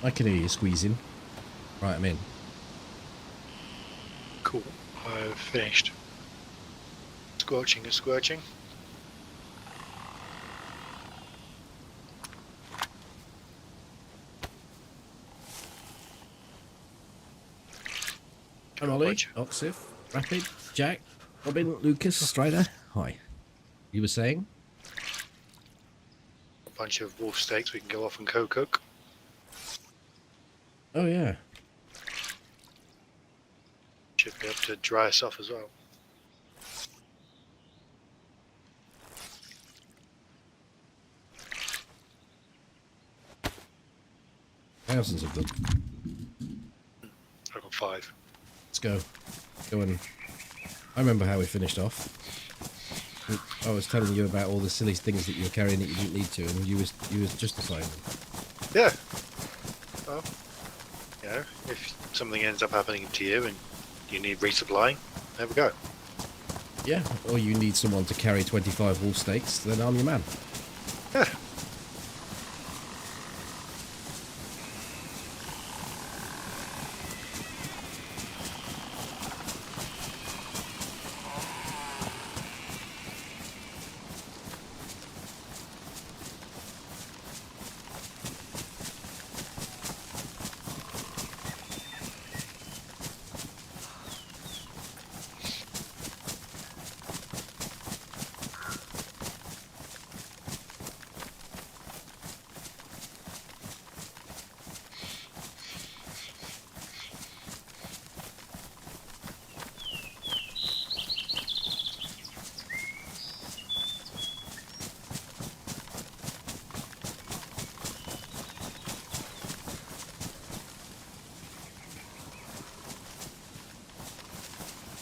I can hear you squeezing. Right, I'm in. Cool. I've finished. Squelching and squirching. I'm Ollie, Oxif, Rapid, Jack, Robin, Lucas, Strider. Hi. You were saying? A bunch of wolf steaks we can go off and cook. Oh, yeah. Should be able to dry us off as well. Thousands of them. I've got 5. Let's go. Go and... I remember how we finished off. I was telling you about all the silly things that you were carrying that you didn't need to, and you was justifying them. Yeah. Well, you know, if something ends up happening to you and you need resupplying, there we go. Yeah, or you need someone to carry 25 wolf steaks, then I'm your man. Yeah.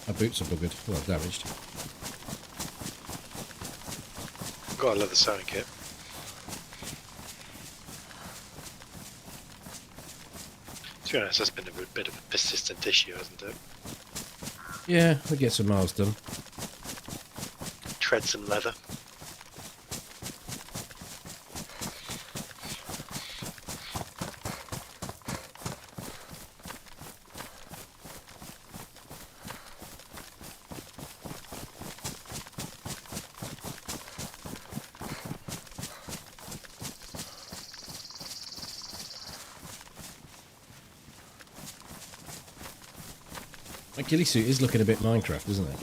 My boots are buggered. Well, damaged. Got a leather sewing kit. To be honest, that's been a bit of a persistent issue, hasn't it? Yeah, we get some miles done. Tread some leather. My ghillie suit is looking a bit Minecraft, isn't it?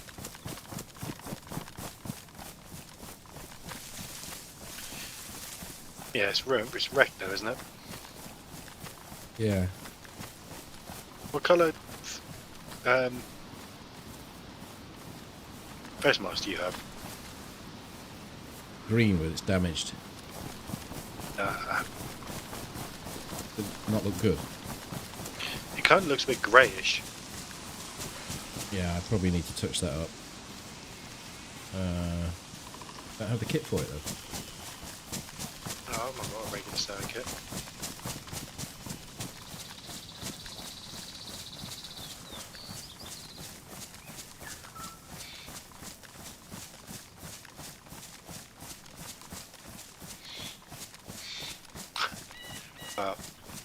Yeah, it's wrecked though, isn't it? Yeah. What colour face mask do you have? Green, but it's damaged. Did not look good. It kind of looks a bit greyish. Yeah, I probably need to touch that up. Don't have the kit for it though. Oh, I've got a regular sewing kit.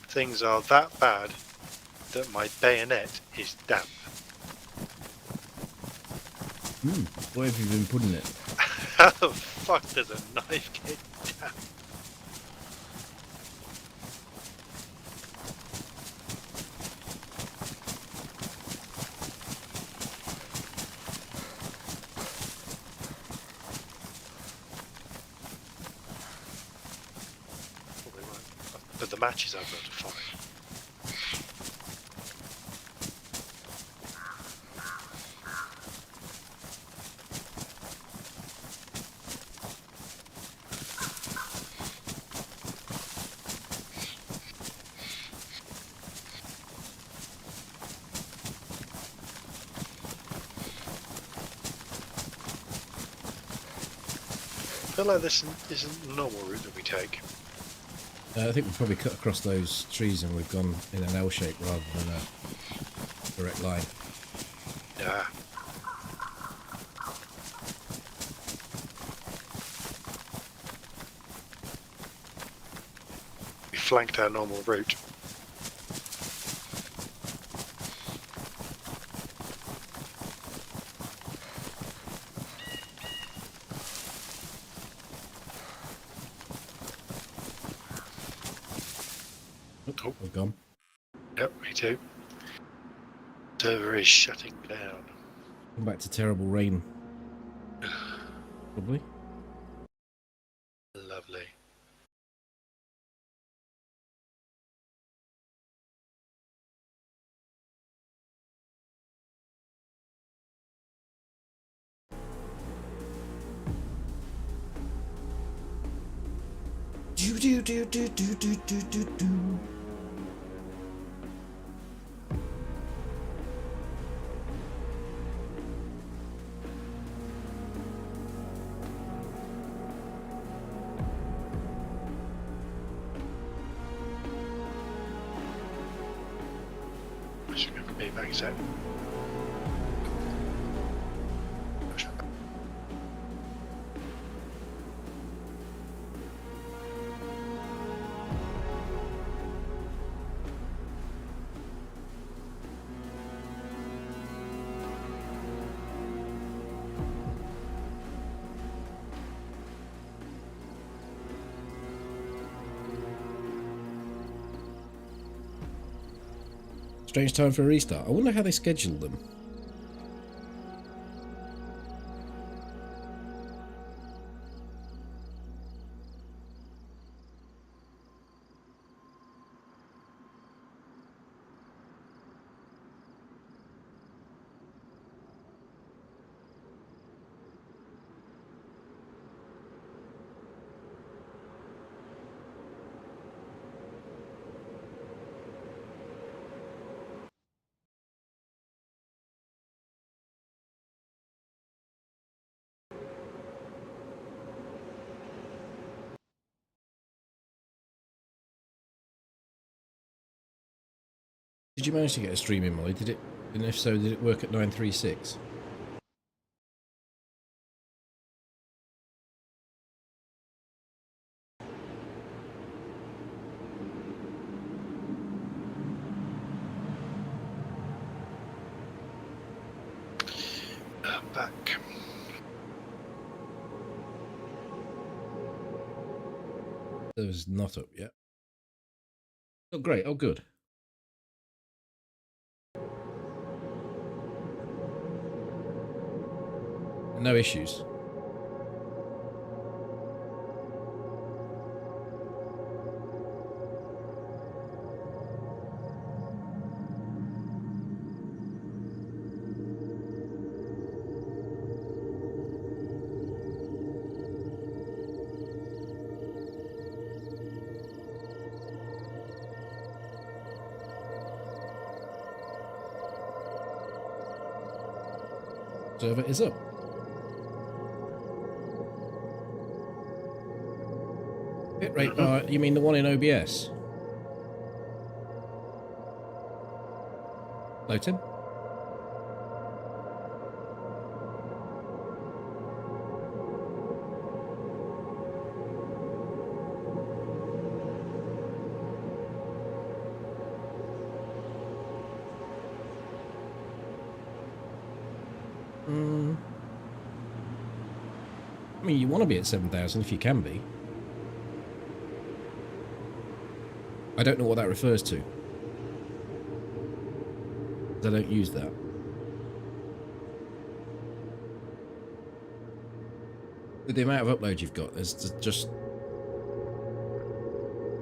Things are that bad that my bayonet is damp. Where have you been putting it? How the fuck does a knife get damp? Probably won't. But the matches I've got to find. I feel like this isn't the normal route that we take. I think we've probably cut across those trees and we've gone in an L shape rather than a direct line. Yeah. We flanked our normal route. Oh. I've gone. Yep, me too. Server is shutting down. Come back to terrible rain. Probably. Lovely. Do do do do do do do do do. I should go for me back set. Strange time for a restart. I wonder how they scheduled them. Did you manage to get a stream in, Molly? Did it? And if so, did it work at 936? I'm back. It was not up yet. Oh, great. Oh, good. No issues. Server is up. Bitrate, you mean the one in OBS? Hello, Tim. I mean, you want to be at 7,000 if you can be. I don't know what that refers to. I don't use that. With the amount of uploads you've got, there's just...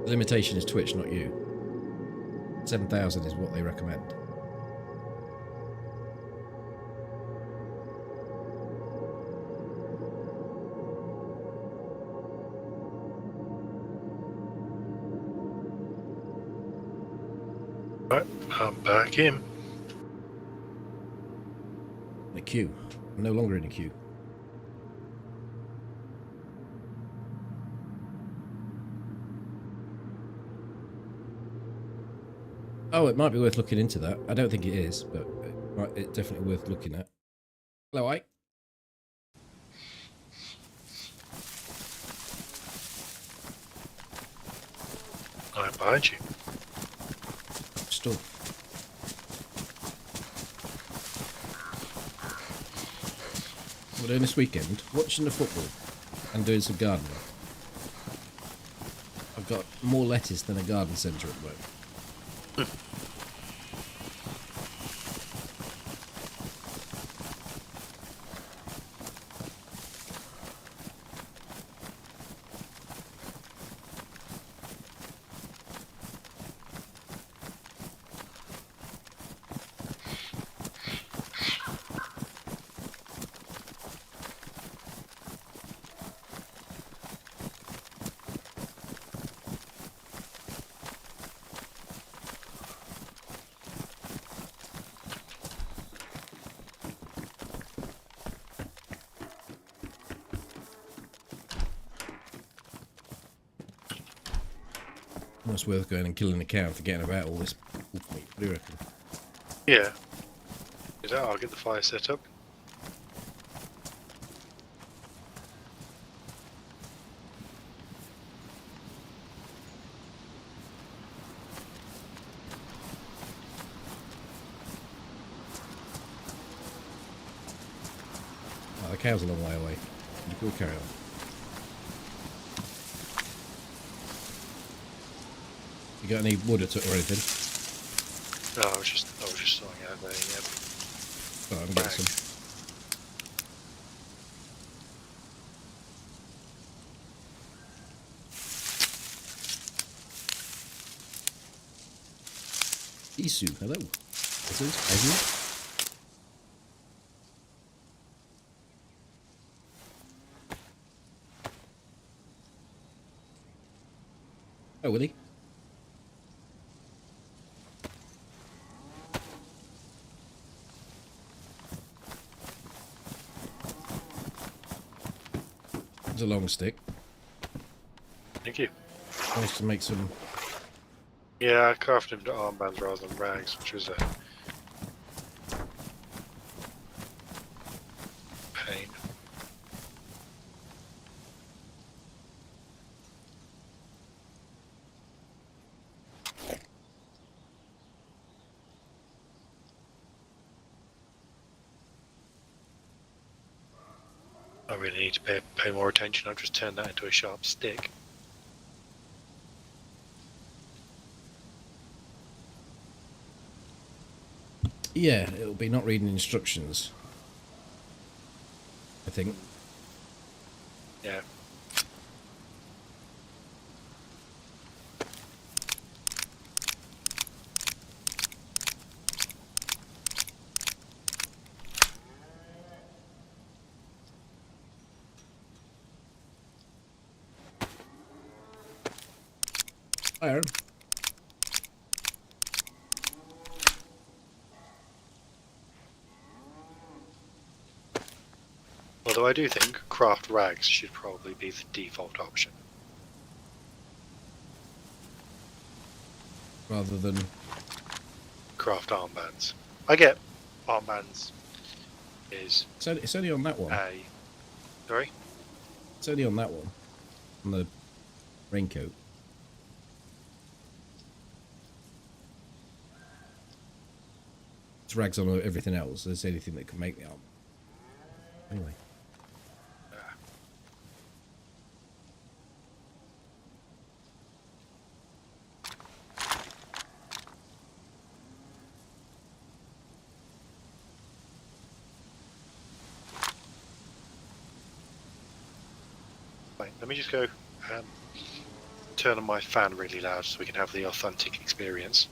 The limitation is Twitch, not you. 7,000 is what they recommend. Right, I'm back in. In a queue. I'm no longer in a queue. Oh, it might be worth looking into that. I don't think it is, but it's definitely worth looking at. Hello, Ike. I'm behind you. Still. We're doing this weekend, watching the football and doing some gardening. I've got more lettuce than a garden centre at the moment. It's worth going and killing a cow and forgetting about all this wolf meat. What do you reckon? Yeah. Is that? I'll get the fire set up. Oh, the cow's a long way away. We'll carry on. You got any wood or anything? No, I was just sorting out a Oh, I'm getting some. Isu, hello. This is Agnew. Oh, Willie. It's a long stick. Thank you. Nice to make some. Yeah, I crafted him to armbands rather than rags, which was a pain. I really need to pay more attention. I've just turned that into a sharp stick. Yeah, it'll be not reading instructions. I think. Yeah. Iron. Although I do think craft rags should probably be the default option. Rather than. Craft armbands. I get armbands is It's only on that one. Sorry? It's only on that one. On the raincoat. It's rags on everything else. There's anything that can make the arm. Anyway. Right, let me just go turn on my fan really loud so we can have the authentic experience.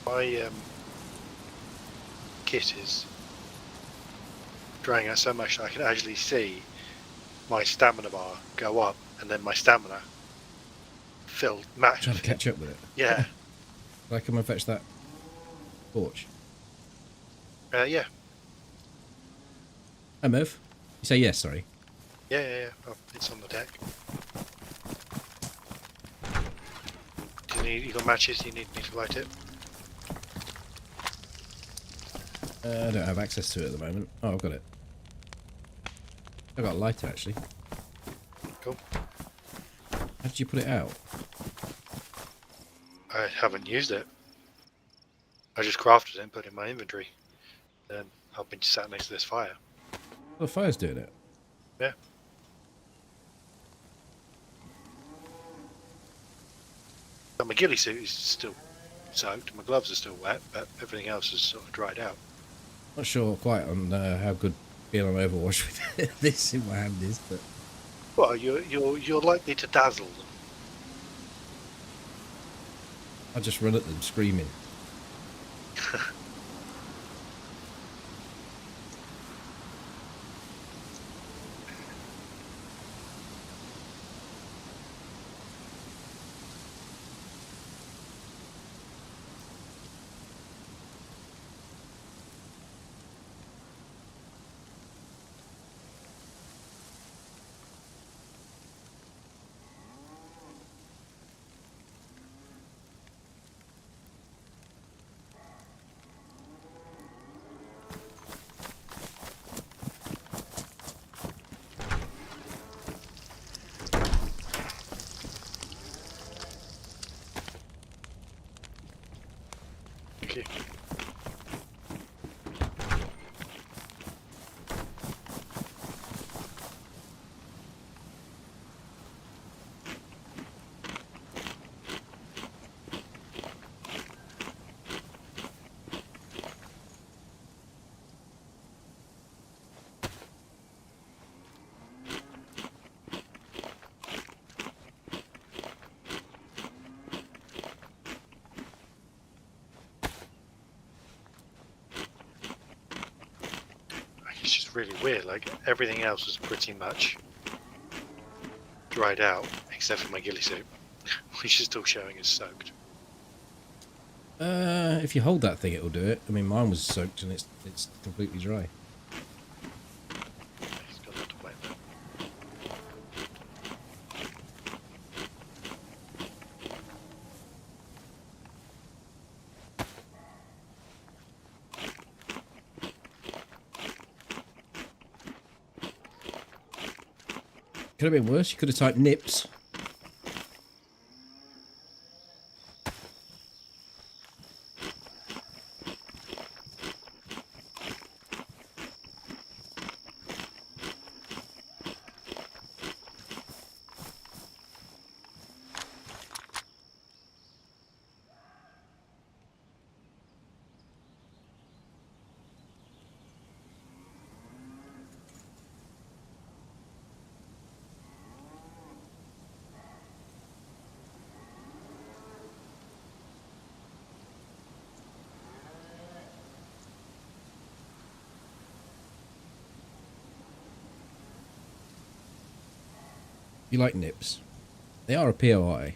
My kit is drying out so much that I can actually see my stamina bar go up, and then my stamina filled. Trying to catch up with it. Yeah. I come and fetch that torch. Yeah. Hi, Merv. You say yes, sorry. Yeah. Oh, it's on the deck. You got matches? You need me to light it? I don't have access to it at the moment. Oh, I've got it. I've got a lighter, actually. Cool. How did you put it out? I haven't used it. I just crafted it and put it in my inventory. Then I've been sat next to this fire. Oh, the fire's doing it. Yeah. But my ghillie suit is still soaked. My gloves are still wet, but everything else is sort of dried out. Not sure quite on how good being on Overwatch with this in my hand is, but Well, you're likely to dazzle them. I just run at them screaming. Thank you. It's just really weird. Like everything else was pretty much dried out, except for my ghillie suit, which is still showing as soaked. If you hold that thing, it'll do it. I mean, mine was soaked and it's completely dry. It's got that to wait there. Could have been worse. You could have typed nips. You like nips? They are a POI.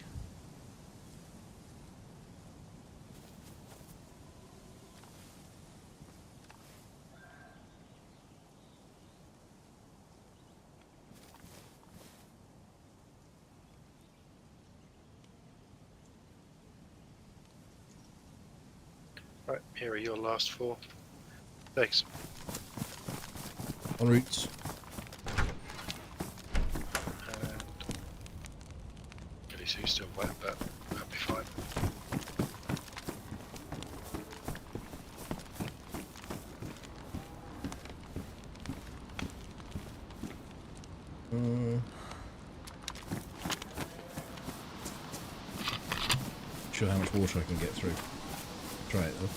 Right, here are your last 4 days. En route. And ghillie suit's still wet, but that'll be fine. Sure how much water I can get through. Try it though.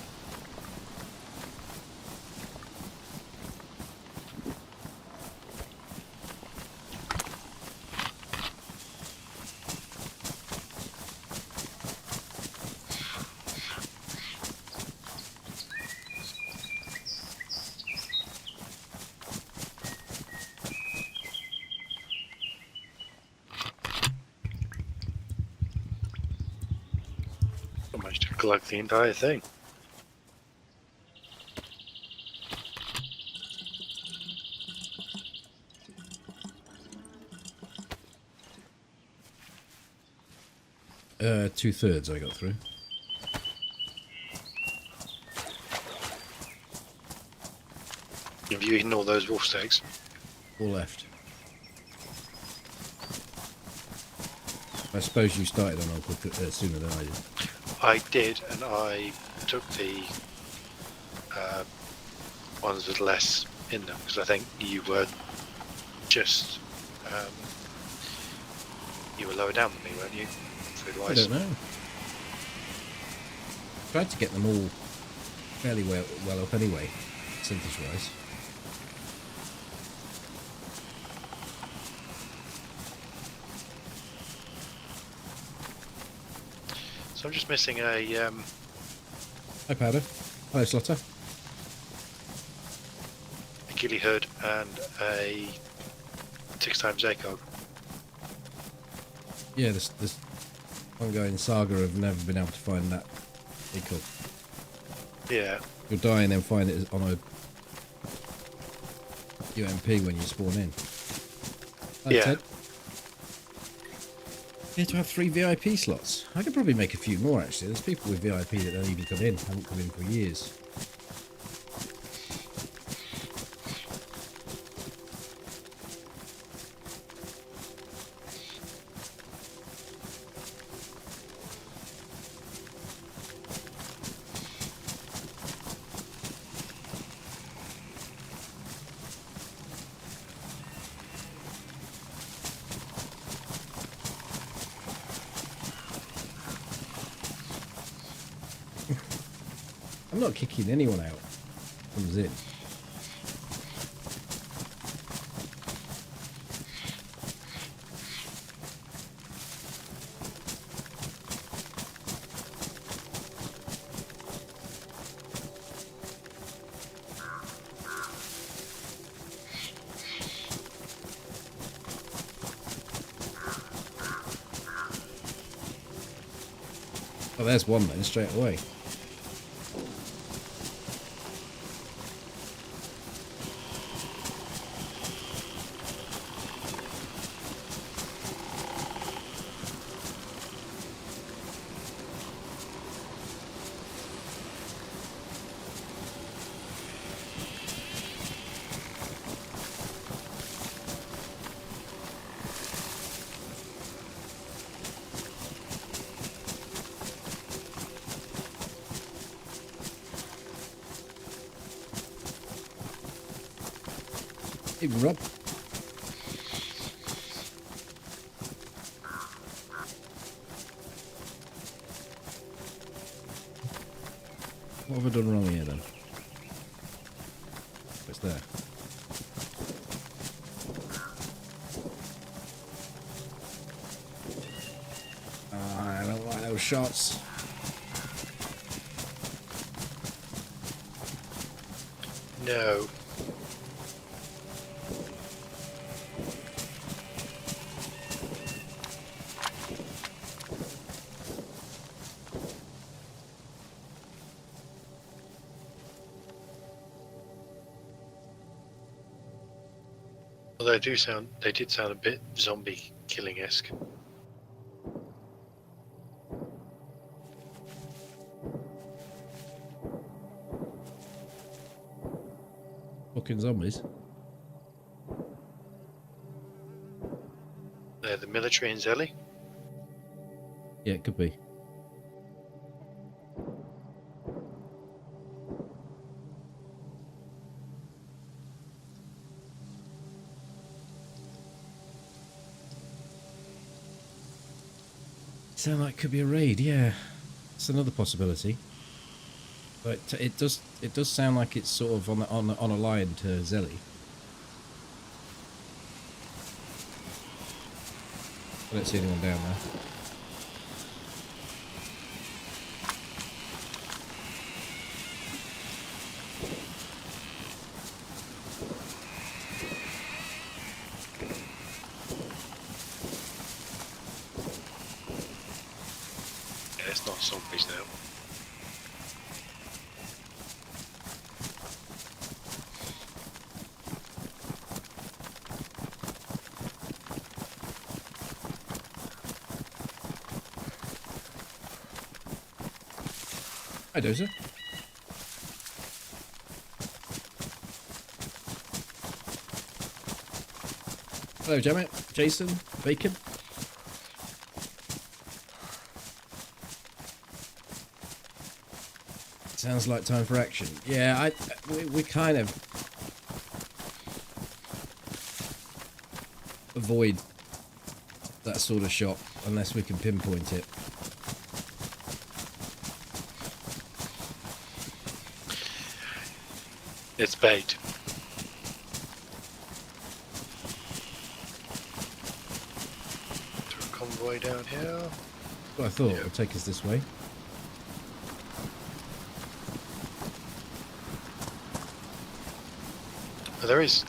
I managed to glug the entire thing. Two-thirds I got through. Have you eaten all those wolf steaks? All left. I suppose you started on Uncle sooner than I did. I did, and I took the ones with less in them, because I think you were just you were lower down than me, weren't you? I don't know. Tried to get them all fairly well up anyway, percentage-wise. So I'm just missing a Hi, Powder. Hello, Slotter. ghillie hood and a 6x ACOG. Yeah, this ongoing saga of never been able to find that vehicle. Yeah. You'll die and then find it on a UMP when you spawn in. Hi, Yeah. Ted. Yeah, to have 3 VIP slots. I could probably make a few more actually. There's people with VIP that don't even come in, haven't come in for years. I'm not kicking anyone out. Comes in. Oh, there's one then, straight away. Hey, Rob. What have I done wrong here then? What's there? I don't like those shots. No. Well, they did sound a bit zombie killing-esque. Fucking zombies. They're the military in Zelly. Yeah, it could be. Sound like it could be a raid, yeah. It's another possibility. But it does sound like it's sort of on a line to Zelly. I don't see anyone down there. Not zombies now. Hi, Dozer. Hello, Jamet, Jason, Bacon. Sounds like time for action. Yeah, we kind of avoid that sort of shot unless we can pinpoint it. It's bait. Is there a convoy down here? Well, I thought it would take us this way. Oh, there is.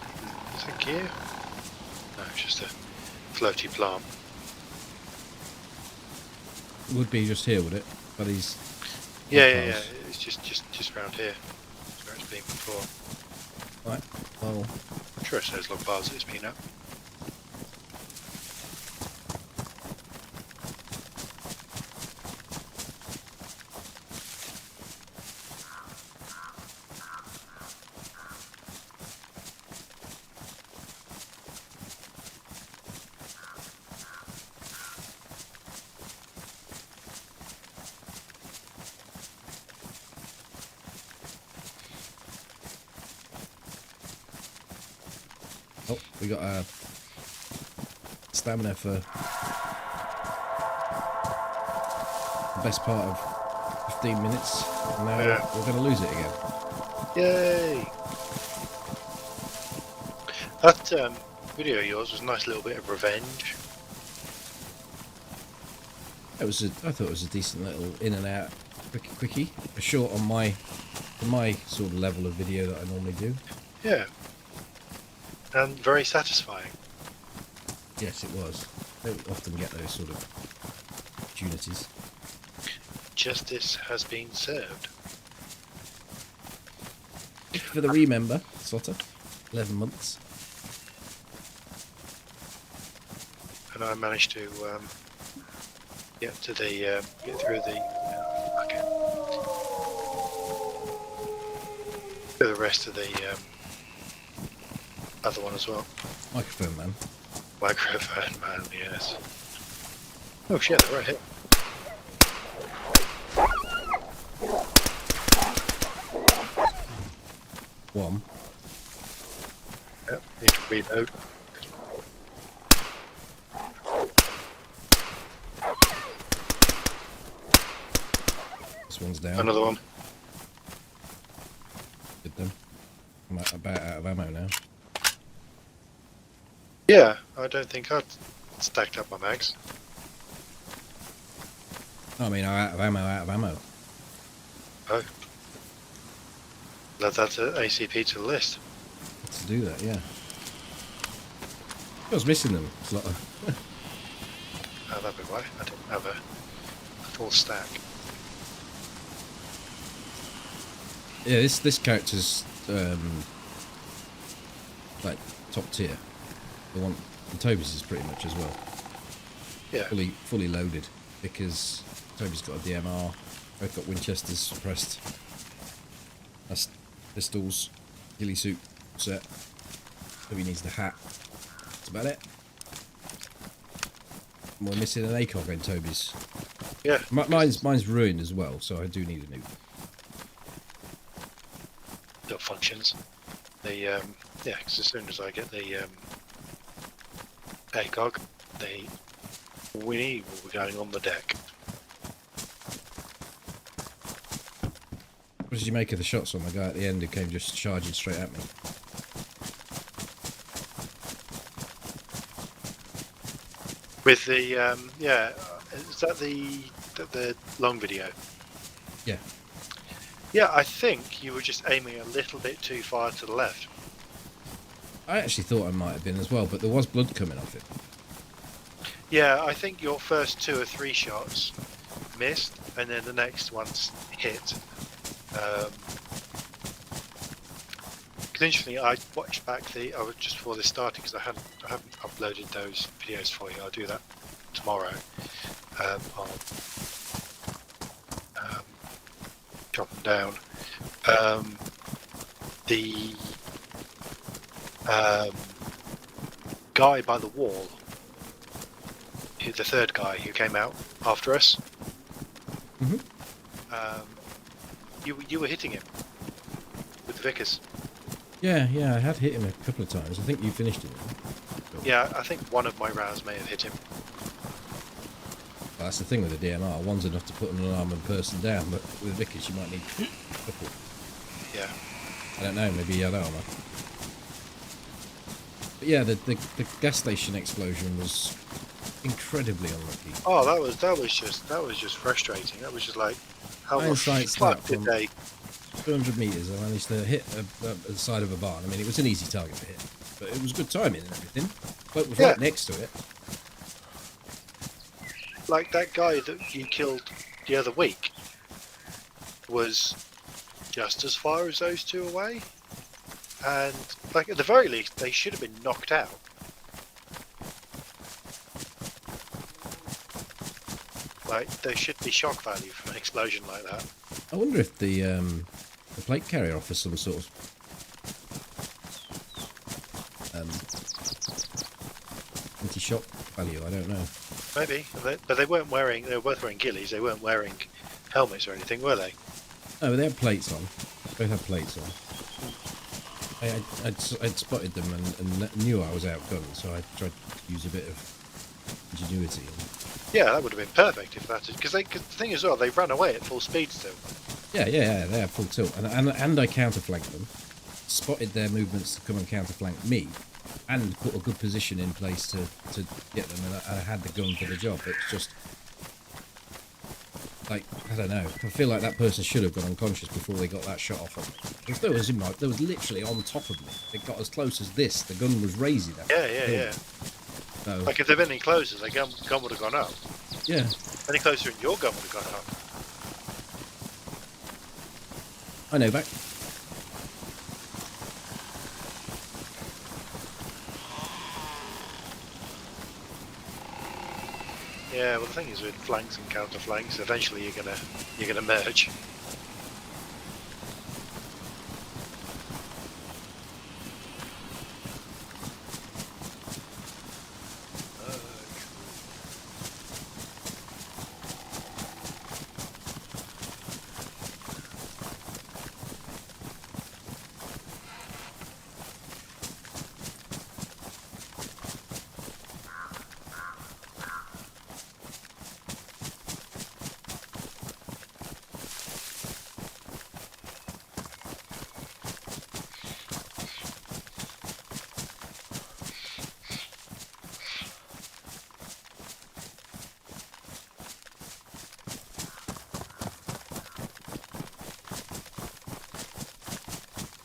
Is it gear? No, it's just a floaty plant. It would be just here, would it? But he's Yeah. It's just round here. That's where it's been before. right. Well, I'm sure it's those log bars that it's been up. oh, we got stamina for the best part of 15 minutes. And now we're going to lose it again. Yay! That video of yours was a nice little bit of revenge. I thought it was a decent little in and out quickie. A short on my sort of level of video that I normally do. Yeah. And very satisfying. Yes, it was. Don't often get those sort of opportunities. Justice has been served. For the remember, Sotter, 11 months. And I managed to get through the rest of the other one as well. Microphone man. Microphone man, yes. Oh shit, they're right here. One. Yep, need to reload. This one's down. Another one. Did them. I'm about out of ammo now. Yeah, I don't think I'd stacked up my mags. I mean, I'm out of ammo. Oh. Add that to ACP to the list. To do that, yeah. I was missing them. It's like Oh, that'd be why. I didn't have a full stack. yeah, this character's like top tier. The one, and Toby's is pretty much as well. Yeah. Fully loaded because Toby's got a DMR. Both got Winchesters suppressed. That's pistols, ghillie suit set. Toby needs the hat. That's about it. And we're missing an ACOG in Toby's. Yeah. Mine's ruined as well, so I do need a new. Got functions. The yeah, because as soon as I get the ACOG, the Winnie will be going on the deck. What did you make of the shots on the guy at the end who came just charging straight at me? With the yeah, is that the long video? Yeah. Yeah, I think you were just aiming a little bit too far to the left. I actually thought I might have been as well, but there was blood coming off it. Yeah, I think your first 2 or 3 shots missed, and then the next one's hit. Because interestingly, I watched back I was just before this started because I haven't uploaded those videos for you. I'll do that tomorrow. I'll drop them down. The guy by the wall, the third guy who came out after us. Mm-hmm. You were hitting him with the Vickers. Yeah, I had hit him a couple of times. I think you finished him. Yeah, I think one of my rounds may have hit him. Well, that's the thing with the DMR. One's enough to put an unarmed person down, but with Vickers you might need a couple. Yeah. I don't know, maybe he had armour. But yeah, the gas station explosion was incredibly unlucky. Oh, that was just frustrating. That was just like, how much Hindsight's fuck that did they? 200 metres, I managed to hit the side of a barn. I mean, it was an easy target to hit, but it was good timing and everything. But was right next to it. Like that guy that you killed the other week was just as far as those two away, and like at the very least they should have been knocked out. Like there should be shock value from an explosion like that. I wonder if the plate carrier offers some sort of anti-shock value. I don't know. Maybe, but they weren't wearing. They were both wearing ghillies. They weren't wearing helmets or anything, were they? No, but they had plates on. Both had plates on. I'd spotted them and knew I was outgunned, so I tried to use a bit of ingenuity. Yeah, that would have been perfect if that. Because the thing is, well, they ran away at full speed still. Yeah, they had full tilt, and I counterflanked them, spotted their movements to come and counterflank me, and put a good position in place to get them, and I had the gun for the job. It's just like, I don't know. I feel like that person should have gone unconscious before they got that shot off of me. Because there was literally on top of me. It got as close as this. The gun was raising them. Yeah. So, like if they'd been any closer, the gun would have gone up. Yeah. Any closer and your gun would have gone up. I know that. Yeah, well the thing is with flanks and counter flanks, eventually you're gonna merge.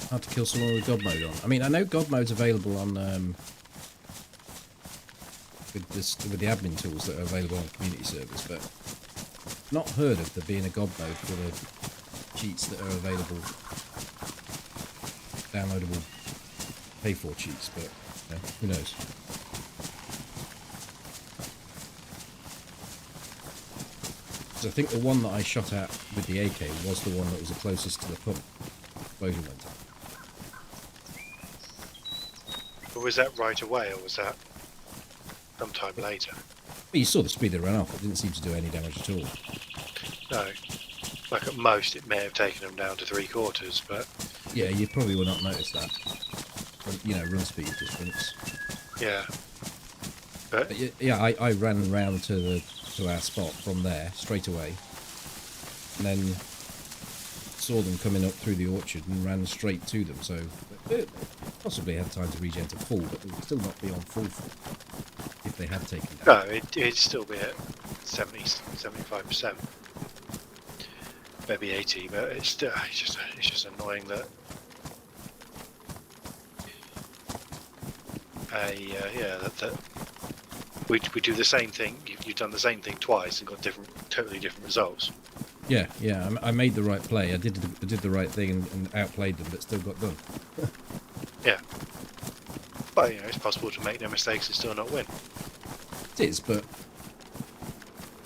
Hard to kill someone with God mode on. I mean, I know God mode's available on with the admin tools that are available on community servers, but not heard of there being a God mode for the cheats that are available, downloadable, pay for cheats. But who knows? So I think the one that I shot at with the AK was the one that was the closest to the pump. Explosion went off. But was that right away, or was that sometime later? Well, you saw the speed that ran off. It didn't seem to do any damage at all. No. Like at most, it may have taken them down to 3/4, but... Yeah, you probably will not notice that. You know, run speed difference. Yeah. But yeah, I ran round to our spot from there straight away, and then saw them coming up through the orchard and ran straight to them. So they possibly had time to regen to full, but they would still not be on full if they had taken down. no, it'd still be at 70, 75%. Maybe 80, but it's just annoying that that we do the same thing. You've done the same thing twice and got totally different results. Yeah, yeah. I made the right play. I did the right thing and outplayed them, but still got done. Yeah. But it's possible to make no mistakes and still not win. It is, but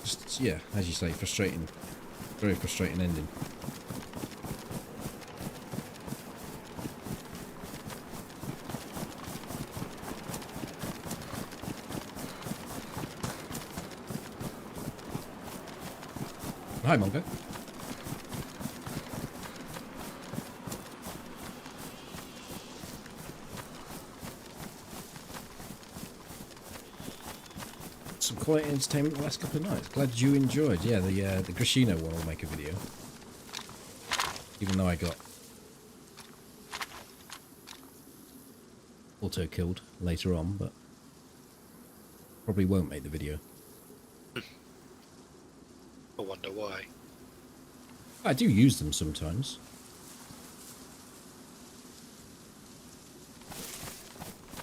just yeah, as you say, frustrating. Very frustrating ending. Hi, Mongo. Some quiet entertainment the last couple of nights. Glad you enjoyed. Yeah, the Grishino one will make a video. Even though I got auto killed later on, but probably won't make the video. I wonder why. I do use them sometimes.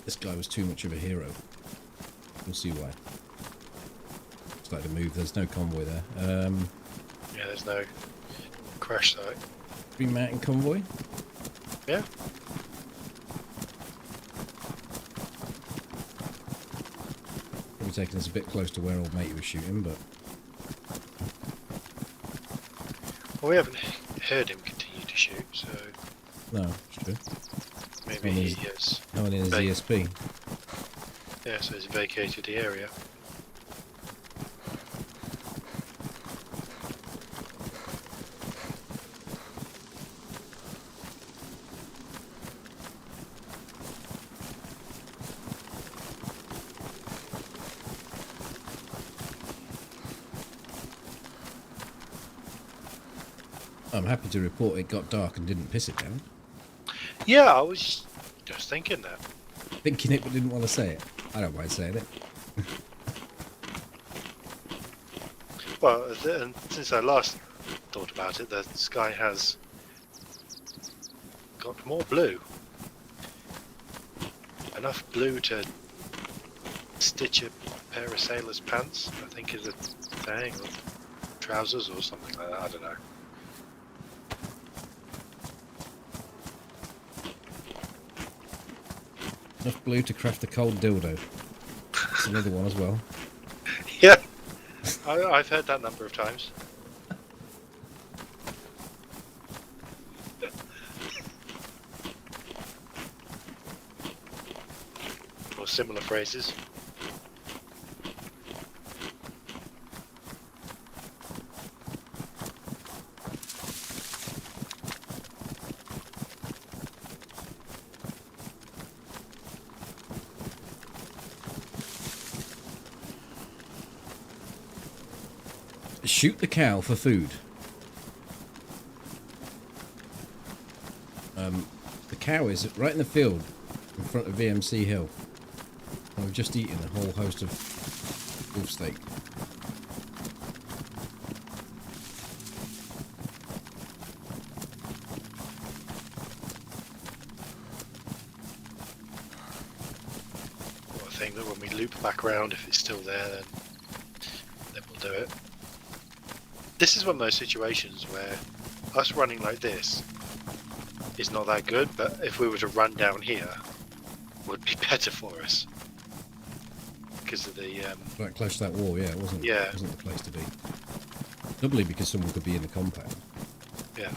This guy was too much of a hero. We'll see why. Started to move. There's no convoy there. Yeah, there's no crash site. Green Mountain convoy. Yeah. Probably taking us a bit close to where old matey was shooting, but Well, we haven't heard him continue to shoot, so no, it's true. maybe Well, he has. No one in his ESP. Yeah, so he's vacated the area. I'm happy to report it got dark and didn't piss it down. Yeah, I was just thinking that. Thinking it but didn't want to say it. I don't mind saying it. Well, and since I last thought about it, the sky has got more blue. Enough blue to stitch a pair of sailor's pants, I think is a thing, or trousers or something like that, I don't know. Enough blue to craft a cold dildo. That's another one as well. Yeah, I've heard that number of times. Or similar phrases. Shoot the cow for food. The cow is right in the field in front of VMC Hill. And we've just eaten a whole host of wolf steak. Or I think that when we loop back around, if it's still there, then we'll do it. This is one of those situations where us running like this is not that good, but if we were to run down here, would be better for us because of the Right close to that wall, yeah, it wasn't the place to be. Doubly because someone could be in the compound. yeah.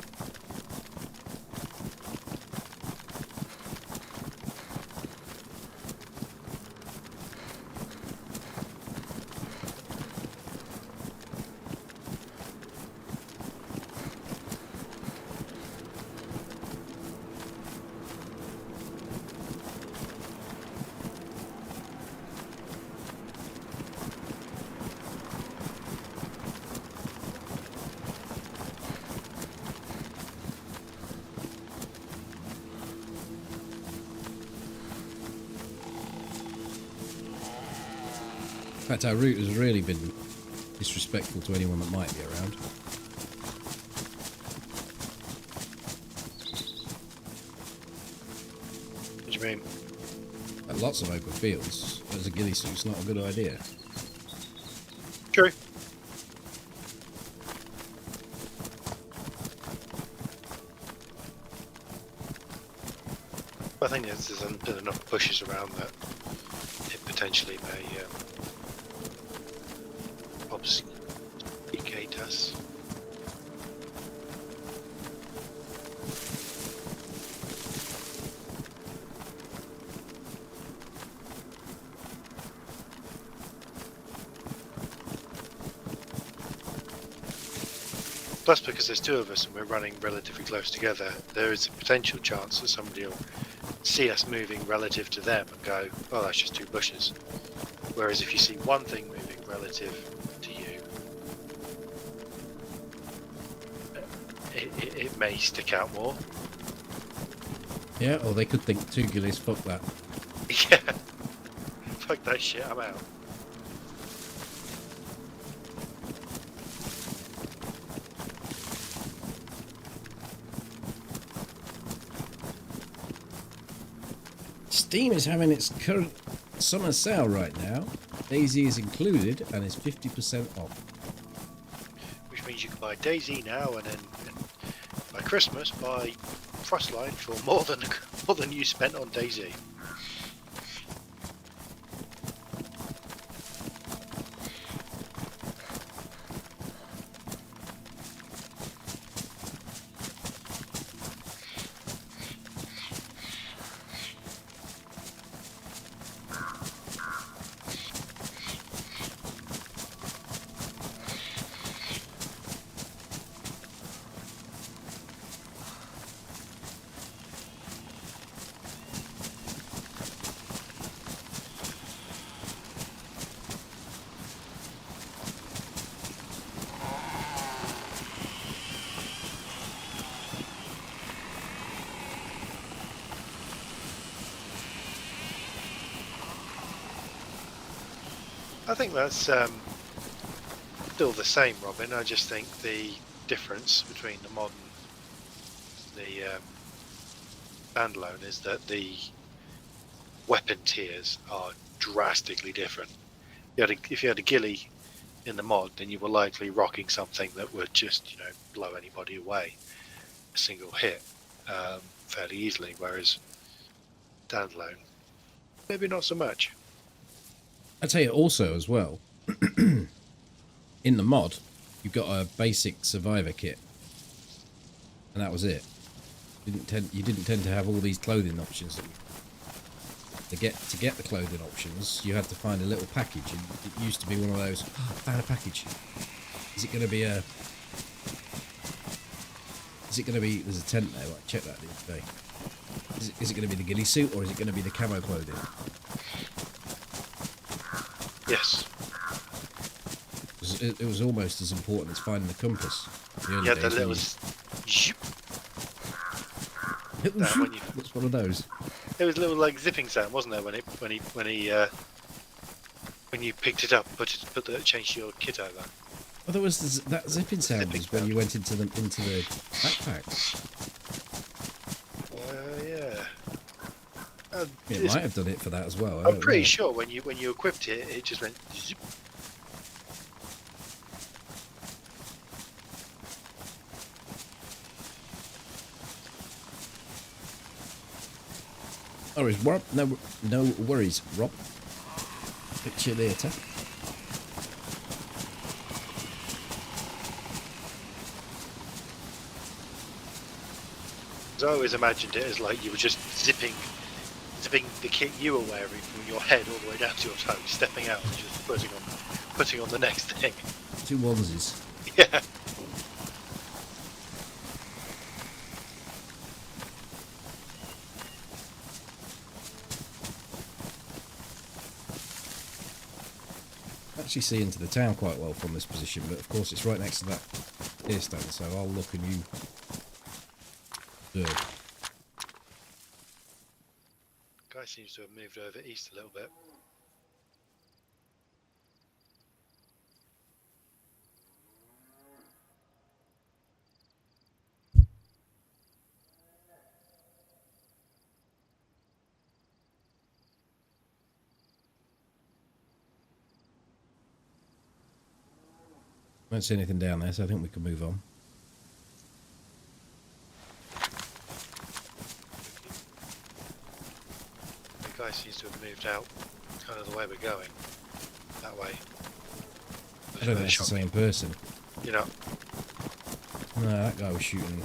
In fact, our route has really been disrespectful to anyone that might be around. What do you mean? Lots of open fields as a ghillie suit's not a good idea. True. I think there's been enough bushes around that it potentially may obfuscate us. Plus, because there's two of us and we're running relatively close together, there is a potential chance that somebody will see us moving relative to them and go, oh, that's just two bushes. Whereas if you see one thing moving relative to you, it may stick out more. Yeah, or they could think two gillies, fuck that. Yeah. Fuck that shit, I'm out. Steam is having its current summer sale right now. DayZ is included and is 50% off. Which means you can buy DayZ now and then by Christmas buy Frostline for more than you spent on DayZ. I think that's still the same, Robin. I just think the difference between the mod and the standalone is that the weapon tiers are drastically different. If you had a ghillie in the mod, then you were likely rocking something that would just, blow anybody away a single hit fairly easily, whereas standalone, maybe not so much. I'd say also as well, in the mod, you've got a basic survivor kit, and that was it. You didn't tend to have all these clothing options. To get the clothing options, you had to find a little package, and it used to be one of those. Oh, I found a package. Is it going to be a? Is it going to be? There's a tent there. I checked that the other day. Is it going to be the ghillie suit or is it going to be the camo clothing? Yes. It was almost as important as finding the compass. Yeah, the little zip. What's one of those? It was a little like zipping sound, wasn't there? When you picked it up, changed your kit over. Oh, there was that zipping sound was when you went into the backpack. Yeah. It might have done it for that as well. I'm pretty sure when you equipped it, it just went zip. No worries, Rob. No worries, Rob. Picture you later. I always imagined it as like you were just zipping the kit you were wearing from your head all the way down to your toes, stepping out and just putting on the next thing. 2 onesies. Yeah. Actually see into the town quite well from this position, but of course it's right next to that deer stand, so I'll look and you observe. Guy seems to have moved over east a little bit. don't see anything down there, so I think we can move on. The guy seems to have moved out kind of the way we're going. That way. I don't think it's the same person. You know. No, that guy was shooting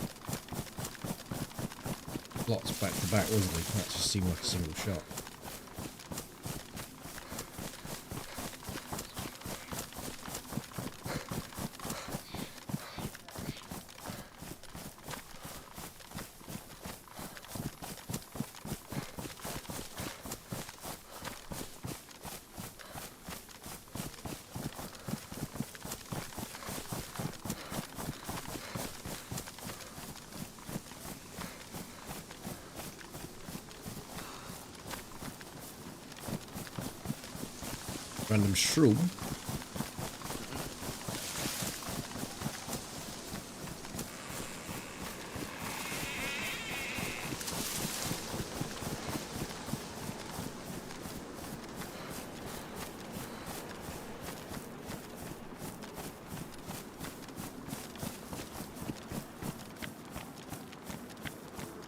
lots back to back, wasn't he? That just seemed like a single shot. Random shroom.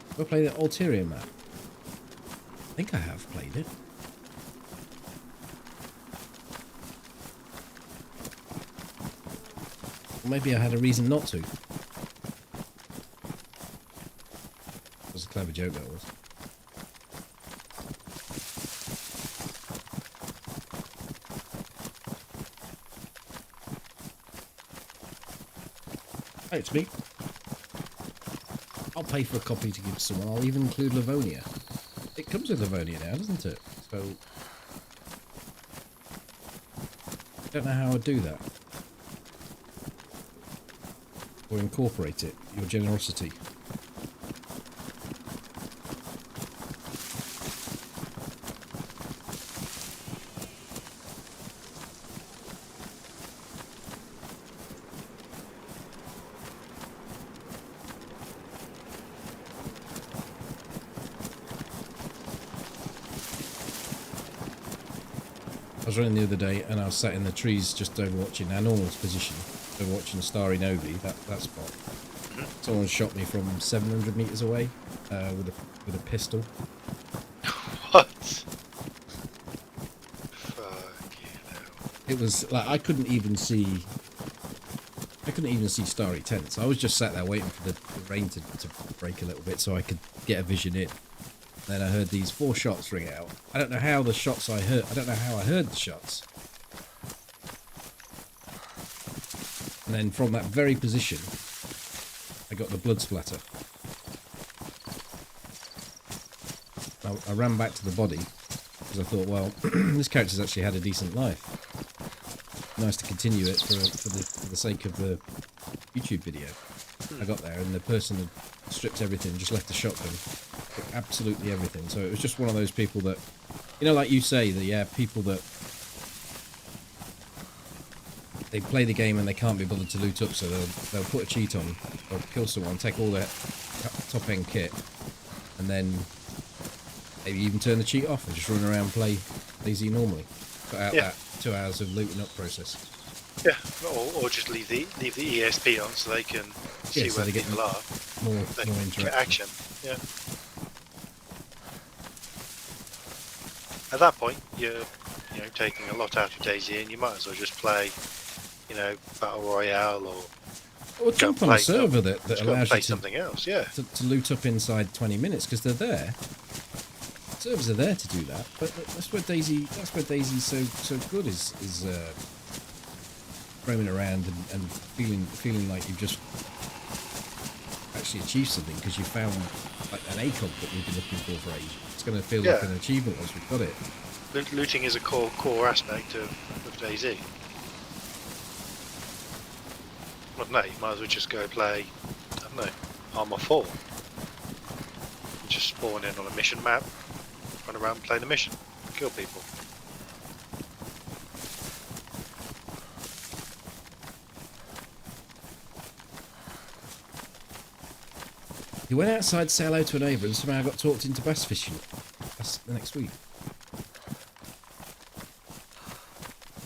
Have I played the Ulterior map? I think I have played it. Or maybe I had a reason not to. That was a clever joke, that was. Hey, it's me. I'll pay for a copy to give someone. I'll even include Livonia. It comes with Livonia now, doesn't it? So... I don't know how I'd do that. Or incorporate it, your generosity. I was running the other day and I was sat in the trees just overwatching our normal position, overwatching Starry Novi, that spot. Someone shot me from 700 metres away with a pistol. What? Fucking hell. It was like I couldn't even see Starry tents. I was just sat there waiting for the rain to break a little bit so I could get a vision in. Then I heard these 4 shots ring out. I don't know how the shots I heard. I don't know how I heard the shots. And then from that very position, I got the blood splatter. I ran back to the body because I thought, well, this character's actually had a decent life. Nice to continue it for the sake of the YouTube video. I got there and the person had stripped everything, just left the shotgun. Absolutely everything. So it was just one of those people that, you know, like you say, people that they play the game and they can't be bothered to loot up, so they'll put a cheat on, or kill someone, take all their top end kit, and then maybe even turn the cheat off and just run around and play DayZ normally. Cut out that 2 hours of looting up process. Yeah, or just leave the ESP on so they can see so where they get people are. More They interaction. get action. Yeah. At that point, you're taking a lot out of DayZ, and you might as well just play, Battle Royale Or jump on a server that allows you something else. Yeah. to loot up inside 20 minutes because they're there. Servers are there to do that, but that's where DayZ's so good is roaming around and feeling like you've just actually achieved something because you found like an ACOG that we've been looking for ages. It's going to feel like an achievement once we've got it. Looting is a core aspect of DayZ. Well, no, you might as well just go play, I don't know, Arma 4. Just spawn in on a mission map, run around and play the mission, kill people. He went outside to say hello to a neighbour and somehow got talked into bass fishing. That's the next week.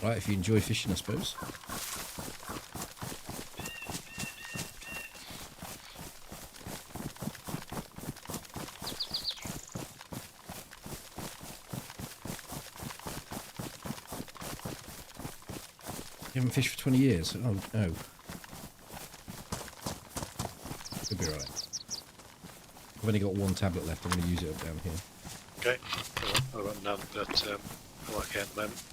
Right, if you enjoy fishing, I suppose. You haven't fished for 20 years? Oh, no. Could be right. I've only got one tablet left. I'm going to use it up down here. Okay. I've got none, but I'm okay at the moment.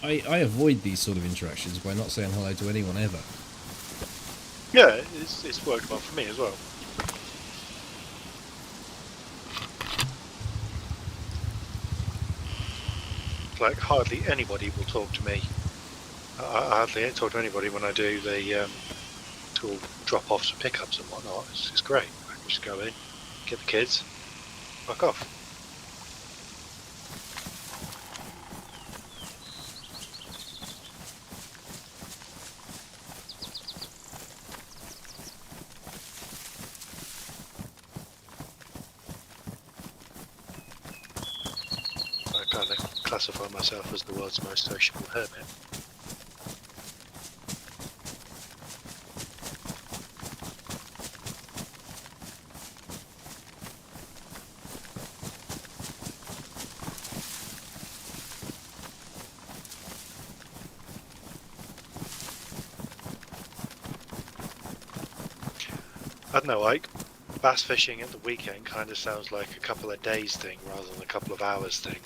I avoid these sort of interactions by not saying hello to anyone ever. Yeah, it's worked well for me as well. Like hardly anybody will talk to me. I hardly talk to anybody when I do the school drop-offs and pickups and whatnot. It's great. I can just go in, get the kids, fuck off. I kind of classify myself as the world's most sociable hermit. I don't know, like, bass fishing at the weekend kind of sounds like a couple of days thing rather than a couple of hours thing.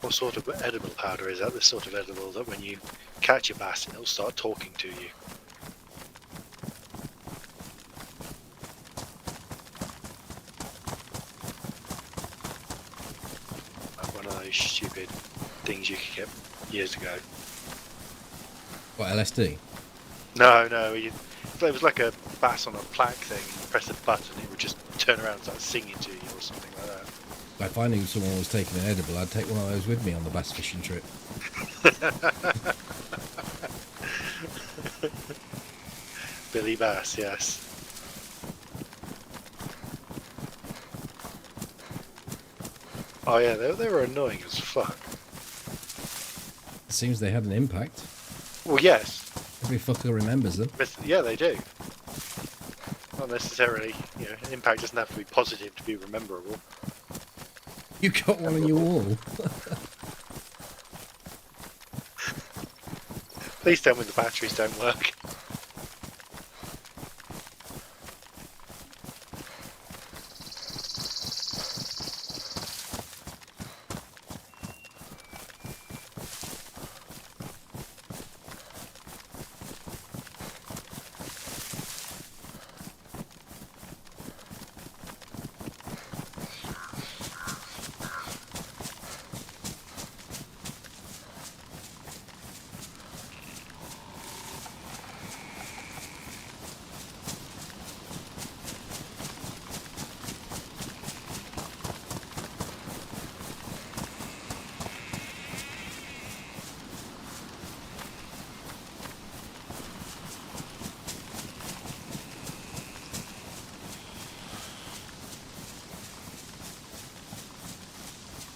What sort of edible powder is that? The sort of edible that when you catch a bass it'll start talking to you. Like one of those stupid things you could get years ago. What, LSD? No, it was like a bass on a plaque thing. You press a button, it would just turn around and start singing to you or something like that. If I knew someone was taking an edible, I'd take one of those with me on the bass fishing trip. Billy Bass, yes. Oh yeah, they were annoying as fuck. It seems they had an impact. Well, yes. Every fucker remembers them. Yeah, they do. Not necessarily, impact doesn't have to be positive to be rememberable. You got one on your wall. Please tell me the batteries don't work.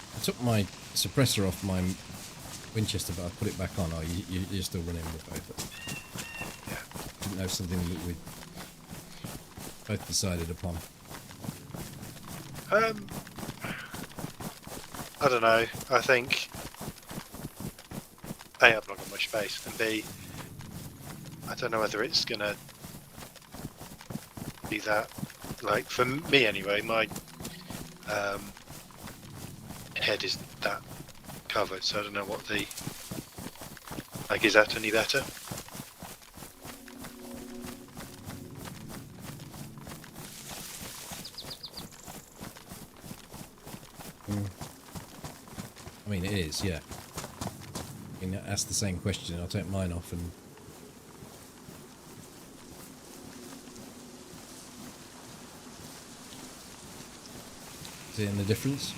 I took my suppressor off my Winchester, but I put it back on. Oh, you're still running with both. Yeah. Didn't know something that we both decided upon. I don't know. I think A, I've not got much space, and B, I don't know whether it's gonna be that. Like for me anyway, my head isn't that covered, so I don't know what the like. Is that any better? I mean, it is, yeah. You can ask the same question. I'll take mine off and. Seeing the difference?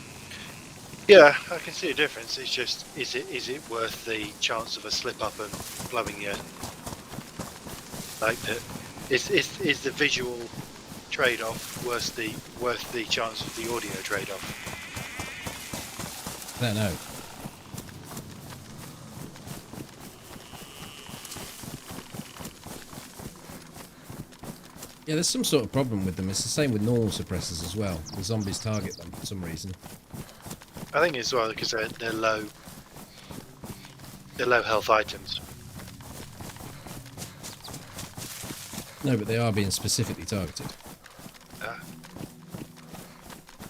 Yeah, I can see a difference. It's just, is it worth the chance of a slip up and blowing you? Like is the visual trade-off worth the chance of the audio trade-off? I don't know. Yeah, there's some sort of problem with them. It's the same with normal suppressors as well. The zombies target them for some reason. I think as well because they're low health items. No, but they are being specifically targeted. Ah,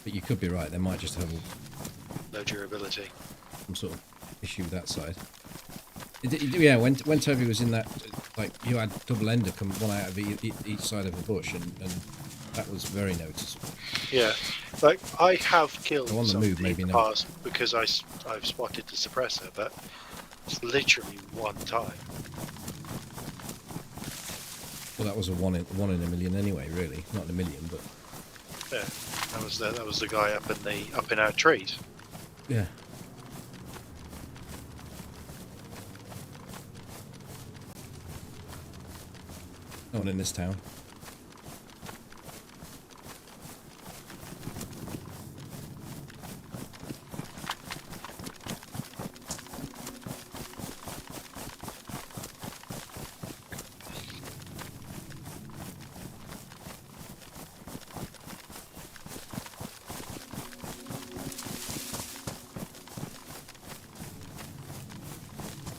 But you could be right. They might just have low durability. some sort of issue with that side. Yeah, when Toby was in that, like, you had double ender come one out of each side of the bush, and that was very noticeable. Yeah, like I have killed On the some move, in maybe the not. past because I've spotted the suppressor, but it's literally one time. Well, that was a one in a million anyway, really. Not in a million, but Yeah, that was the guy up in our trees. yeah. No one in this town.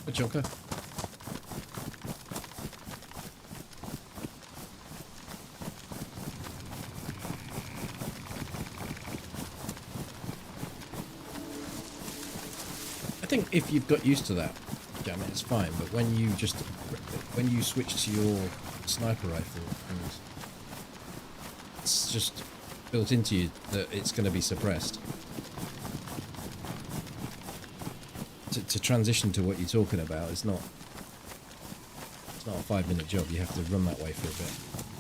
A joker. I think if you've got used to that, damn it, it's fine. But when you switch to your sniper rifle, and it's just built into you that it's going to be suppressed. To transition to what you're talking about, it's not a 5-minute job. You have to run that way for a bit.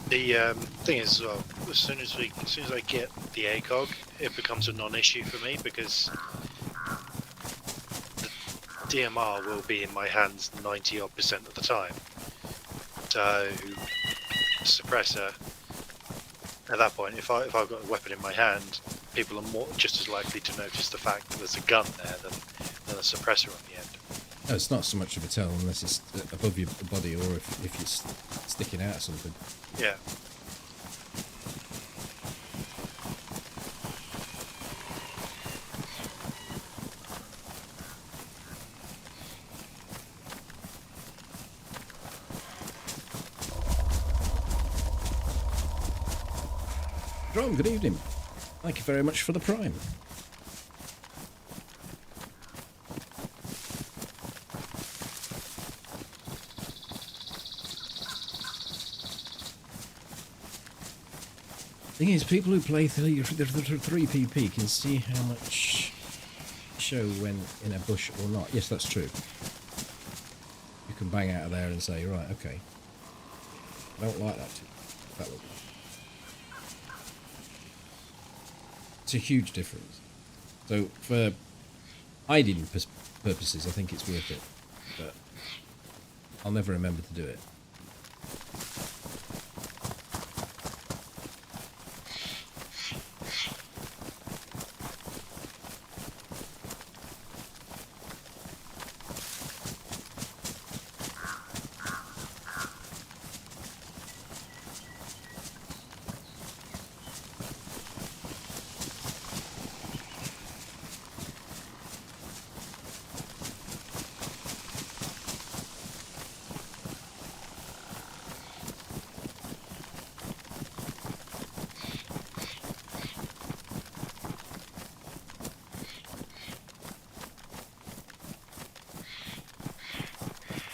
The thing is, well, as soon as I get the ACOG, it becomes a non-issue for me because the DMR will be in my hands 90% of the time. So suppressor, at that point, if I've got a weapon in my hand, people are just as likely to notice the fact that there's a gun there than a suppressor on the end. No, it's not so much of a tell unless it's above your body or if you're sticking out or something. Yeah. Ron, good evening. Thank you very much for the prime. Thing is, people who play 3PP can see how much show when in a bush or not. Yes, that's true. You can bang out of there and say, right, okay. I don't like that look. It's a huge difference. So for hiding purposes, I think it's worth it. But I'll never remember to do it.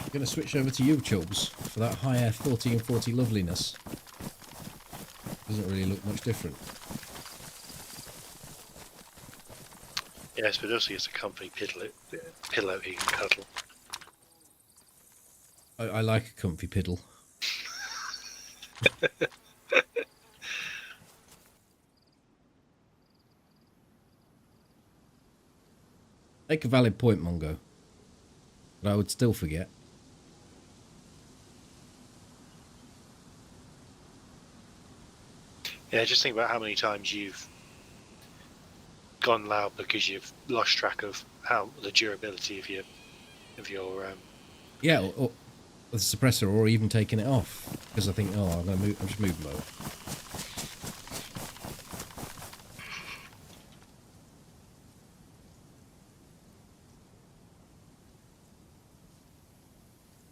I'm going to switch over to you, Chubbs, for that higher 1440 loveliness. Doesn't really look much different. Yes, but also it's a comfy pillow he can cuddle. I like a comfy piddle. Make a valid point, Mongo. But I would still forget. Yeah, just think about how many times you've gone loud because you've lost track of how the durability of your Yeah, or the suppressor, or even taking it off because I think, oh, I'm just moving low.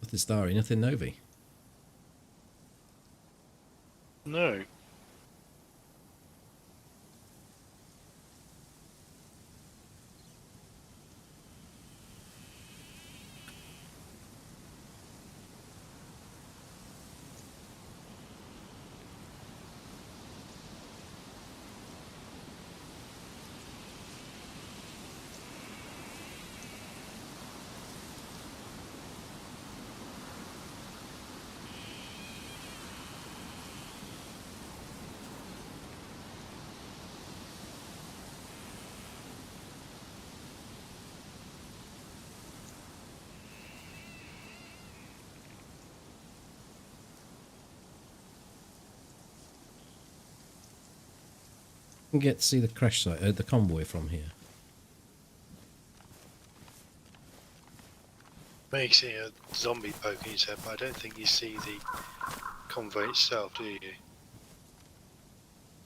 Nothing starry, nothing Novi. no. You can get to see the crash site, the convoy from here. May see a zombie poking his head, but I don't think you see the convoy itself, do you? I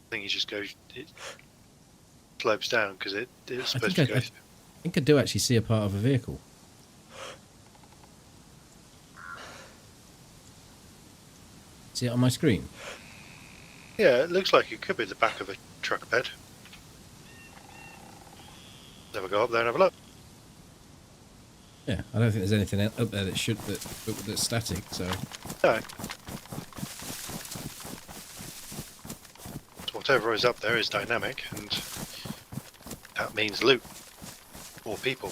think it just goes, it slopes down because it's supposed to go. I think I do actually see a part of a vehicle. See it on my screen? Yeah, it looks like it could be the back of a truck bed. Never go up there and have a look. Yeah, I don't think there's anything up there that's static. So No. Whatever is up there is dynamic, and that means loot. Or people.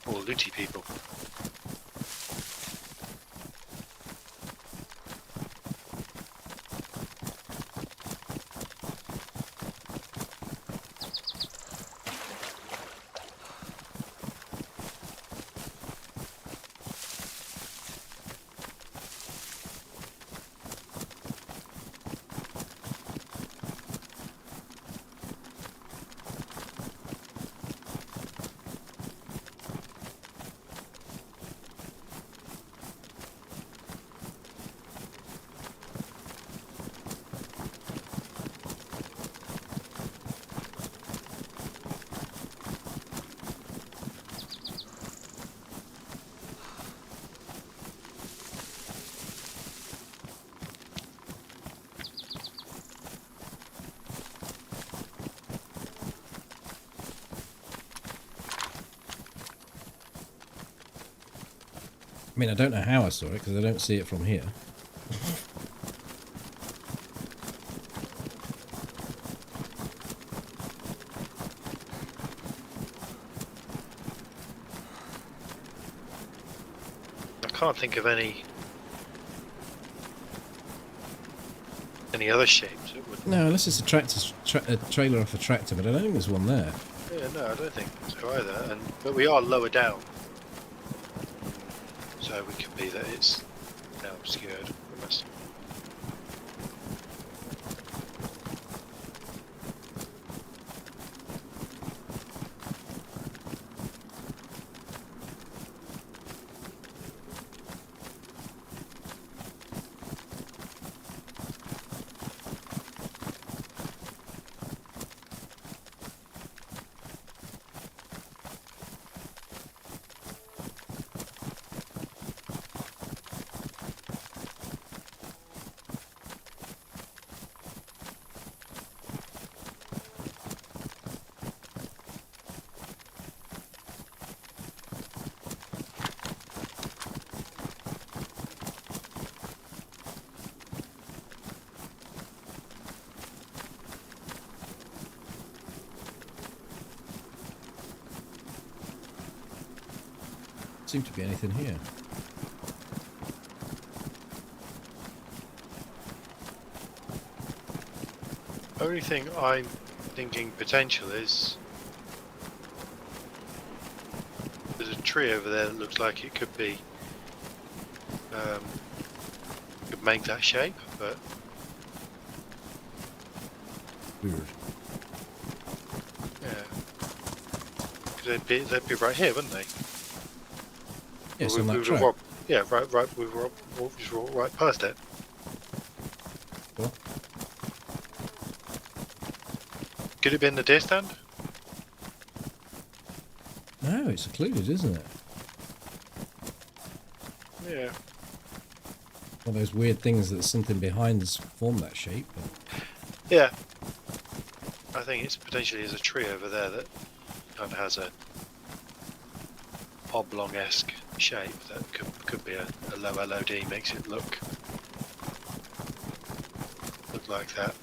Or looty people. I mean, I don't know how I saw it because I don't see it from here. I can't think of any other shapes that would. No, unless it's a trailer off a tractor, but I don't think there's one there. Yeah, no, I don't think so either. But we are lower down, so we could be that it's now obscured from us. Seem to be anything here. Only thing I'm thinking potential is There's a tree over there that looks like it could be could make that shape, but Weird. yeah, 'cause they'd be right here, wouldn't they? Yeah, it's we, on we that would track. have walked, yeah, right. We were just walked right past it. What? Could it have been the deer stand? No, it's secluded, isn't it? Yeah. One of those weird things that something behind has formed that shape. But Yeah. I think it's potentially there's a tree over there that kind of has a oblong-esque shape that could be a low LOD, makes it look like that.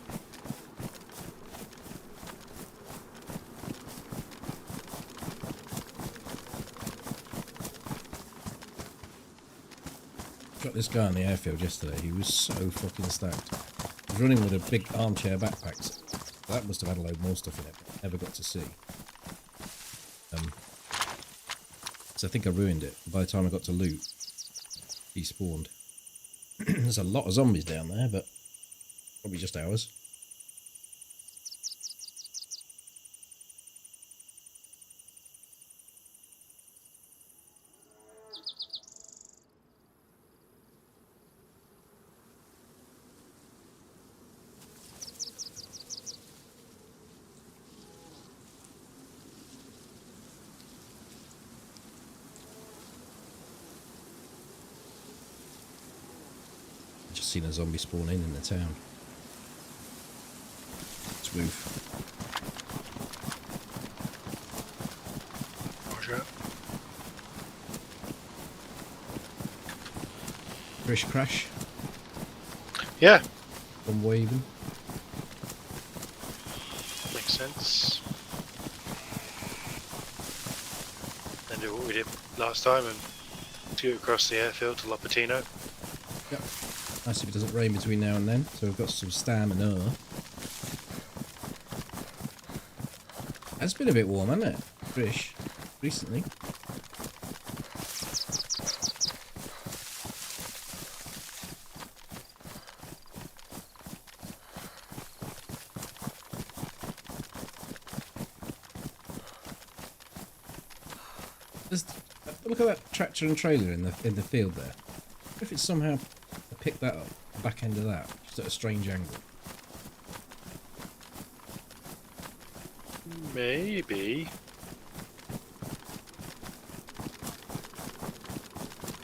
got this guy on the airfield yesterday. He was so fucking stacked. He was running with a big armchair backpack. So that must have had a load more stuff in it. But never got to see. So I think I ruined it. By the time I got to loot, he spawned. There's a lot of zombies down there, but probably just ours. Just seen a zombie spawn in the town. Smooth. Roger. Frish crash. Yeah, One waving. makes sense. Then do what we did last time and scoot across the airfield to Lopatino. Yep. Nice if it doesn't rain between now and then. So we've got some stamina. It's been a bit warm, hasn't it? Fish. Recently. Look at that tractor and trailer in the field there. What if it's somehow picked that up, the back end of that, just at a strange angle? Maybe.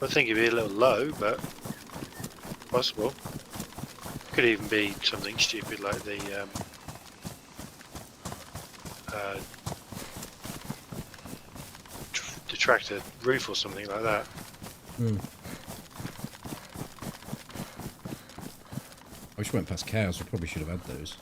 I think it'd be a little low, but possible. Could even be something stupid like the tractor roof or something like that. I wish we went past cows, we probably should have had those.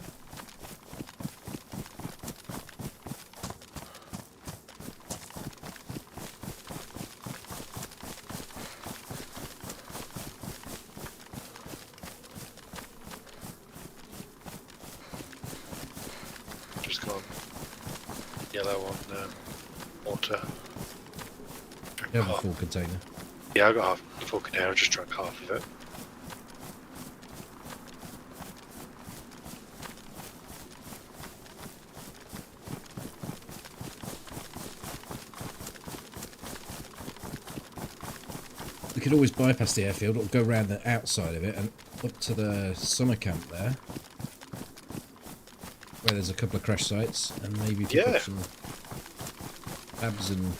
Just gone yellow on water. You have a full container. Yeah, I got half the full container. I just drank half of it. We could always bypass the airfield or go around the outside of it and up to the summer camp there, where there's a couple of crash sites, and maybe pick up some abs and...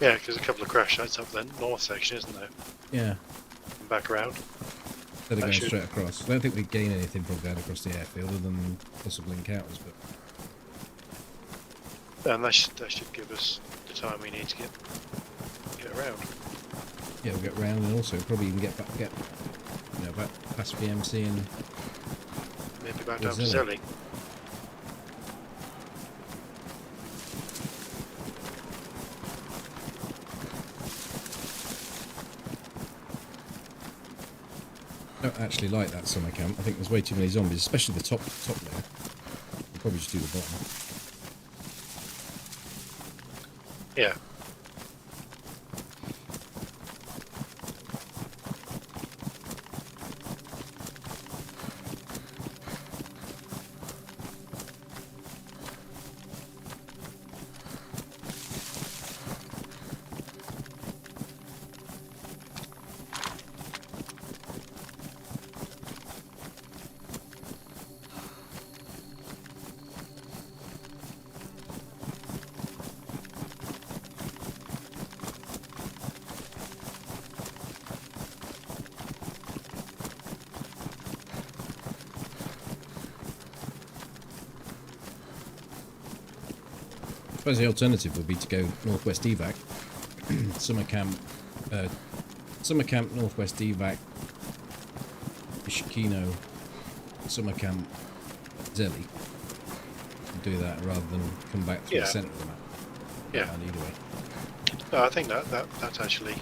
Yeah, because a couple of crash sites up the north section, isn't there? Yeah. And back around. Instead of going straight across. I don't think we'd gain anything from going across the airfield other than possible encounters, but... And that should give us the time we need to get around. Yeah, we'll get round and also probably even get back past BMC and... Maybe back down to Zelly. Zelly. I don't actually like that summer camp. I think there's way too many zombies, especially the top there. We'll probably just do the bottom. Yeah. suppose the alternative would be to go northwest evac, summer camp northwest evac, Ishikino, summer camp Zelly. Do that rather than come back through the centre of the map. Yeah. And either way. No, I think that actually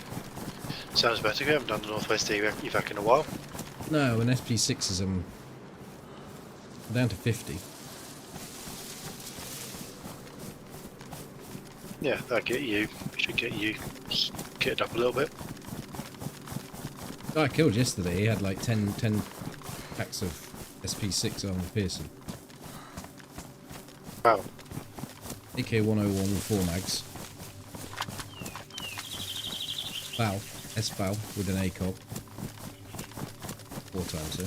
sounds better. We haven't done the Northwest evac in a while. No, and SP6 is down to 50. Yeah, should get you kitted up a little bit. Guy I killed yesterday, he had like 10 packs of SP6 armor piercing. Wow. AK-101 with 4 mags. Val, S-Val with an ACOG. 4 times,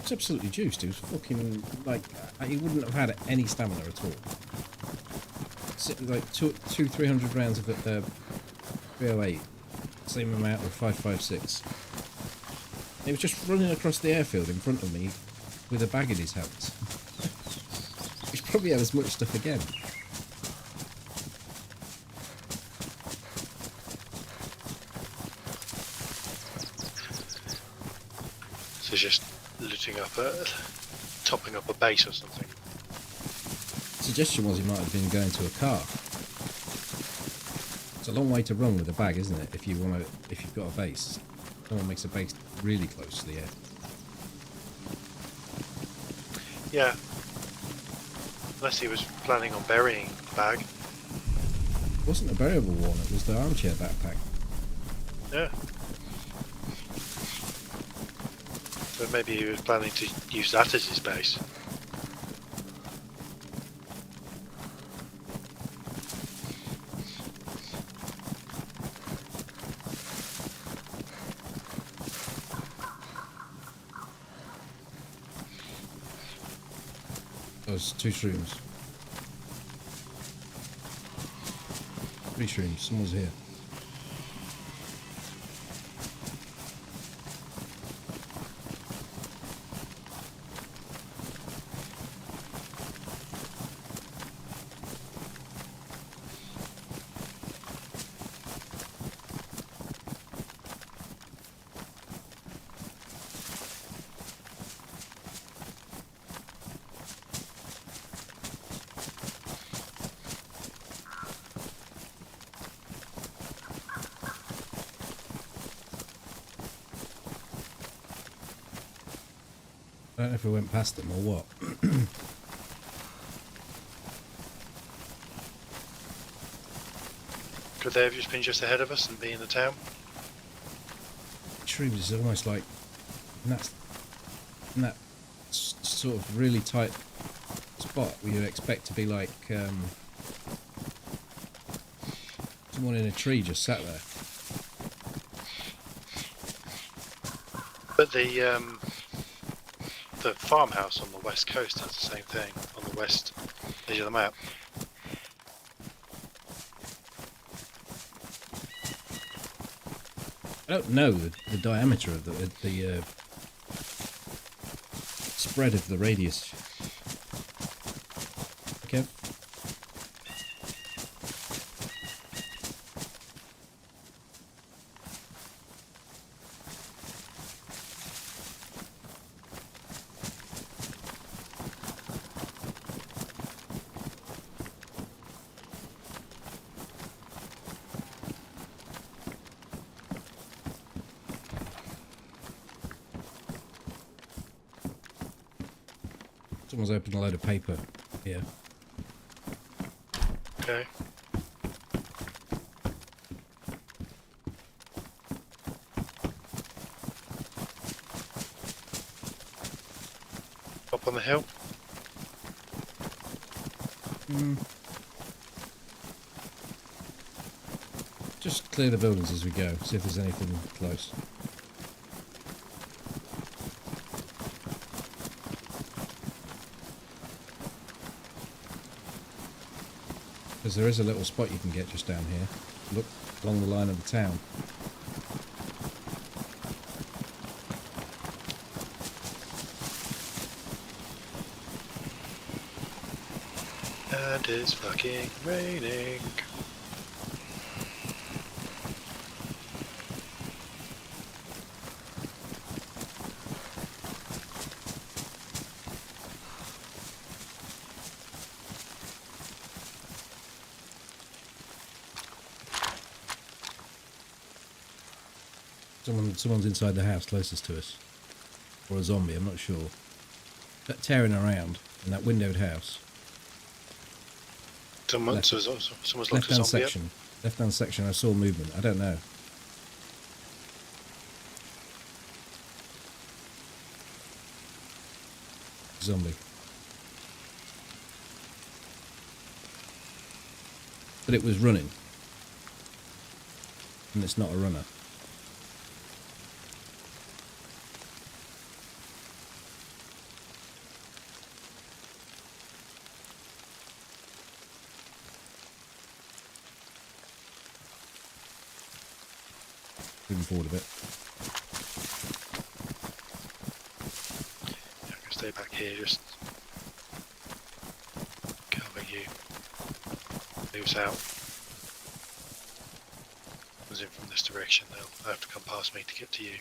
it's absolutely juiced. He was fucking, like, he wouldn't have had any stamina at all. Like 300 rounds of 308. Same amount of 5.56. He was just running across the airfield in front of me with a bag in his hands. He's probably had as much stuff again. So just looting up topping up a base or something. Suggestion was he might have been going to a car. It's a long way to run with a bag, isn't it? If you've got a base. No one makes a base really close to the air. Yeah. Unless he was planning on burying the bag. It wasn't a buriable one, it was the armchair backpack. Yeah. So maybe he was planning to use that as his base. Those 2 shrooms. 3 shrooms, someone's here. I don't know if we went past them or what. Could they have just been just ahead of us and be in the town? Shrooms is almost like in that sort of really tight spot where you expect to be like someone in a tree just sat there. But the farmhouse on the west coast has the same thing on the west edge of the map. I don't know the diameter of the spread of the radius. Okay. Someone's opened a load of paper here. Okay. Up on the hill. Just clear the buildings as we go, see if there's anything close. Because there is a little spot you can get just down here. Look along the line of the town. And it's fucking raining. Someone's inside the house closest to us. Or a zombie, I'm not sure. But tearing around in that windowed house. Someone's locked a Left-hand zombie up. section. Left-hand section, I saw movement. I don't know. Zombie. But it was running. And it's not a runner. Moving forward a bit. I'm gonna stay back here, just cover you. Moves out. Comes in from this direction, they'll have to come past me to get to you.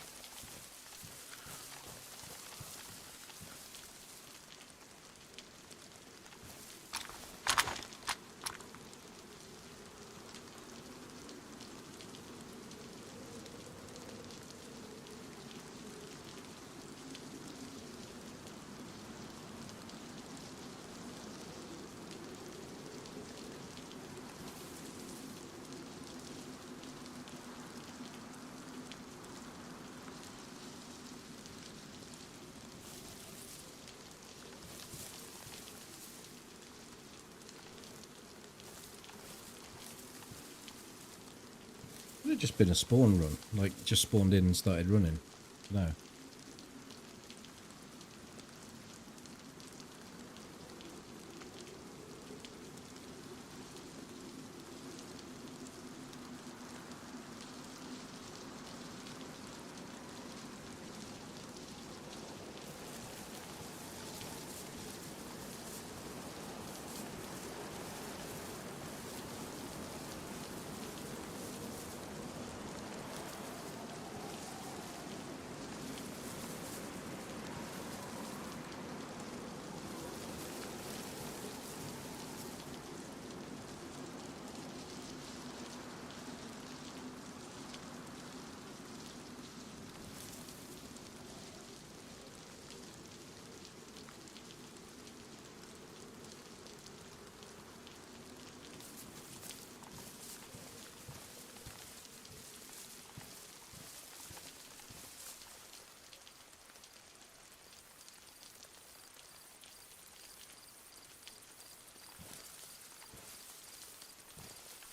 Would it just been a spawn run? Like, just spawned in and started running? No.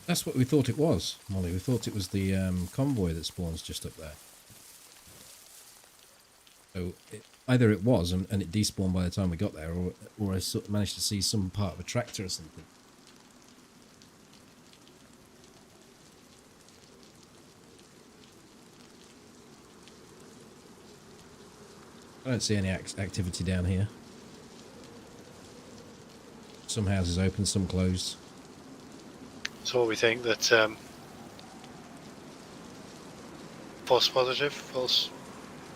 That's what we thought it was, Molly. We thought it was the convoy that spawns just up there. So either it was and it despawned by the time we got there, or I managed to see some part of a tractor or something. I don't see any activity down here. Some houses open, some closed. So what we think that false positive, false.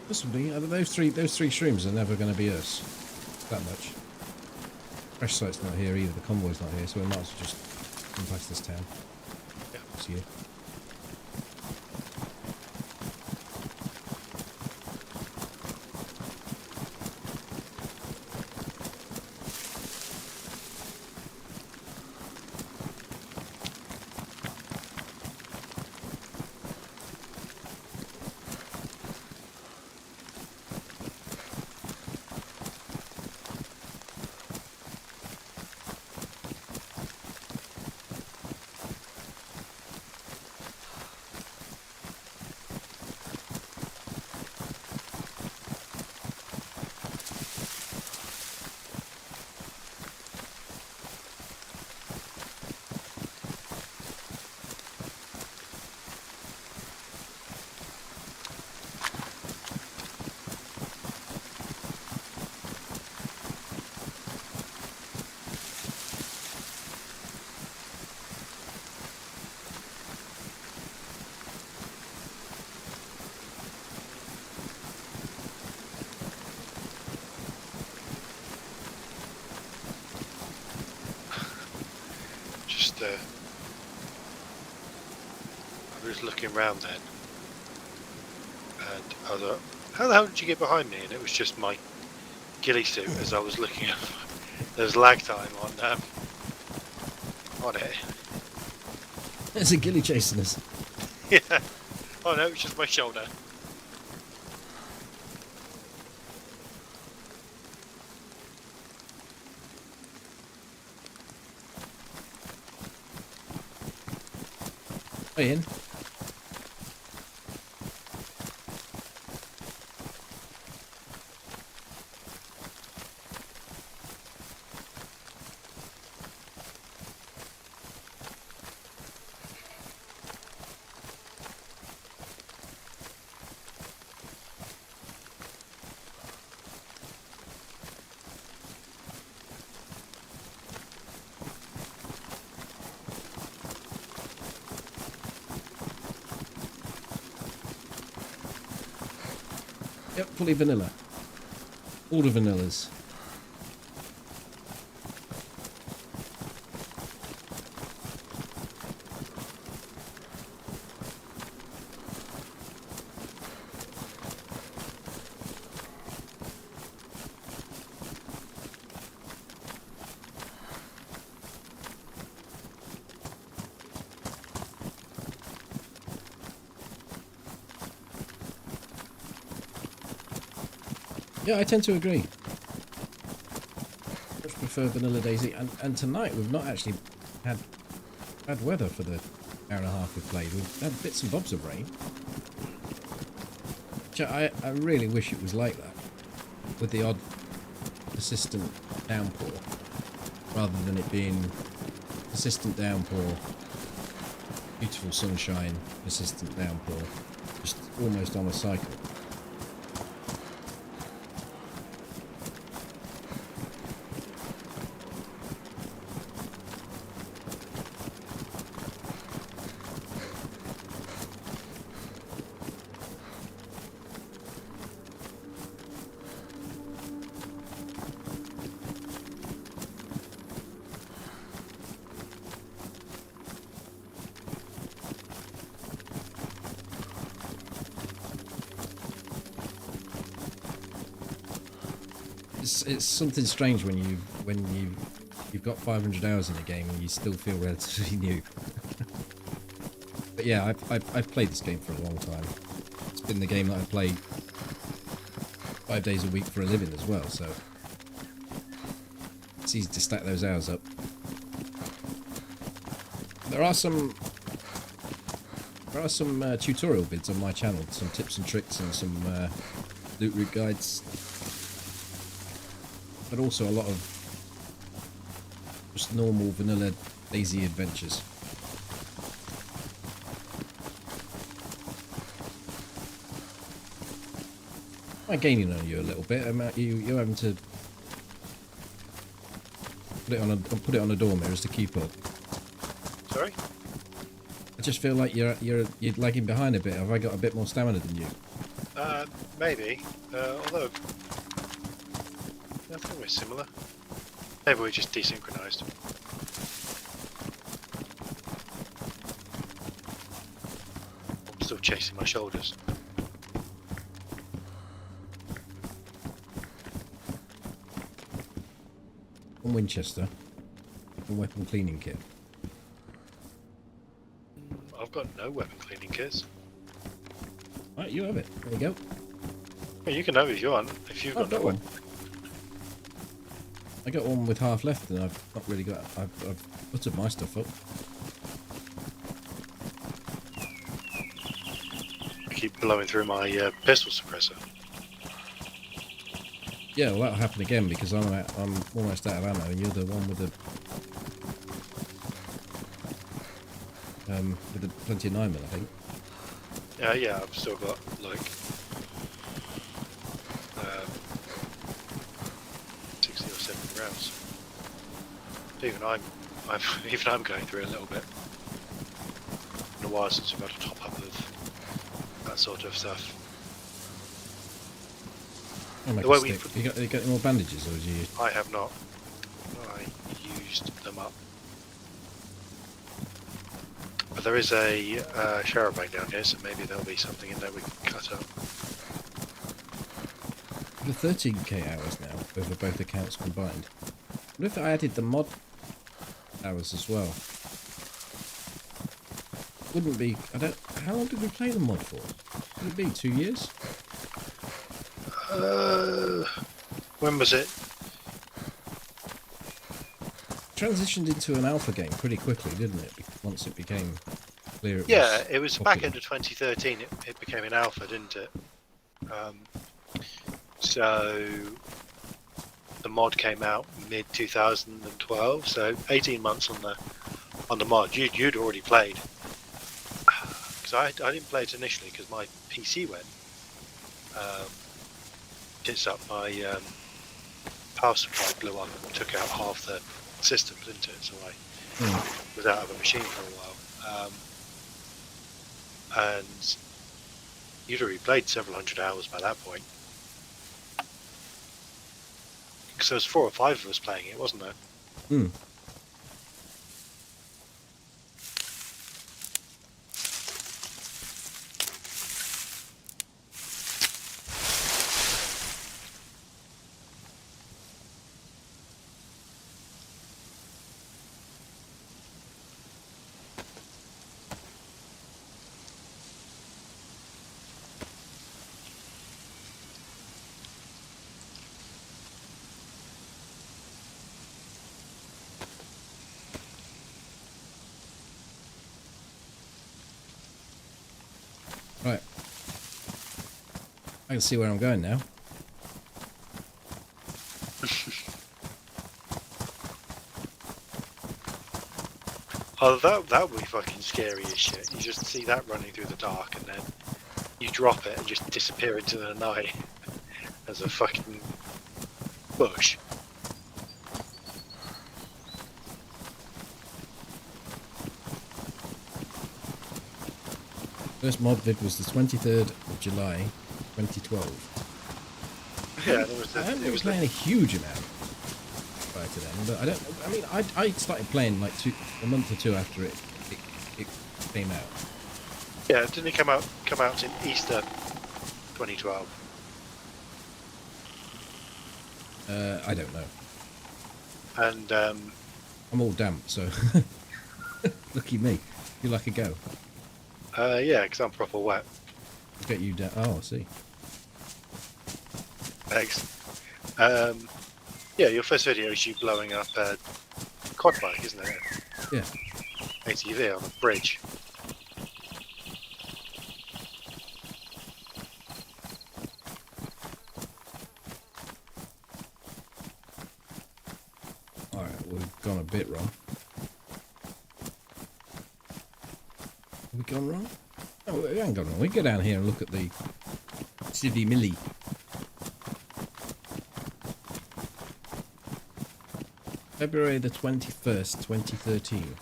Possibly. Those three streams are never going to be us. That much. Crash site's not here either. The convoy's not here, so we might as well just come past this town. Yeah. See you. I was looking around then, and I was like, how the hell did you get behind me? And it was just my ghillie suit as I was looking up. There was lag time on it. There's a ghillie chasing us. Yeah. Oh no, it's just my shoulder. Hey, Ian. Yep, fully vanilla. All the vanillas. Yeah, I tend to agree. Much prefer vanilla DayZ, and tonight we've not actually had bad weather for the hour and a half we've played. We've had bits and bobs of rain. Which I really wish it was like that, with the odd persistent downpour, rather than it being persistent downpour, beautiful sunshine, persistent downpour, just almost on a cycle. It's something strange when you've got 500 hours in a game and you still feel relatively new. But yeah, I've played this game for a long time. It's been the game that I play 5 days a week for a living as well, so it's easy to stack those hours up. There are some tutorial vids on my channel, some tips and tricks and some loot route guides. But also a lot of just normal vanilla DayZ adventures. I'm gaining on you a little bit. You're having to put it on a door mirrors to keep up. Sorry? I just feel like you're lagging behind a bit. Have I got a bit more stamina than you? Maybe. Although I think we're similar. Maybe we're just desynchronized. I'm still chasing my shoulders. One Winchester. One weapon cleaning kit. I've got no weapon cleaning kits. Right, you have it. There you go. Well, you can have it if you want. If you've got no one. weapon. I got one with half left, and I've not really got. I've buttered my stuff up. I keep blowing through my pistol suppressor. Yeah, well, that'll happen again because I'm almost out of ammo, and you're the one with the plenty of 9mm, I think. Yeah, I've still got like 60 or 70 rounds. Even I'm going through it a little bit. Been a while since I've had a top up of that sort of stuff. I'll make The way a we stick. You got any more bandages, or did you? I have not. I used them up. But there is a shower bank down here, so maybe there'll be something in there we can cut up. The 13k hours now over both accounts combined. What if I added the mod hours as well? Wouldn't be. I don't. How long did we play the mod for? Would it be 2 years? When was it? Transitioned into an alpha game pretty quickly, didn't it? Once it became clear. It was popular. back into 2013. It became an alpha, didn't it? So the mod came out mid 2012. So 18 months on the mod. You'd already played. Because I didn't play it initially because my PC went tits up. My power supply blew up and took out half the system, didn't it? So I was out of a machine for a while. And you'd already played several hundred hours by that point. Because there was 4 or 5 of us playing it, wasn't there? Right. I can see where I'm going now. Oh, that would be fucking scary as shit. You just see that running through the dark and then you drop it and just disappear into the night as a fucking bush. First mod vid was the 23rd of July, 2012. Yeah, I haven't been playing a huge amount prior to then, but I don't. I mean, I started playing like a month or two after it came out. Yeah, didn't it come out in Easter 2012? I don't know. And I'm all damp, so lucky me. You like a go? yeah, because I'm proper wet. Get you down. Oh, I see. Thanks. Yeah, your first video is you blowing up a quad bike, isn't it? Yeah. ATV on a bridge. Alright, we've gone a bit wrong. Have we gone wrong? No, we haven't gone wrong. We go down here and look at the Civvy Millie. February the 21st, 2013.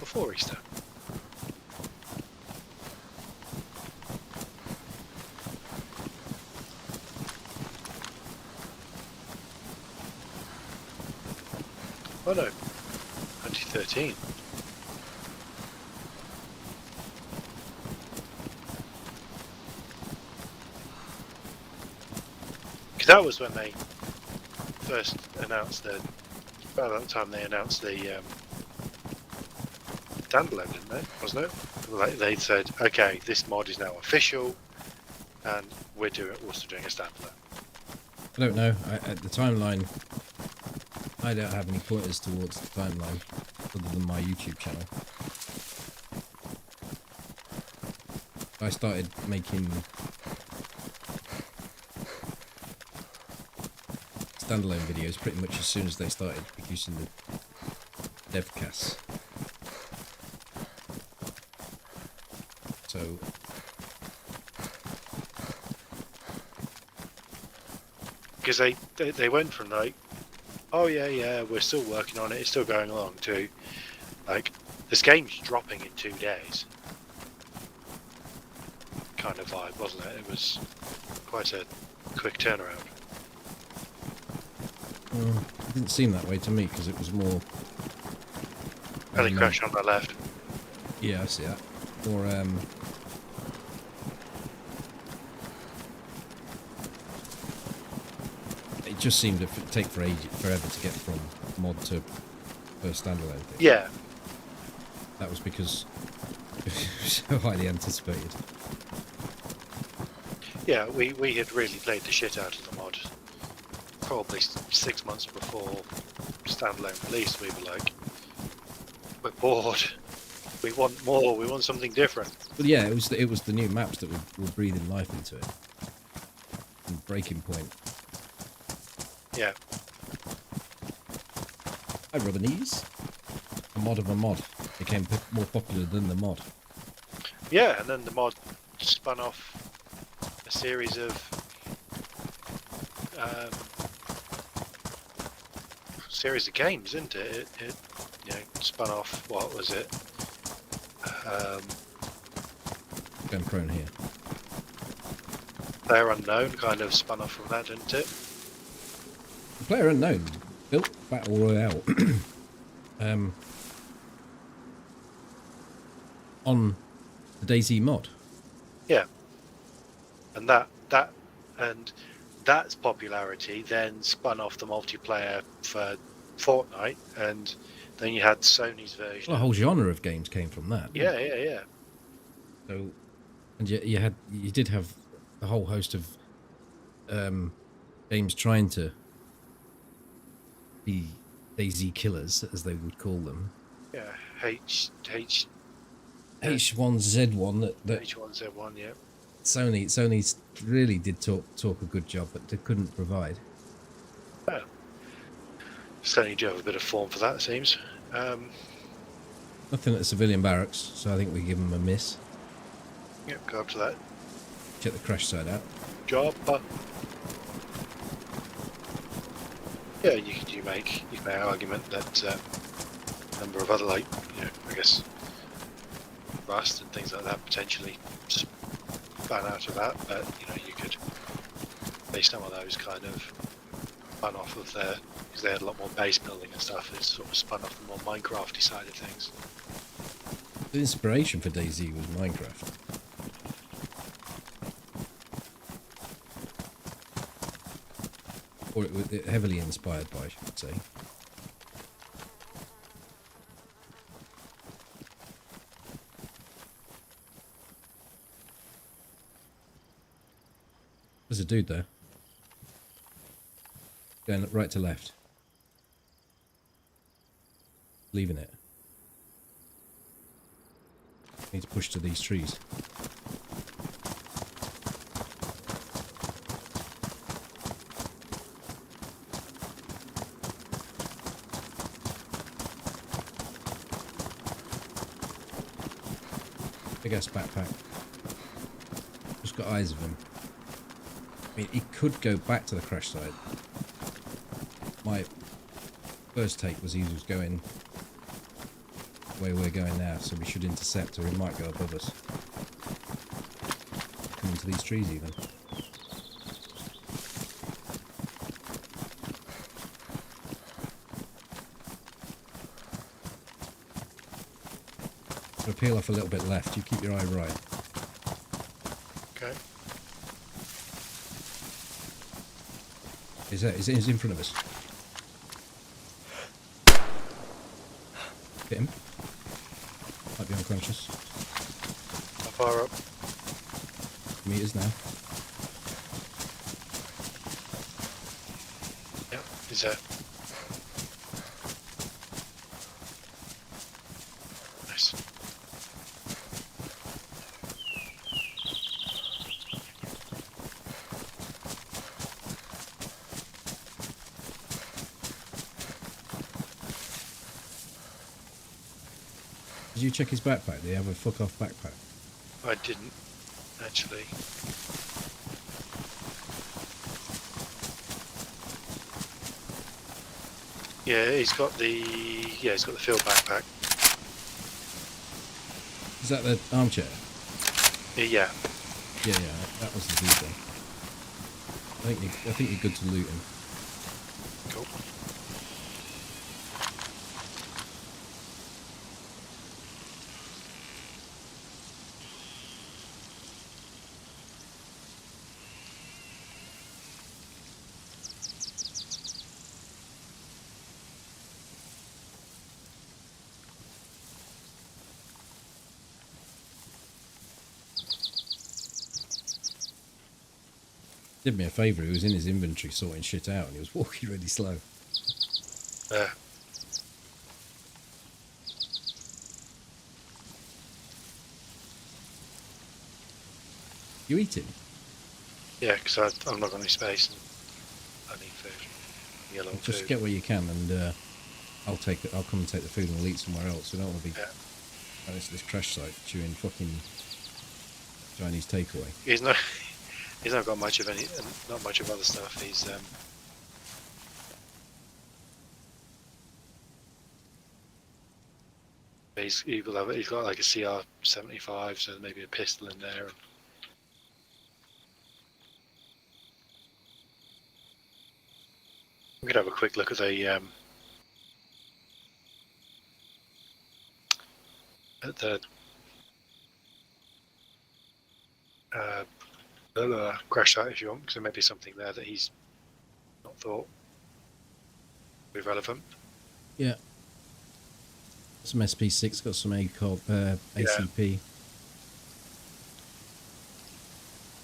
Before Easter. Oh no, 2013. Because that was when they first announced the. About that time they announced the standalone, didn't they? Wasn't it? Like they said, okay, this mod is now official, and we're also doing a standalone. I don't know. At the timeline, I don't have any pointers towards the timeline other than my YouTube channel. I started making standalone videos pretty much as soon as they started producing the devcasts. So because they went from like, oh yeah, we're still working on it, it's still going along, to like, this game's dropping in 2 days kind of vibe, wasn't it? It was quite a quick turnaround. It didn't seem that way to me because it was more. Heli crash on the left. Yeah, I see that. Or it just seemed to take forever to get from mod to first standalone thing. Yeah. That was because it was so highly anticipated. Yeah, we had really played the shit out of the mod. Probably 6 months before standalone release, we were like, we're bored. We want more. We want something different. But yeah, it was the new maps that were breathing life into it. And Breaking Point. Yeah. Hi, Robinese. A mod of a mod became more popular than the mod. Yeah, and then the mod spun off a series of games, isn't it? It spun off, what was it? Going prone here. Player Unknown kind of spun off from that, didn't it? Player Unknown built Battle Royale on the DayZ mod. Yeah. And that's popularity then spun off the multiplayer for Fortnite, and then you had Sony's version. Well, a whole genre of games came from that. Yeah. So, and you did have a whole host of games trying to be DayZ killers, as they would call them. Yeah, H1Z1, that H1Z1, yeah. Sony really did talk a good job, but they couldn't provide. Yeah. Sony do have a bit of form for that, it seems. Nothing at the civilian barracks, so I think we give them a miss. Yep, go up to that. Check the crash side out. Job. Yeah, you can make an argument that a number of other, like, I guess Rust and things like that potentially spun out of that, but you could say some of those kind of spun off of their, because they had a lot more base building and stuff. It's sort of spun off the more Minecrafty side of things. The inspiration for DayZ was Minecraft. Or it was heavily inspired by, I should say. There's a dude there. Going right to left. Leaving it. Need to push to these trees. Big ass backpack. Just got eyes of him. I mean, he could go back to the crash site. My first take was he was going the way we're going now, so we should intercept, or he might go above us. Come into these trees even. I'm gonna peel off a little bit left. You keep your eye right. Okay. He's in front of us. Hit him. Might be unconscious. How far up? Meters now. Yeah, he's there. Nice. Did you check his backpack? Did he have a fuck off backpack? I didn't, actually. Yeah, he's got the field backpack. Is that the armchair? Yeah. Yeah, that was the dude then. I think you're good to loot him. Cool. Did me a favour, he was in his inventory sorting shit out and he was walking really slow. You eating? Yeah, because I'm not got any space and I need food. Yellow Just food. get where you can and I'll come and take the food and we'll eat somewhere else. We don't want to be at this crash site chewing fucking Chinese takeaway. He's not got much of any, not much of other stuff. He's got like a CR-75, so maybe a pistol in there. We could have a quick look at the crash site if you want, because there may be something there that he's not thought would be relevant. Yeah. Some SP6, got some ACP.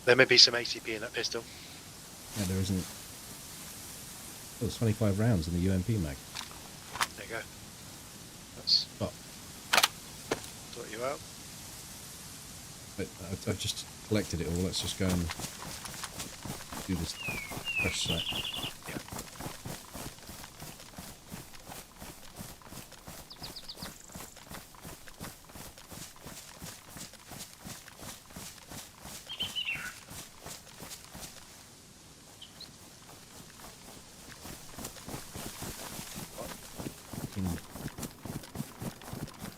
There may be some ACP in that pistol. Yeah, there isn't. Oh, there's 25 rounds in the UMP mag. There you go. That's But sort you out. I've just collected it all. Let's just go and do this crash site. Yeah.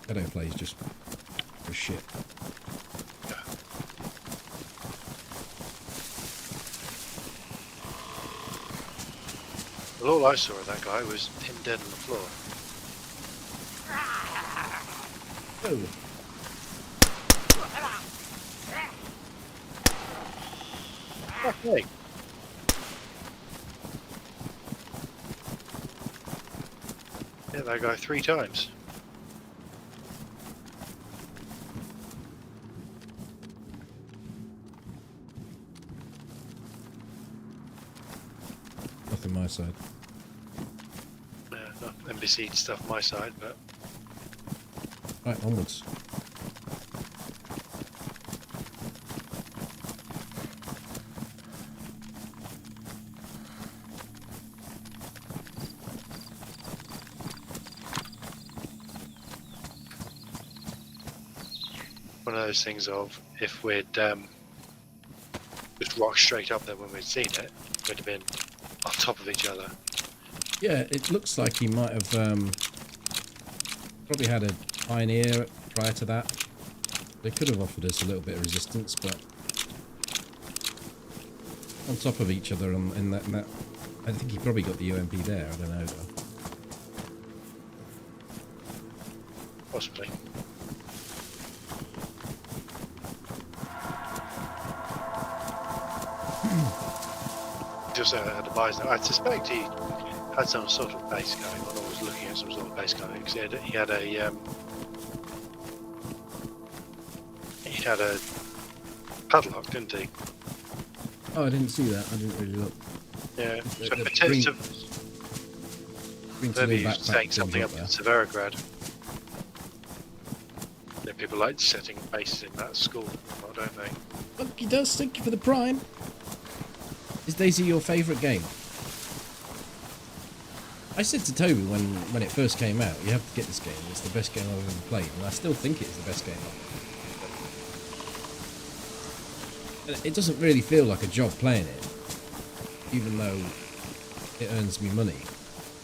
Shadow play is just for shit. Well, all I saw of that guy was him dead on the floor. Oh. Fuck me. Yeah, that guy 3 times. Nothing my side. Not NBC stuff my side, but Right, onwards. one of those things of if we'd just rocked straight up there when we'd seen it, we'd have been on top of each other. Yeah, it looks like he might have probably had a pioneer prior to that. They could have offered us a little bit of resistance, but on top of each other in that, I think he probably got the UMP there. I don't know though. Possibly. Just had a bison. I suspect he had some sort of base going on, or was looking at some sort of base going, because he had a padlock, didn't he? Oh, I didn't see that. I didn't really look. Yeah. The So green maybe little he's backpack setting things something up up in there. Severograd. Yeah, people like setting bases in that school, don't they? Look, he does. Thank you for the prime. Is DayZ your favourite game? I said to Toby when it first came out, you have to get this game. It's the best game I've ever played, and I still think it is the best game. It doesn't really feel like a job playing it, even though it earns me money.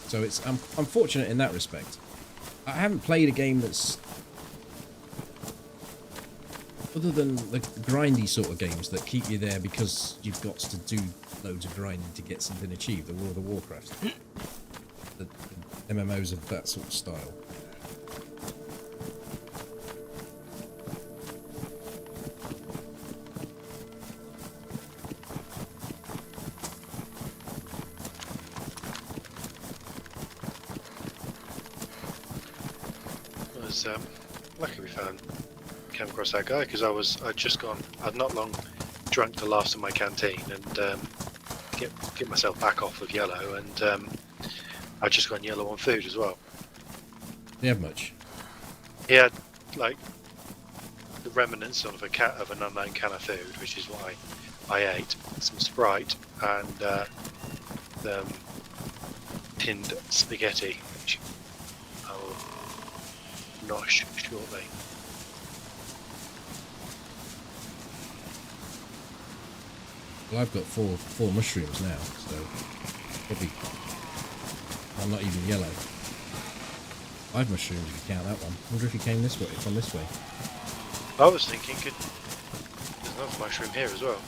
So I'm fortunate in that respect. I haven't played a game that's other than the grindy sort of games that keep you there because you've got to do loads of grinding to get something achieved. The World of Warcraft. the MMOs of that sort of style. It was lucky we came across that guy because I'd not long drunk the last of my canteen and get myself back off of yellow, and I'd just gone yellow on food as well. Do you have much? He had like the remnants of an unknown can of food, which is what I ate. Some Sprite and tinned spaghetti, which I will nosh shortly. Well, I've got four mushrooms now, so probably I'm not even yellow. 5 mushrooms if you count that one. I wonder if he came this way, from this way. I was thinking, there's another mushroom here as well.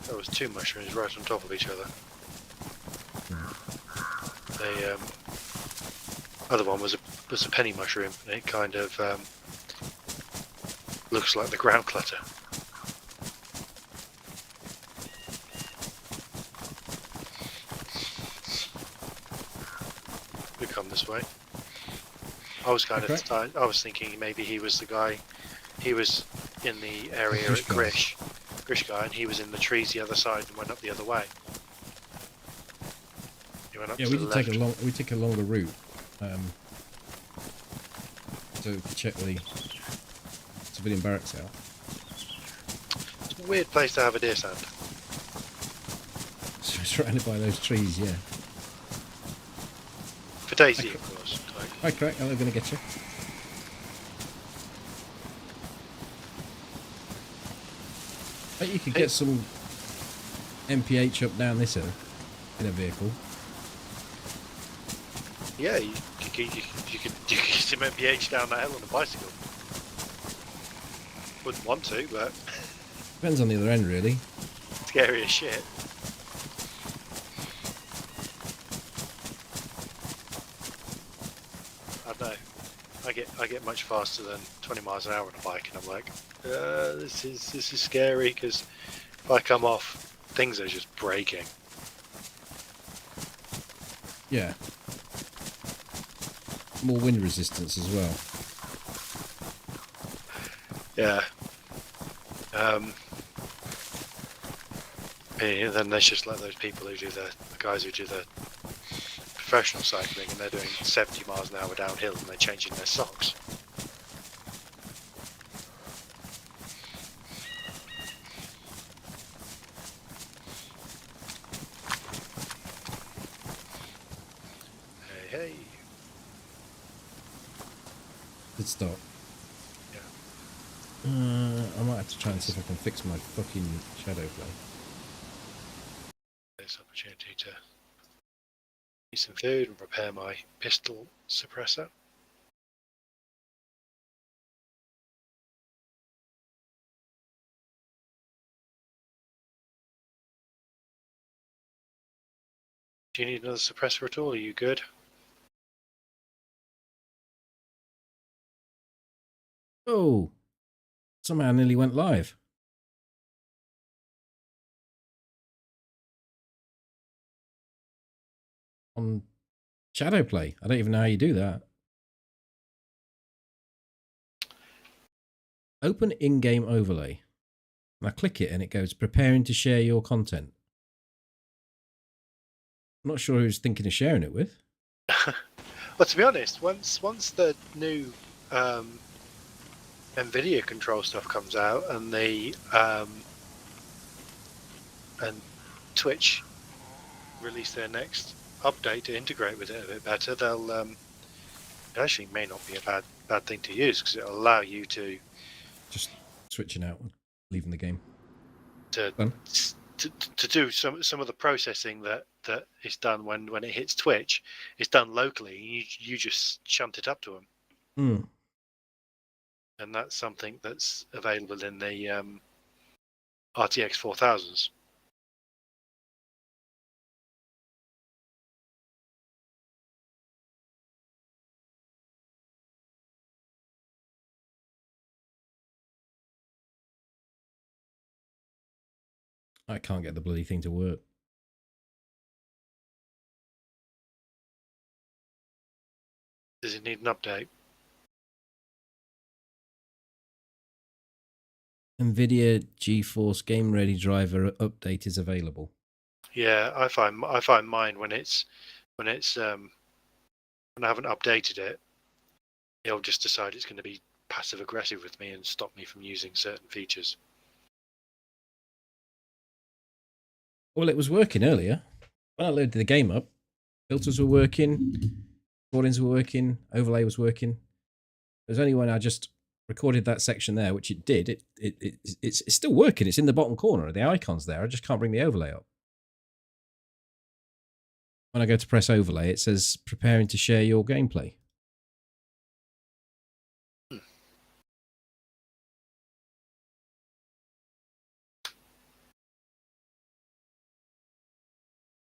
There was 2 mushrooms right on top of each other. The other one was a penny mushroom, and it kind of looks like the ground clutter. We come this way. I was I was thinking maybe he was the guy. He was in the area at Grish guy, and he was in the trees the other side and went up the other way. He went up to the left. We took a longer route. To check the civilian barracks out. It's a weird place to have a deer stand. So surrounded by those trees, yeah. For DayZ, of course. Hi, Crack. How are they going to get you? Bet you could get some MPH up down this hill in a vehicle. Yeah, you could get some MPH down that hill on a bicycle. Wouldn't want to, but Depends on the other end, really. scary as shit. I don't know. I get much faster than 20 miles an hour on a bike, and I'm like, this is scary because if I come off, things are just breaking. Yeah. More wind resistance as well. Yeah. And then there's just like those people who do the guys who do the professional cycling, and they're doing 70 miles an hour downhill and they're changing their socks. Hey. Good start. Yeah. I might have to try and see if I can fix my fucking shadow play. This opportunity to eat some food and repair my pistol suppressor. Do you need another suppressor at all? Are you good? Oh! Somehow I nearly went live. On shadow play. I don't even know how you do that. Open in-game overlay. And I click it and it goes, preparing to share your content. I'm not sure who's thinking of sharing it with. Well, to be honest, once the new NVIDIA control stuff comes out and the and Twitch release their next update to integrate with it a bit better, they'll it actually may not be a bad thing to use because it'll allow you to just switching out and leaving the game to do some of the processing that is done when it hits Twitch. It's done locally. You just shunt it up to them. and that's something that's available in the RTX 4000s. I can't get the bloody thing to work. Does it need an update? NVIDIA GeForce Game Ready driver update is available. Yeah, I find mine when when I haven't updated it, it'll just decide it's going to be passive aggressive with me and stop me from using certain features. Well, it was working earlier. When I loaded the game up, filters were working, recordings were working, overlay was working. It was only when I just recorded that section there, which it did, it's still working. It's in the bottom corner. The icon's there. I just can't bring the overlay up. When I go to press overlay, it says preparing to share your gameplay.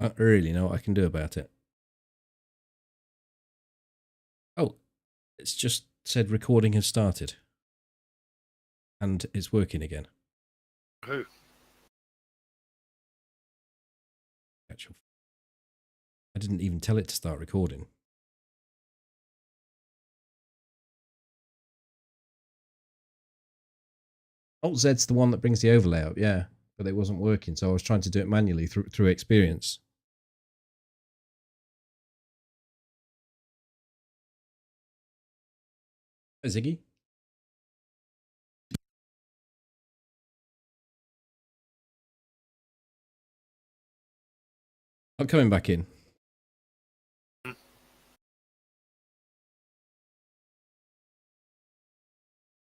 I don't really know what I can do about it. Oh, it's just said recording has started. And it's working again. Oh. I didn't even tell it to start recording. Alt Z's the one that brings the overlay up, yeah. But it wasn't working, so I was trying to do it manually through experience. Hi, Ziggy. I'm coming back in.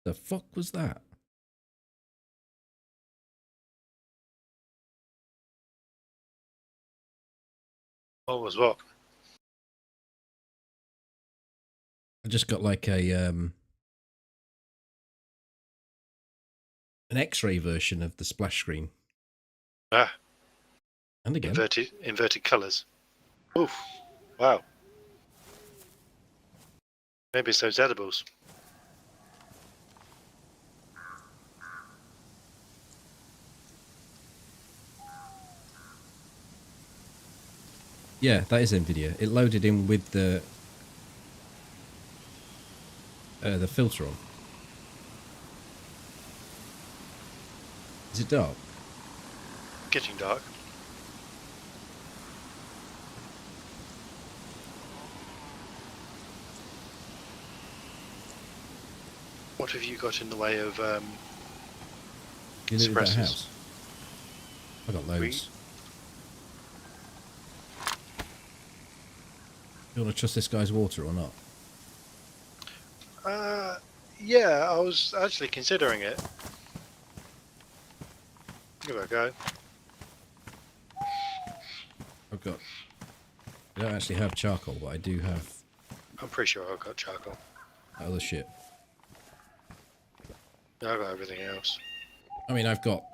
The fuck was that? What was what? I just got like a an X-ray version of the splash screen. Ah. And again. Inverted colours. Oof. Wow. Maybe it's those edibles. Yeah, that is NVIDIA. It loaded in with the filter on. Is it dark? Getting dark. What have you got in the way of You live in that suppressors? house? I got loads. You want to trust this guy's water or not? Yeah, I was actually considering it. Give it a go. I've got... I don't actually have charcoal, but I do have I'm pretty sure I've got charcoal. other shit. I've got everything else. I mean, I've got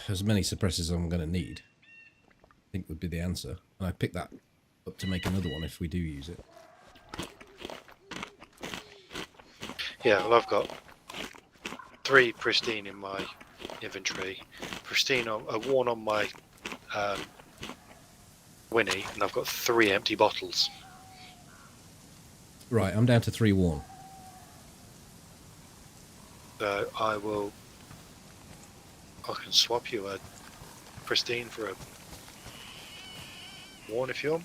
as many suppressors as I'm going to need. I think would be the answer. And I picked that up to make another one if we do use it. Yeah, well, I've got 3 pristine in my inventory. Pristine on one on my Winnie, and I've got 3 empty bottles. Right, I'm down to 3 worn. So I can swap you a pristine for a worn if you want.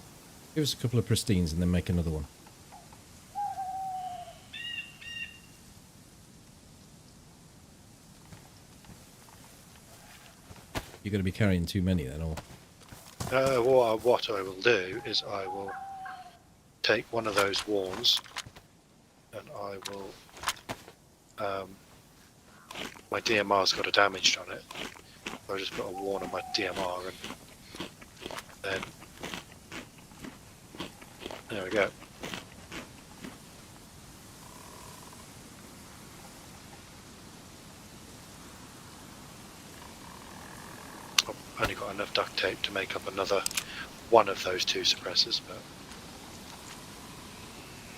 Give us a couple of pristines and then make another one. You're going to be carrying too many then, or? What I will do is I will take one of those warns and I will my DMR's got a damaged on it. I'll just put a warn on my DMR and then there we go. only got enough duct tape to make up another one of those 2 suppressors, but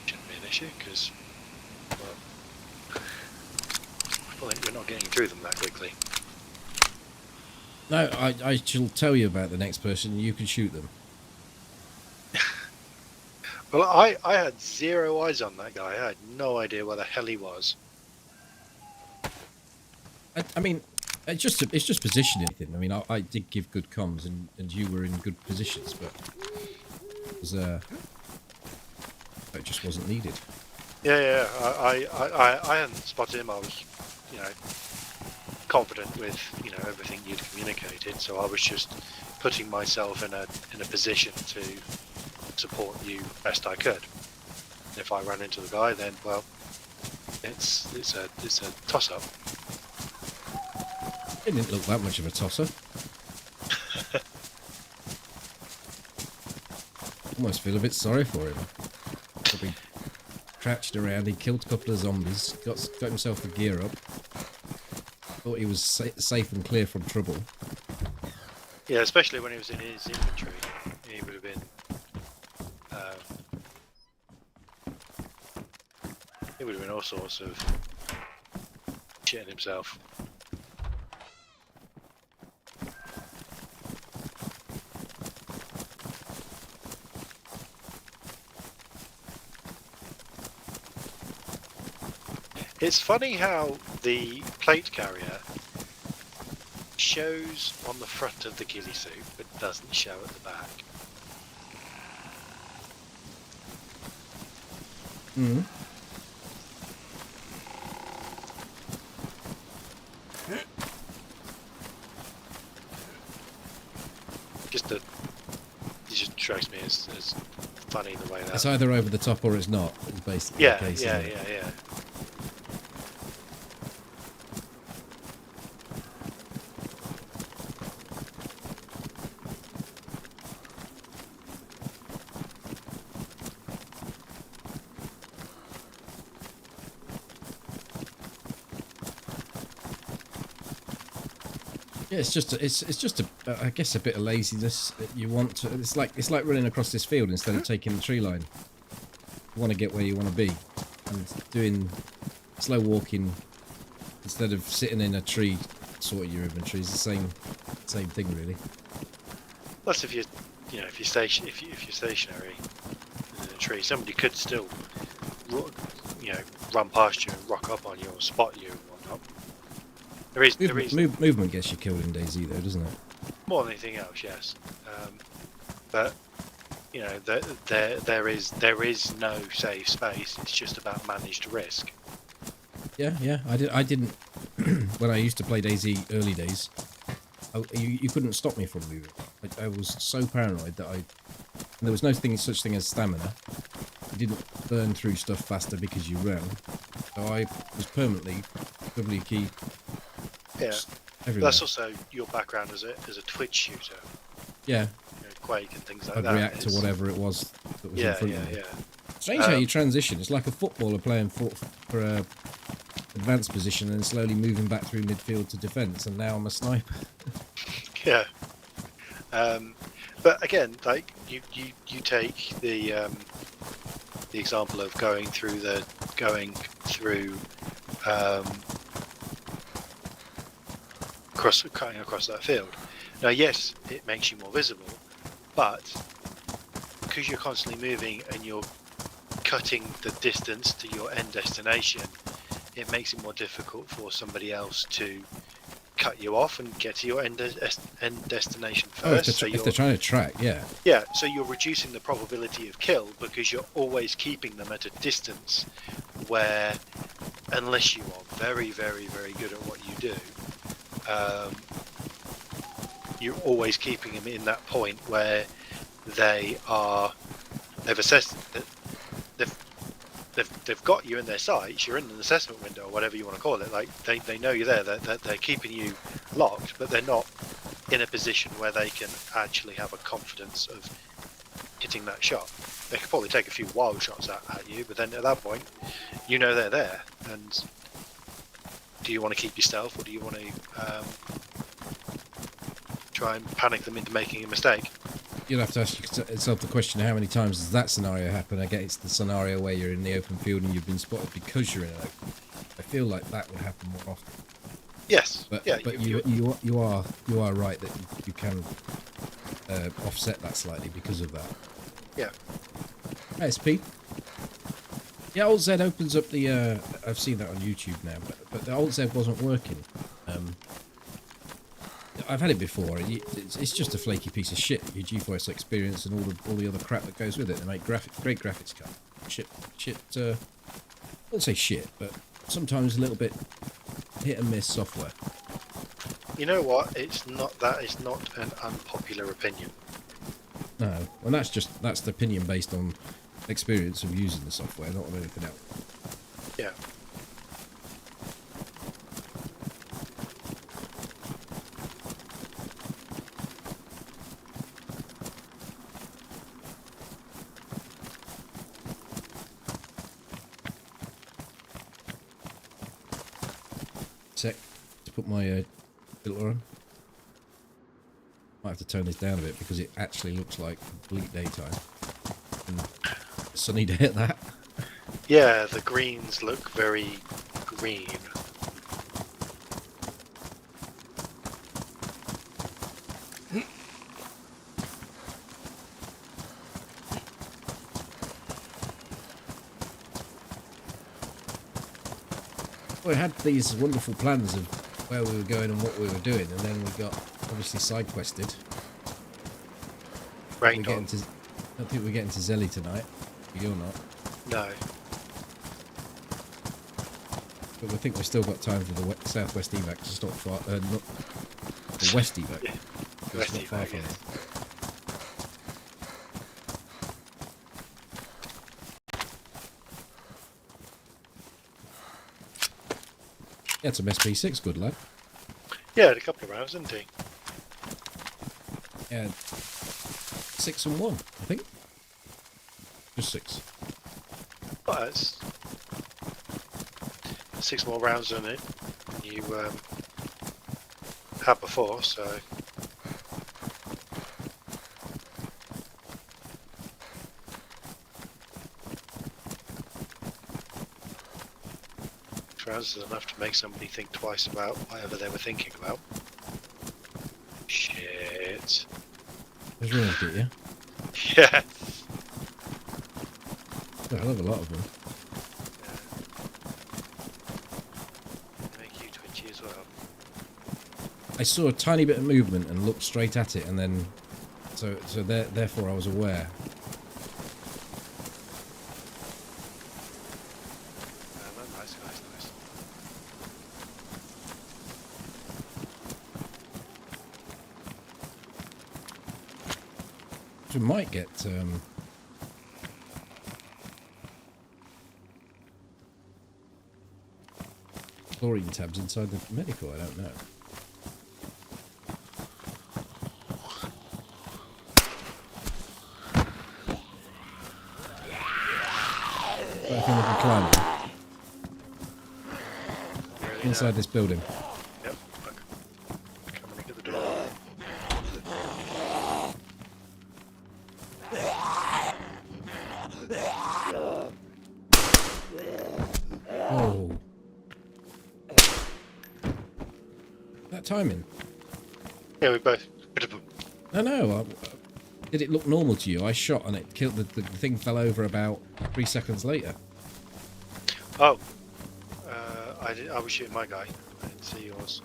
shouldn't be an issue because, well, we're not getting through them that quickly. No, I shall tell you about the next person, and you can shoot them. Well, I had 0 eyes on that guy. I had no idea where the hell he was. I mean, it's just positioning. I mean, I did give good comms, and you were in good positions, but it was it just wasn't needed. Yeah. I hadn't spotted him. I was, confident with everything you'd communicated, so I was just putting myself in a position to support you best I could. And if I ran into the guy, then well, it's a toss up. It didn't look that much of a tosser. Almost feel a bit sorry for him. Probably crouched around. He killed a couple of zombies. Got himself the gear up. Thought he was safe and clear from trouble. Yeah, especially when he was in his inventory, he would have been. He would have been all sorts of shitting himself. It's funny how the plate carrier shows on the front of the ghillie suit, but doesn't show at the back. Mm. It just strikes me as funny the way that. It's either over the top or it's not. It's basically Yeah, the case, yeah. Yeah, it's just I guess a bit of laziness that you want to. It's like running across this field instead of taking the tree line. You want to get where you want to be, and doing slow walking instead of sitting in a tree, sorting your inventory is the same thing really. Plus, if you're stationary in a tree, somebody could still, run past you and rock up on you or spot you and whatnot. There is Movement gets you killed in DayZ though, doesn't it? more than anything else, yes. But there is no safe space. It's just about managed risk. Yeah. I didn't when I used to play DayZ early days. You couldn't stop me from moving. I was so paranoid that there was no such thing as stamina. You didn't burn through stuff faster because you ran. So I was permanently WK. Yeah, everywhere. that's also your background as a Twitch shooter. Yeah. Quake and things like I'd that. react to whatever it was that was in front of me. Yeah. Strange how you transition. It's like a footballer playing for a advanced position and slowly moving back through midfield to defence, and now I'm a sniper. Yeah. But again, like you take the example of going through cutting across that field. Now, yes, it makes you more visible, but because you're constantly moving and you're cutting the distance to your end destination, it makes it more difficult for somebody else to cut you off and get to your end destination first. If they're trying to track, yeah. Yeah, so you're reducing the probability of kill because you're always keeping them at a distance where, unless you are very, very, very good at what you do, you're always keeping them in that point where they've assessed that they've got you in their sights. You're in an assessment window or whatever you want to call it. Like they know you're there. They're keeping you locked, but they're not in a position where they can actually have a confidence of hitting that shot. They could probably take a few wild shots at you, but then at that point, you know they're there. And do you want to keep your stealth, or do you want to try and panic them into making a mistake. You'll have to ask yourself the question: how many times does that scenario happen against the scenario where you're in the open field and you've been spotted because you're in an open? I feel like that would happen more often. Yes. But Yeah. you are right that you can offset that slightly because of that. Yeah. SP. Yeah, Alt Z opens up the. I've seen that on YouTube now, but the Alt Z wasn't working. I've had it before. It's just a flaky piece of shit. Your GeForce experience and all the other crap that goes with it. They make great graphics card. Shit. I won't say shit, but sometimes a little bit hit and miss software. You know what? It's not that. It's not an unpopular opinion. No, and that's the opinion based on experience of using the software, not on anything else. Yeah. Sec to put my filter on. Might have to tone this down a bit because it actually looks like complete daytime. And sunny day at that. Yeah, the greens look very green. We had these wonderful plans of where we were going and what we were doing, and then we got obviously side quested. Rained I on. don't think we're getting to Zelly tonight. You're not. No. But we think we've still got time for the southwest evac to stop far. Not the west evac. Yeah. It's not far from it. He had some SP6, good lad. Yeah, had a couple of rounds, didn't he? He had 6 and 1, I think. Just 6. Well, that's 6 more rounds than it you had before, so. Rounds is enough to make somebody think twice about whatever they were thinking about. Shit. There's room to get you. Yeah. I love a lot of them. Make you twitchy as well. I saw a tiny bit of movement and looked straight at it, and then therefore I was aware. Nice. We might get chlorine tabs inside the medical, I don't know. But I think we can climb them. Really Inside this building. Yep. Look. Coming into the door. Oh. That timing? Yeah, we both. No. Did it look normal to you? I shot and it killed. The thing fell over about 3 seconds later. Oh. I was shooting my guy. I didn't see yours.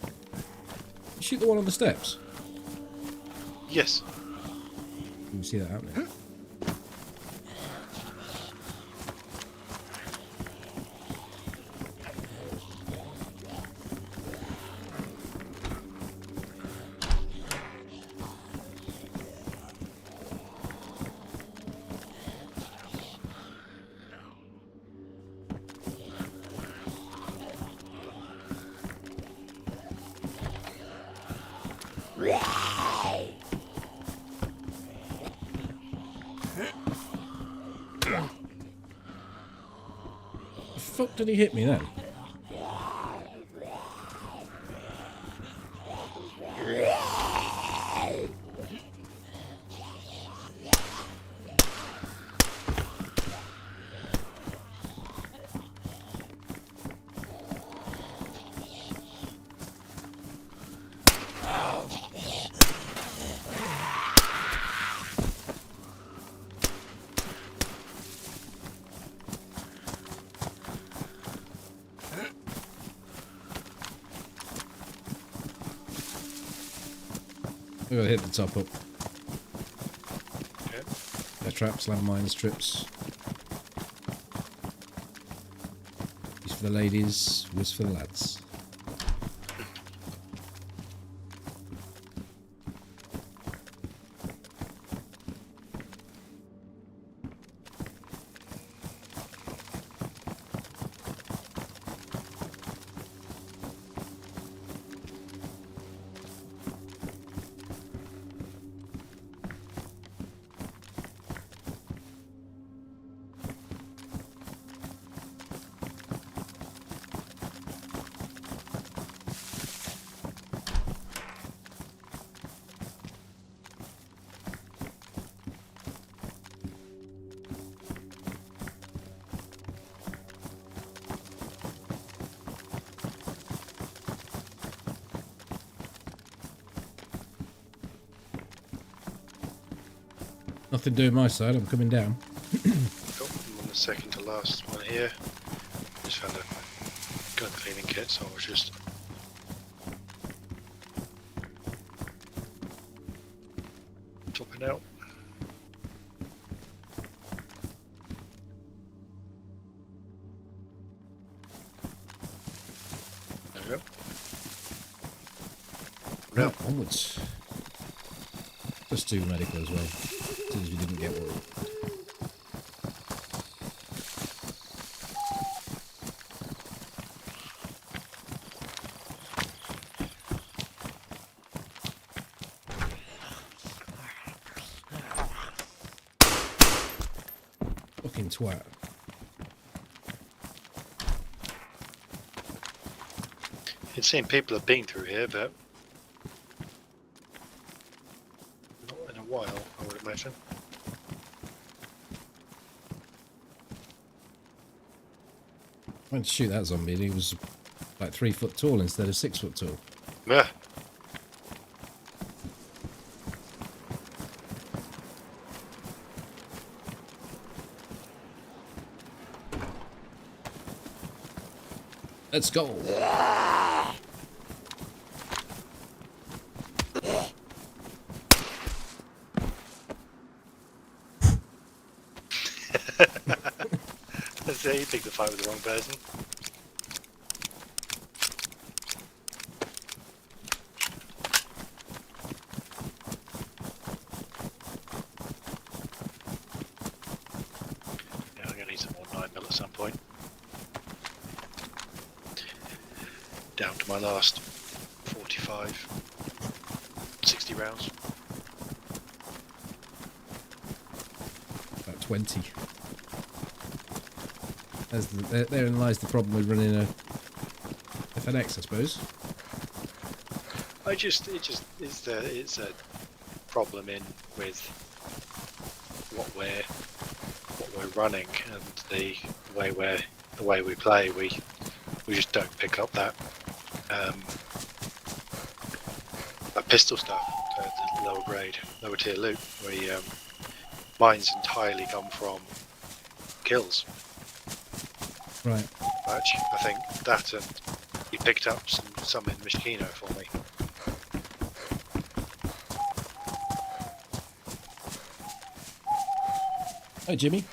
You shoot the one on the steps. Yes. You can see that happening. The fuck did he hit me then? We've got to hit the top up. Okay. Bear traps, landmines, trips. Use for the ladies, whiz for the lads. Nothing doing my side, I'm coming down. Cool. I'm on the second to last one here. Just found a gun cleaning kit, so I was just dropping out. There we go. Right, onwards. Just do medical as well, as soon as we didn't get worried. Fucking twat. It seems people have been through here, but not in a while, I would imagine. I went to shoot that zombie and he was like 3 foot tall instead of 6 foot tall. Yeah. Let's go. That's it, you picked the fight with the wrong person. Yeah, I'm gonna need some more 9mm at some point. Down to my last 45, 60 rounds. About 20. Therein lies the problem with running a FNX, I suppose. It's a problem with what we're running and the way we play. We just don't pick up that pistol stuff, the lower grade, lower tier loot. Mine's entirely come from kills. Right. Much, I think that, and he picked up some in Mishkino for me. Hi, Jimmy.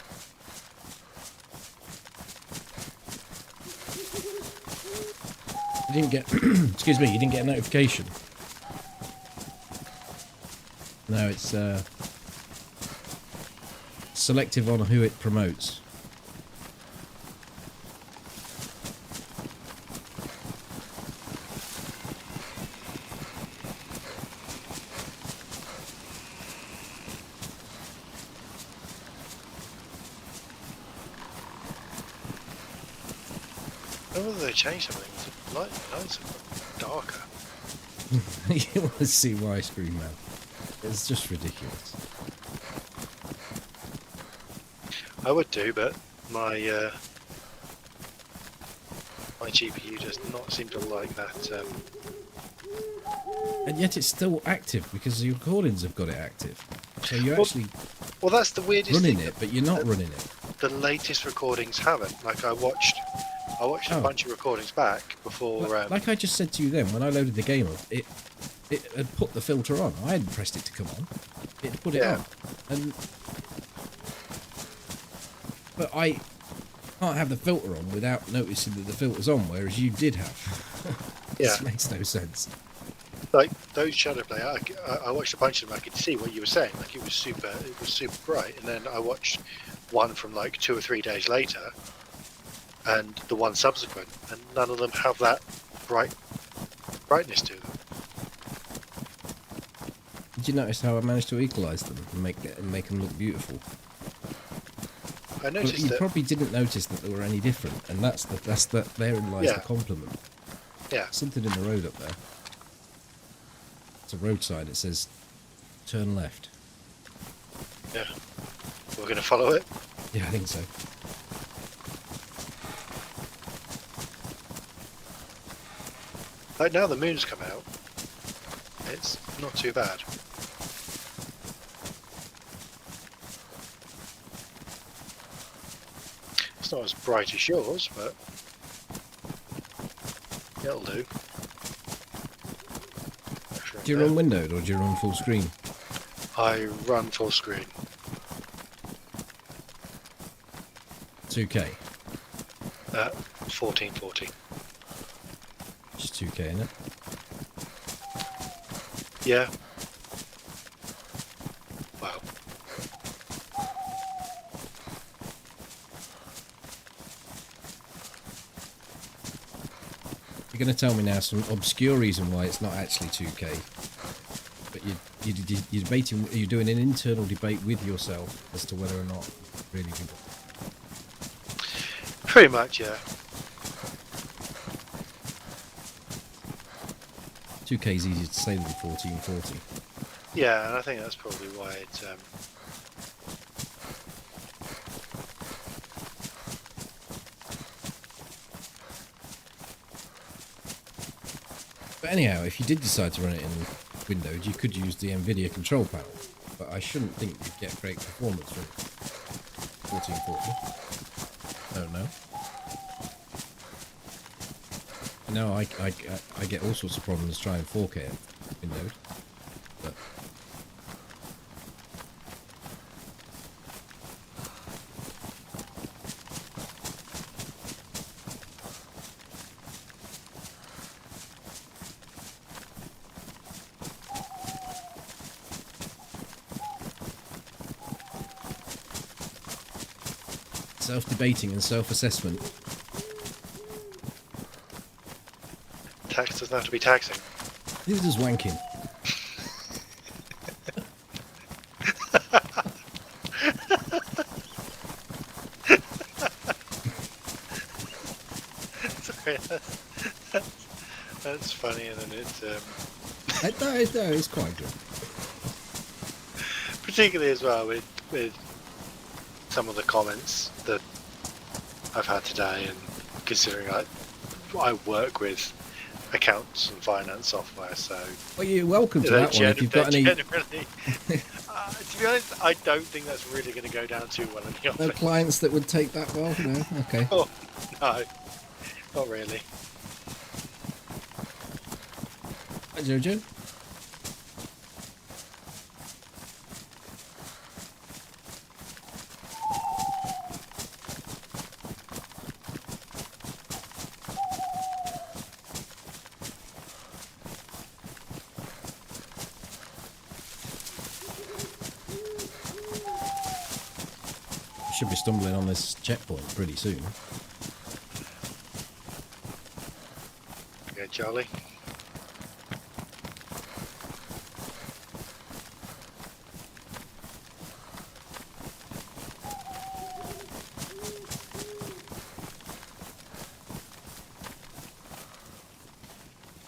You didn't get, excuse me, you didn't get a notification. No, it's selective on who it promotes. I wonder whether they changed something. Lights are darker. You want to see why, Scream Man? It's just ridiculous. I would do, but my my GPU does not seem to like that. And yet it's still active because the recordings have got it active. So you're Well, actually Well, that's the weirdest running thing. it, but you're not running it. The latest recordings haven't. Like I watched a Oh. bunch of recordings back before. Like I just said to you then, when I loaded the game up, it had put the filter on. I hadn't pressed it to come on. It had put it Yeah. on. But I can't have the filter on without noticing that the filter's on, whereas you did have. Yeah. This makes no sense. Like those shadow play, I watched a bunch of them. I could see what you were saying. Like it was super bright. And then I watched one from like 2 or 3 days later, and the one subsequent, and none of them have that brightness to them. Did you notice how I managed to equalise them and make them look beautiful? I noticed Well, you that. probably didn't notice that they were any different, and that's therein lies the compliment. Yeah. Something in the road up there. It's a road sign. It says, "Turn left." Yeah. We're going to follow it. Yeah, I think so. Like now the moon's come out. It's not too bad. It's not as bright as yours, but it'll do. Do you run windowed or do you run full screen? I run full screen. 2K. 1440. Just 2K, isn't it? Yeah. Wow. You're going to tell me now some obscure reason why it's not actually 2K. But you're debating. You're doing an internal debate with yourself as to whether or not it's really good. Pretty much, yeah. 2K is easier to say than 1440. Yeah, and I think that's probably why it. But anyhow, if you did decide to run it in Windows, you could use the NVIDIA control panel. But I shouldn't think you'd get great performance from it. 1440. I don't know. No, I get all sorts of problems trying 4K at Windows. But self-debating and self-assessment. Tax doesn't have to be taxing. Neither does wanking. Sorry, that's funny, isn't it? No, it's quite good. Particularly as well with some of the comments that I've had today, and considering I work with accounts and finance software, so Well, you're welcome to that one if you've got any. to be honest, I don't think that's really going to go down too well in the office. No clients that would take that well? No? Okay. Oh, no, not really. Hi, Jojo. Should be stumbling on this checkpoint pretty soon. Okay, Charlie.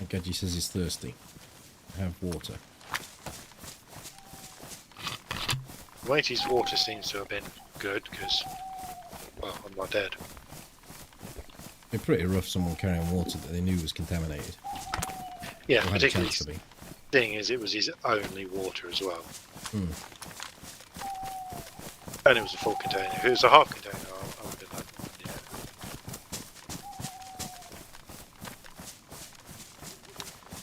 Gadget says he's thirsty. Have water. Waitie's water seems to have been good because, well, I'm not dead. It'd be pretty rough someone carrying water that they knew was contaminated. Yeah, Or had a particularly chance to be. thing is, it was his only water as well, Hmm. and it was a full container. If it was a half container, I would have done. Yeah.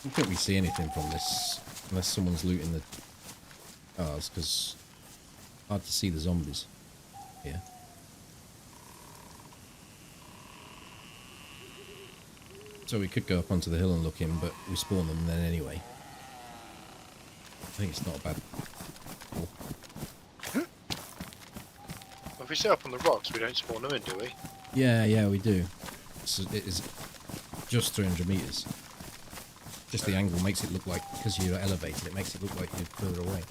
don't think we see anything from this unless someone's looting the cars, because hard to see the zombies here. So we could go up onto the hill and look in, but we spawn them then anyway. I think it's not a bad call. Well, if we set up on the rocks, we don't spawn them in, do we? Yeah, we do. So it is just 300 meters. Just the angle makes it look like, because you're elevated, it makes it look like you're further away.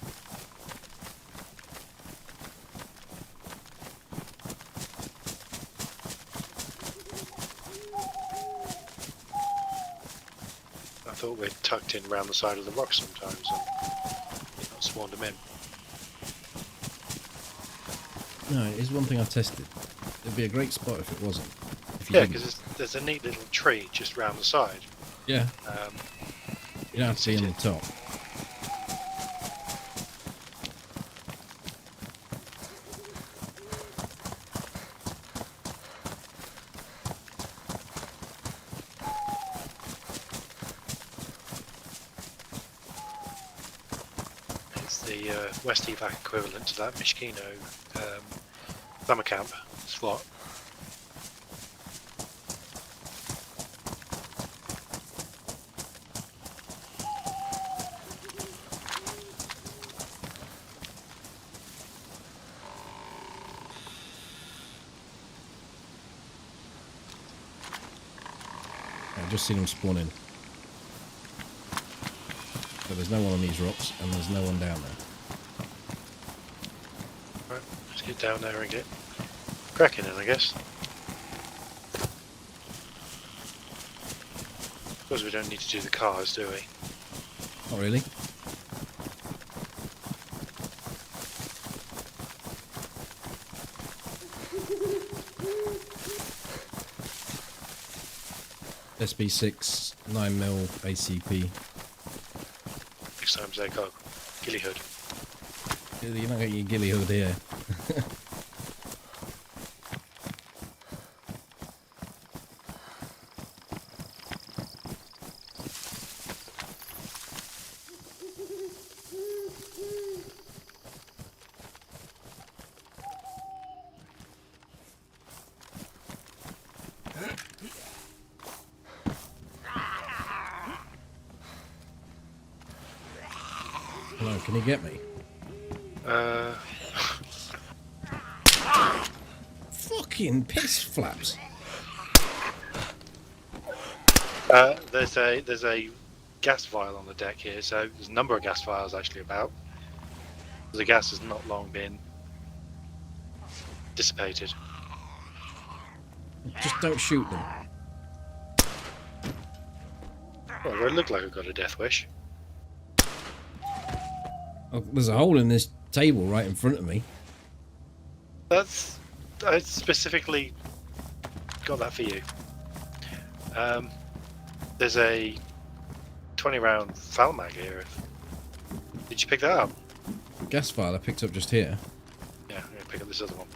I thought we'd tucked in around the side of the rock sometimes and not spawned them in. No, it is one thing I've tested. It'd be a great spot if it wasn't. If you Yeah, didn't. because there's a neat little tree just round the side. Yeah. You don't have to sit be on in. the top. It's the West Evac equivalent to that Mishkino summer camp spot. I've just seen them spawn in. But there's no one on these rocks, and there's no one down there. Right, let's get down there and get cracking in, I guess. Suppose we don't need to do the cars, do we? Not really. SB6, 9mm ACP. 6 times echo. Ghillie hood. You're not getting your ghillie hood here. Hello, can you get me? Fucking piss flaps. There's a gas vial on the deck here, so there's a number of gas vials actually about. The gas has not long been dissipated. Just don't shoot them. Well, it looked like we got a death wish. Oh, there's a hole in this table right in front of me. I specifically got that for you. There's a 20-round foul mag here. Did you pick that up? Gas file I picked up just here. Yeah, I'm gonna pick up this other one.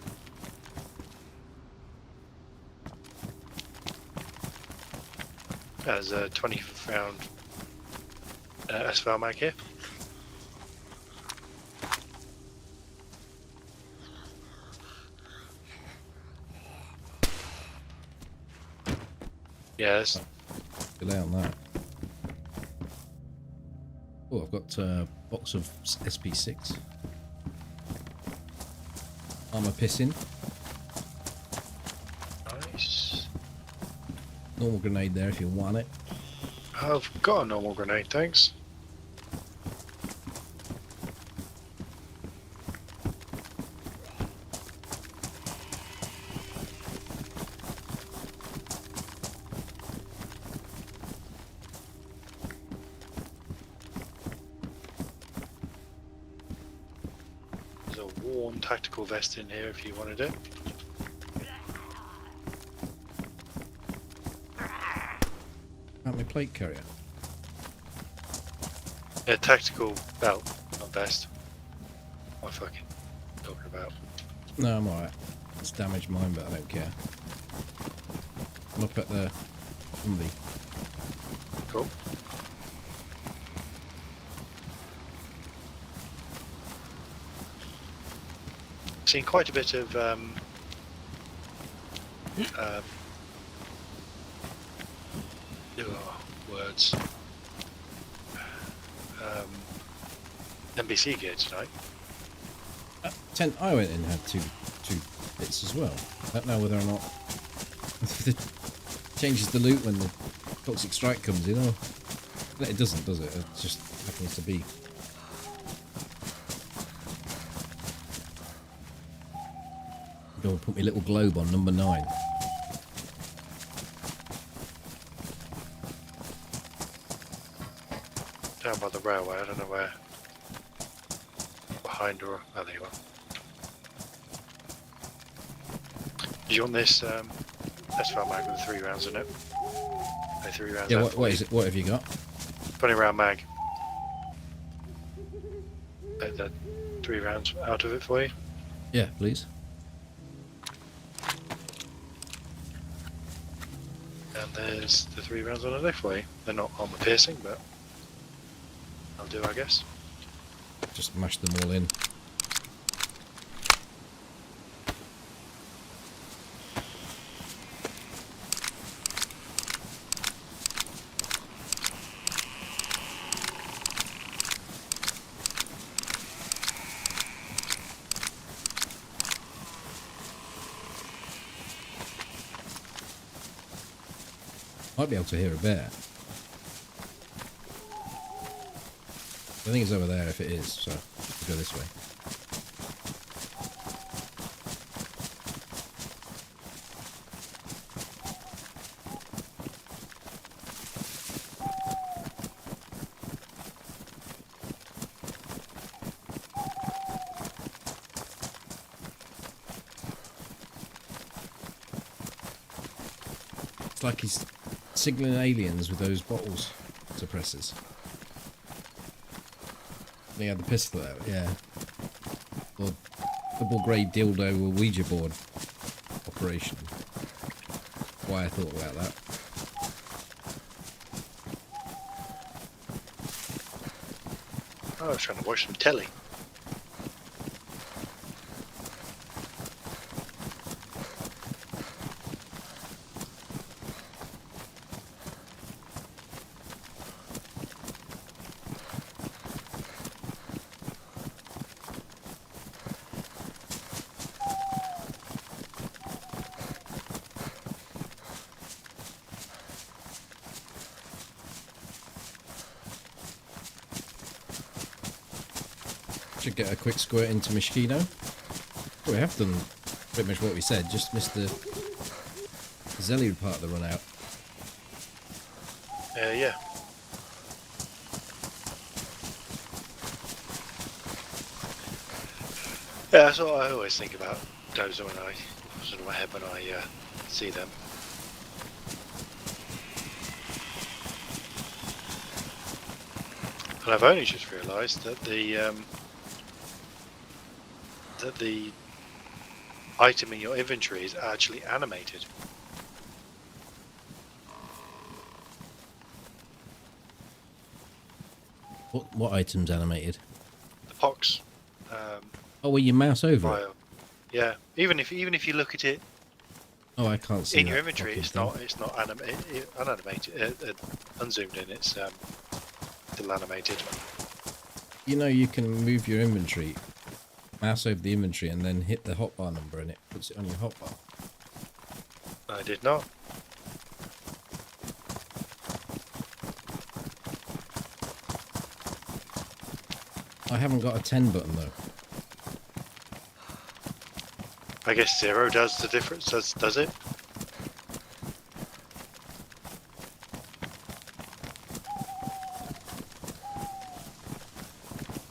There's a 20-round S-foul mag here. Yes. Delay on that. Oh, I've got a box of SP6. Armor pissing. Nice. Normal grenade there if you want it. I've got a normal grenade, thanks. There's a worn tactical vest in here if you wanted it. Out my plate carrier. Yeah, tactical belt, not vest. What am I fucking talking about? No, I'm alright. It's damaged mine, but I don't care. I'm up at the Humvee. Cool. seen quite a bit of words. NBC gear tonight. I went in and had two bits as well. I don't know whether or not it changes the loot when the toxic strike comes in, or it doesn't, does it? It just happens to be. Go and put my little globe on number 9. Down by the railway, I don't know where. Behind or... oh, there you are. Do you want this SFAR mag with 3 rounds in it? No, 3 rounds. Yeah, what is it? What have you got? 20 round mag. Take the 3 rounds out of it for you. Yeah, please. And there's the 3 rounds on the left for you. They're not armor piercing, but I'll do, I guess. Just mash them all in. Might be able to hear a bear. I think it's over there if it is, so we'll go this way. It's like he's signaling aliens with those bottles suppressors. He had the pistol out, yeah. Or double grade dildo or Ouija board operation. Why I thought about that. Oh, I was trying to watch some telly. Should get a quick squirt into Mosquito. Well, we have done pretty much what we said, just missed the Zelly part of the run out. Yeah. Yeah, that's what I always think about those when I sort of my head when I see them. And I've only just realised that the item in your inventory is actually animated. What item's animated? The pox. Oh, well, you mouse over it. File. Yeah. Even if you look at it Oh, I can't see in your that inventory, fucking it's not unanimated, unzoomed in. It's still animated. You know, you can move your inventory, mouse over the inventory, and then hit the hotbar number, and it puts it on your hotbar. I did not. I haven't got a 10 button though. I guess 0 does the difference. Does it?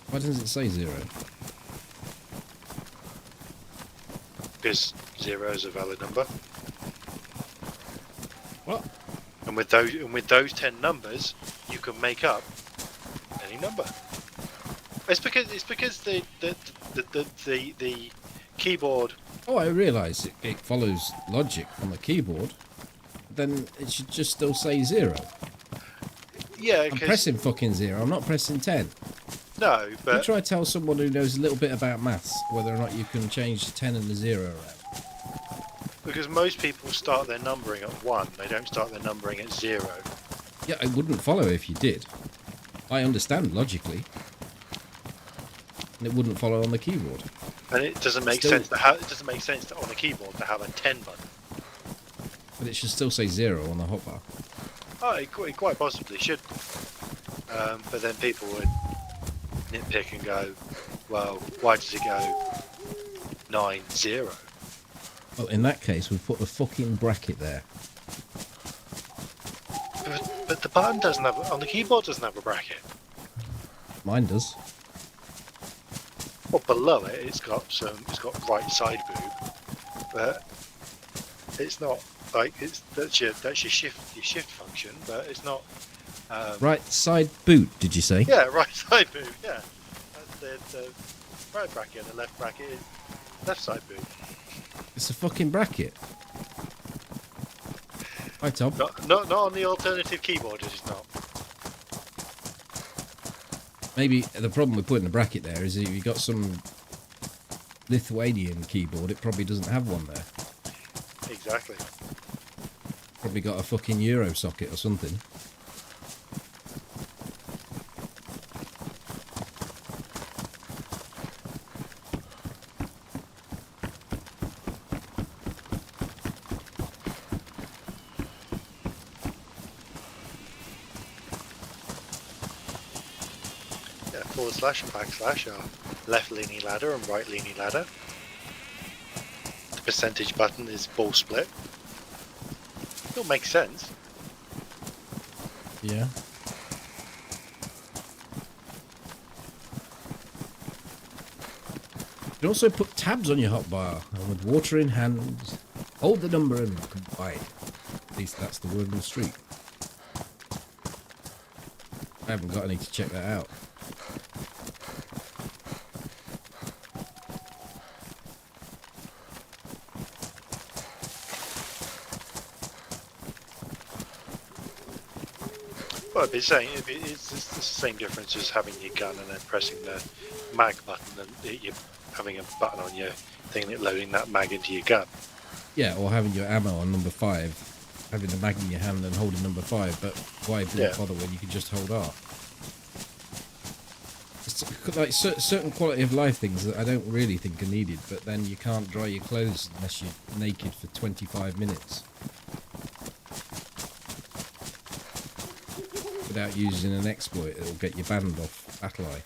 Why doesn't it say 0? Because 0 is a valid number. What? And with those 10 numbers, you can make up any number. It's because the keyboard. Oh, I realise it follows logic on the keyboard. Then it should just still say 0. Yeah, I'm pressing fucking 0. I'm not pressing 10. No, You but try to tell someone who knows a little bit about maths whether or not you can change the 10 and the 0 around. because most people start their numbering at 1, they don't start their numbering at 0. Yeah, I wouldn't follow if you did. I understand logically. And it wouldn't follow on the keyboard. And it doesn't make sense to have. It doesn't make sense to, on a keyboard to have a 10 button. But it should still say 0 on the hotbar. Oh, it quite possibly should. But then people would nitpick and go, "Well, why does it go 9-0?" Well, in that case, we've put a fucking bracket there. But the button doesn't have on the keyboard doesn't have a bracket. Mine does. Well, below it, it's got right side boob, but it's not like that's your shift function, but it's not. Right side boot, did you say? Yeah, right side boob. Yeah, that's the right bracket, and the left bracket is left side boob. It's a fucking bracket. Hi, Tom. Not on the alternative keyboard. It is not. Maybe the problem with putting a bracket there is if you've got some Lithuanian keyboard, it probably doesn't have one there. Exactly. Probably got a fucking Euro socket or something. Yeah, / and backslash are left leaning ladder and right leaning ladder. The percentage button is ball split. It'll make sense. Yeah. You can also put tabs on your hotbar, and with water in hand, hold the number and combine. At least that's the word on the street. I haven't got any to check that out. Well, I'd be saying it's the same difference as having your gun and then pressing the mag button and you're having a button on your thing and it loading that mag into your gun. Yeah, or having your ammo on number 5, having the mag in your hand and holding number 5, but why bother when you can just hold R? It's like certain quality of life things that I don't really think are needed, but then you can't dry your clothes unless you're naked for 25 minutes. Without using an exploit that'll get you banned off BattleEye.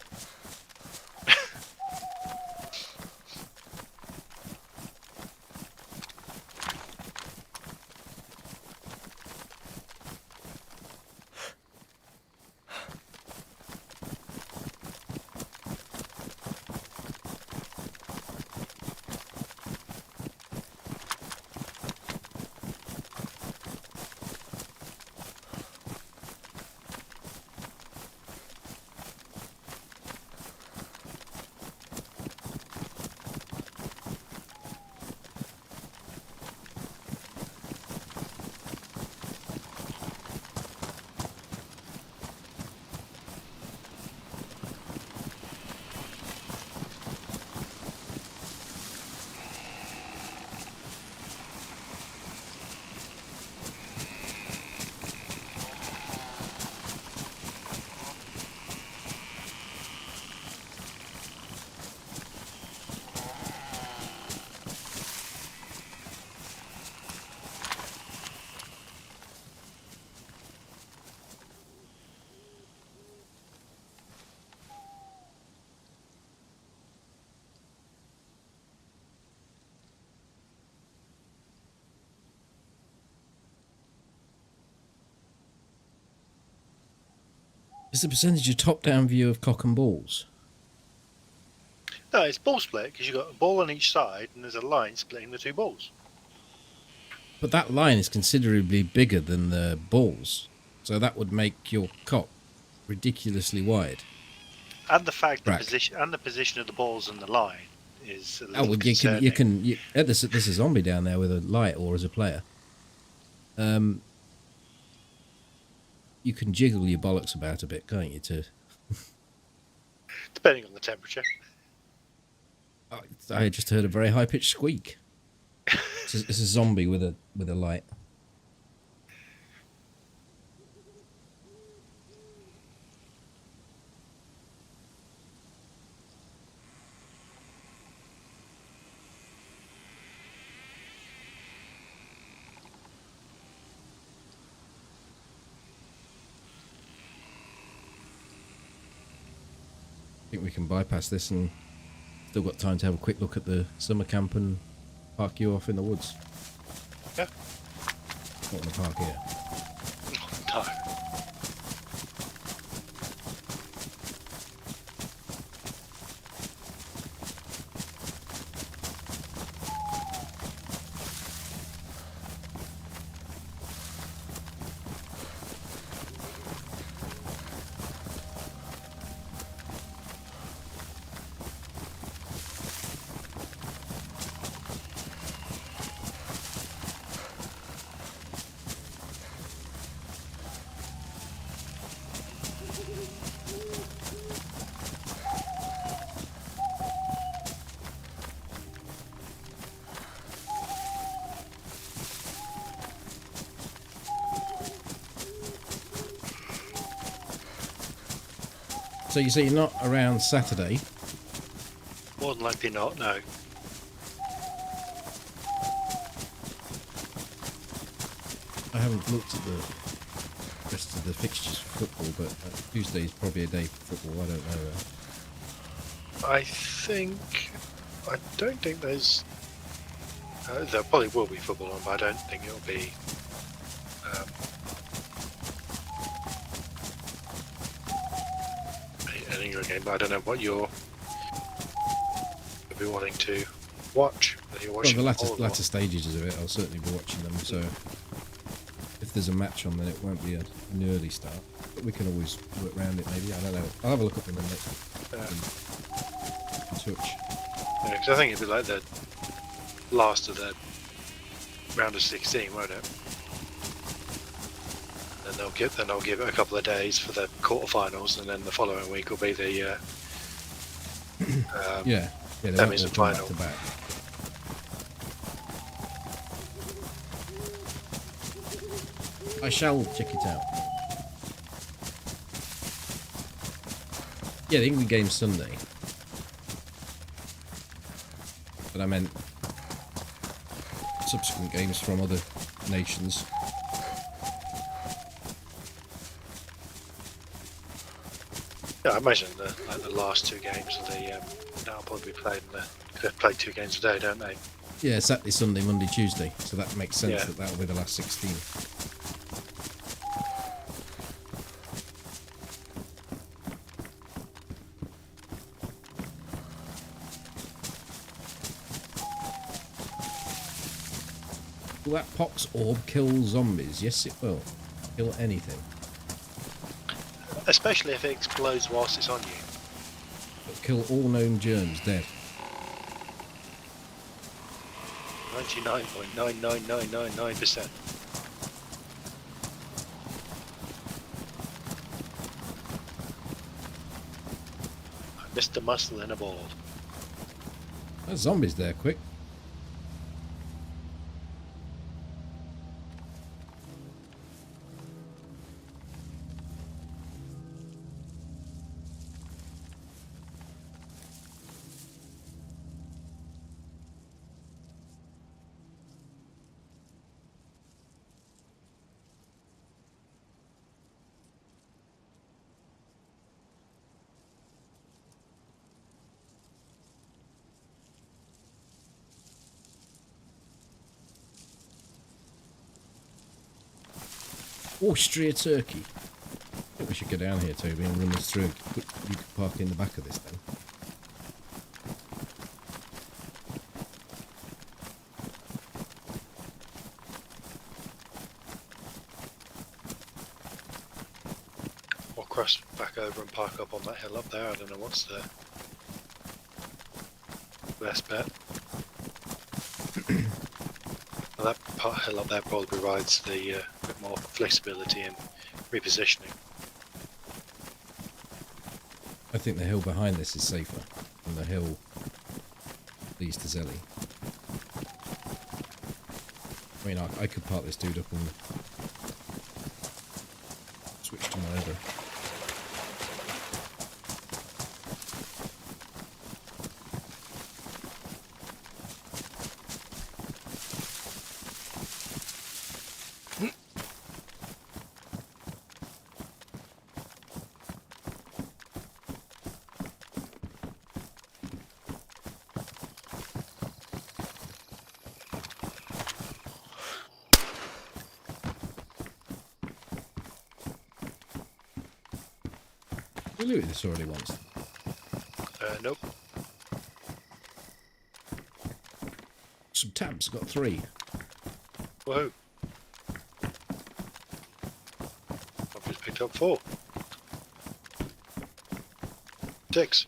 Is the percentage a top-down view of cock and balls? No, it's ball split because you've got a ball on each side and there's a line splitting the two balls. But that line is considerably bigger than the balls, so that would make your cock ridiculously wide. And the fact the position of the balls and the line is a little well, concerning. there's a zombie down there with a light, or as a player. You can jiggle your bollocks about a bit, can't you? depending on the temperature. I just heard a very high pitched squeak. It's a zombie with a light. I think we can bypass this and still got time to have a quick look at the summer camp and park you off in the woods. Yeah. Not in the park here. No. So you say you're not around Saturday? More than likely not, no. I haven't looked at the rest of the fixtures for football, but Tuesday is probably a day for football. I don't know. I don't think there's. There probably will be football on, but I don't think it'll be. An England game, but I don't know what you'll be wanting to watch. Whether you're Well, watching the all or latter stages of it, I'll certainly be watching them. So if there's a match on, then it won't be an early start. But we can always work around it. Maybe I don't know. I'll have a look at them and in touch. Yeah, 'cause I think it'll be like the last of the round of 16, won't it? And they'll give it a couple of days for the quarterfinals, and then the following week will be the Yeah, they won't semis all and come back final. to back. I shall check it out. Yeah, the England game's Sunday. But I meant subsequent games from other nations. Yeah, I imagine the last two games of the that'll probably be played. They play 2 games a day, don't they? Yeah, Saturday, Sunday, Monday, Tuesday. So that makes sense Yeah. that that'll be the last 16. Will that pox orb kill zombies? Yes, it will. Kill anything. Especially if it explodes whilst it's on you. It'll kill all known germs dead. 99.99999%. Mr. Muscle in a ball. That zombie's there, quick. Austria turkey. I think we should go down here, Toby, and run this through. You could park in the back of this then. Or cross back over and park up on that hill up there. I don't know what's the best bet. Well, that hill up there probably provides the bit more flexibility and repositioning. I think the hill behind this is safer than the hill leads to Zelly. I mean, I could park this dude up and switch to my other. We looted this already once. Nope. Some tabs, got 3. Whoa. I've just picked up 4. 6.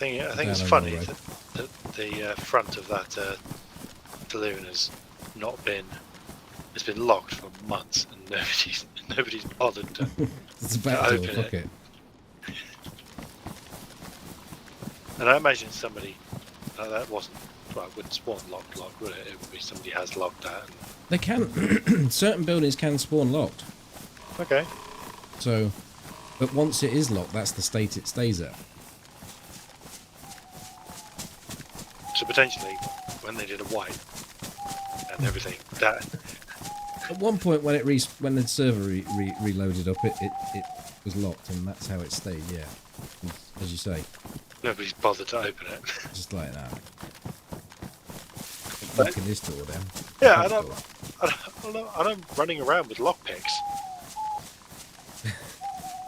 I think it's funny that the front of that saloon has not been. It's been locked for months, and nobody's bothered to, It's a back to door, open fuck it. it. And I imagine somebody that wasn't. Well, it wouldn't spawn locked, would it? It would be somebody has locked that. And... They can, certain buildings can spawn locked. Okay. So, but once it is locked, that's the state it stays at. So potentially, when they did a wipe and everything, that At one point, when when the server reloaded up, it was locked, and that's how it stayed. Yeah, as you say, nobody's bothered to open it. just like that. Locking this door down. Yeah, Front door. I don't running around with lockpicks.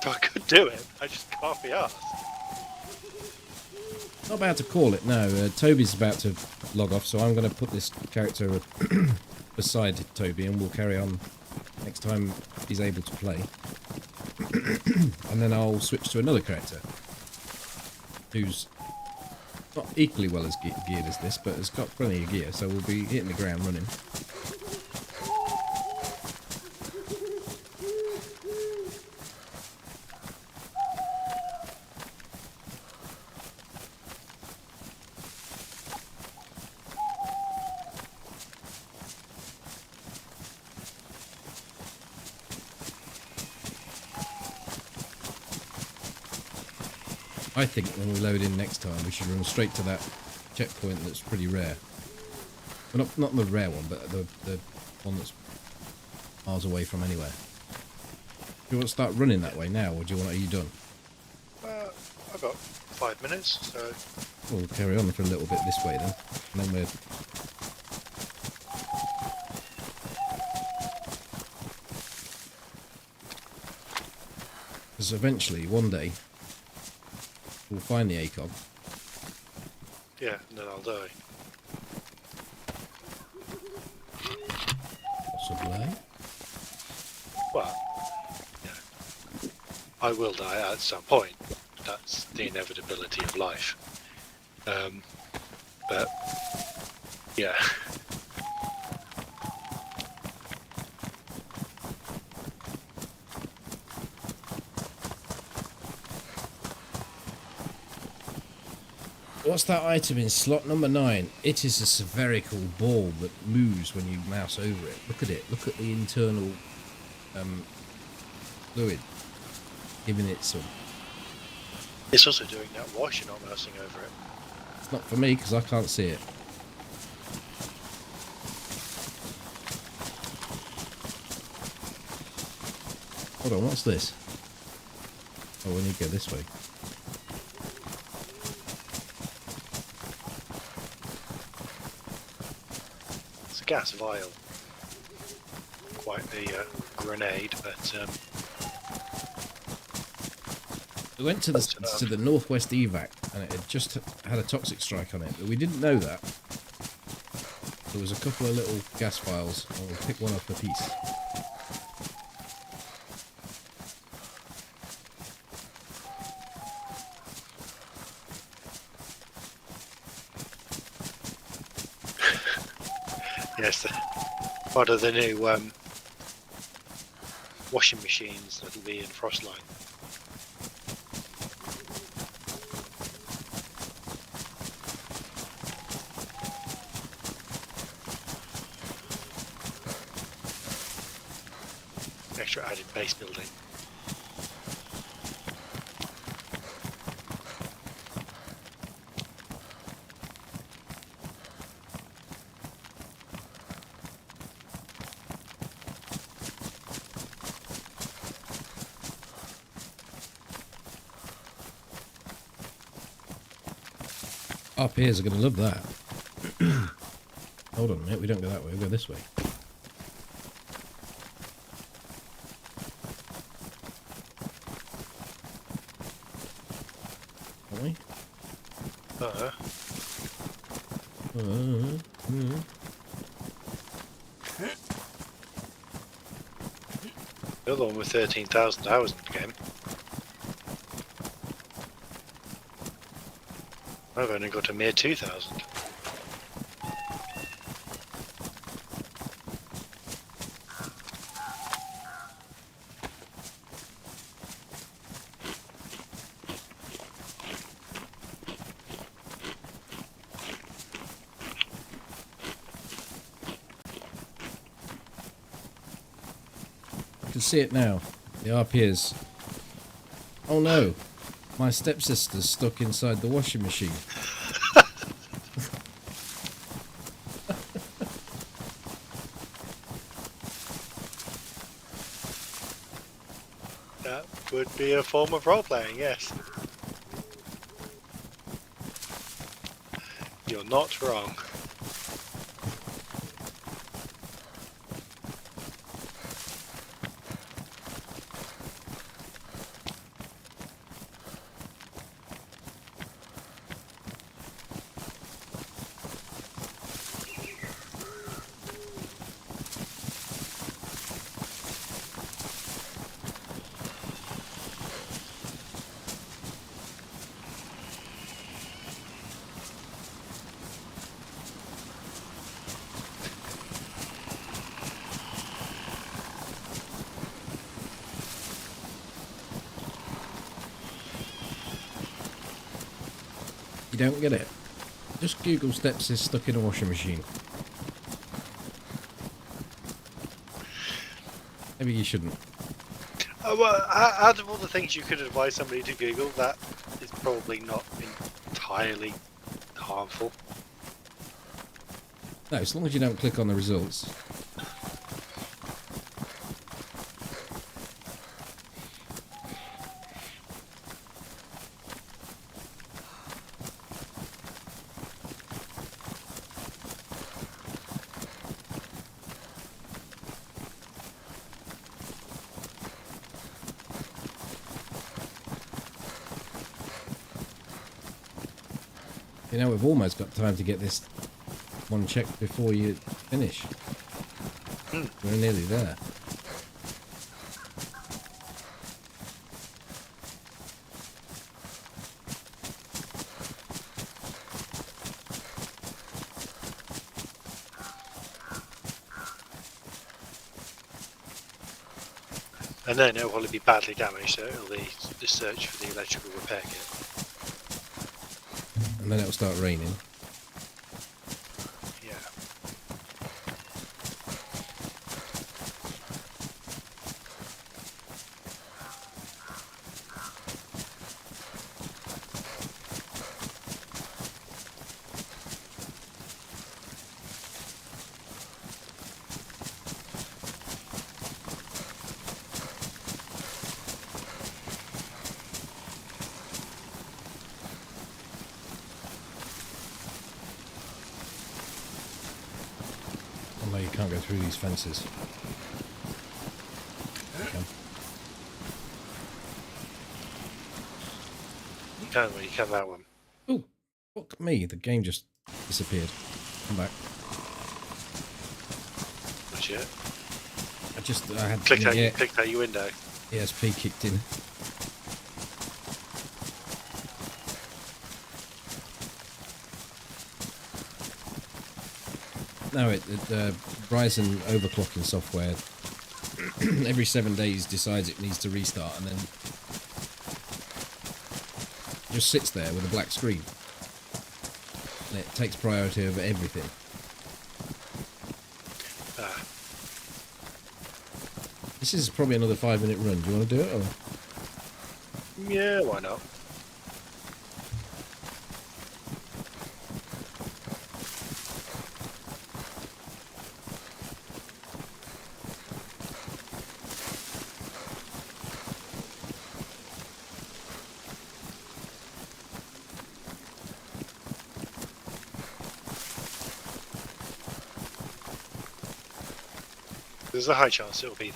So I could do it. I just can't be asked. Not about to call it. No, Toby's about to log off, so I'm going to put this character beside Toby, and we'll carry on next time he's able to play. And then I'll switch to another character who's not equally well as geared as this, but has got plenty of gear, so we'll be hitting the ground running. I think when we load in next time, we should run straight to that checkpoint that's pretty rare. Well, not the rare one, but the one that's miles away from anywhere. Do you want to start running that way now, or do you want? Are you done? I've got 5 minutes, so... We'll carry on for a little bit this way then, and then we're... Because eventually, one day, we'll find the ACOG. Yeah, and then I'll die. Possibly. Well, yeah. I will die at some point. That's the inevitability of life. But, yeah. What's that item in slot number 9? It is a spherical ball that moves when you mouse over it. Look at it. Look at the internal fluid. Giving it some. It's also doing that whilst you're not mousing over it. It's not for me because I can't see it. Hold on, what's this? Oh, we need to go this way. It's a gas vial. Quite a grenade, but We went to the northwest evac, and it had just had a toxic strike on it, but we didn't know that. There was a couple of little gas vials, and we'll pick one up a piece. yes, part of the new washing machines that'll be in Frostline. Extra added base building. Our peers are going to love that. Hold on a minute, we don't go that way, we go this way. Don't we? The other one with 13,000 hours in the game. I've only got a mere 2,000. I can see it now. The RPs. Oh no! My stepsister's stuck inside the washing machine. That would be a form of role-playing, yes. You're not wrong. You don't get it? Just Google stepsis stuck in a washing machine. Maybe you shouldn't. Well, out of all the things you could advise somebody to Google, that is probably not entirely harmful. No, as long as you don't click on the results. You know, we've almost got time to get this one checked before you finish. We're nearly there. And then it'll probably be badly damaged, so it'll be the search for the electrical repair kit. And then it'll start raining. Yeah. Oh no, you can't go through these fences. You can. You can when you come that one. Oh, fuck me. The game just disappeared. Come back. Not yet. I had Clicked out, yeah, clicked out your window. ESP kicked in. No, Ryzen overclocking software every 7 days decides it needs to restart and then just sits there with a black screen. And it takes priority over everything. Ah. This is probably another 5-minute run. Do you want to do it? Or? Yeah, why not? There's a high chance it'll be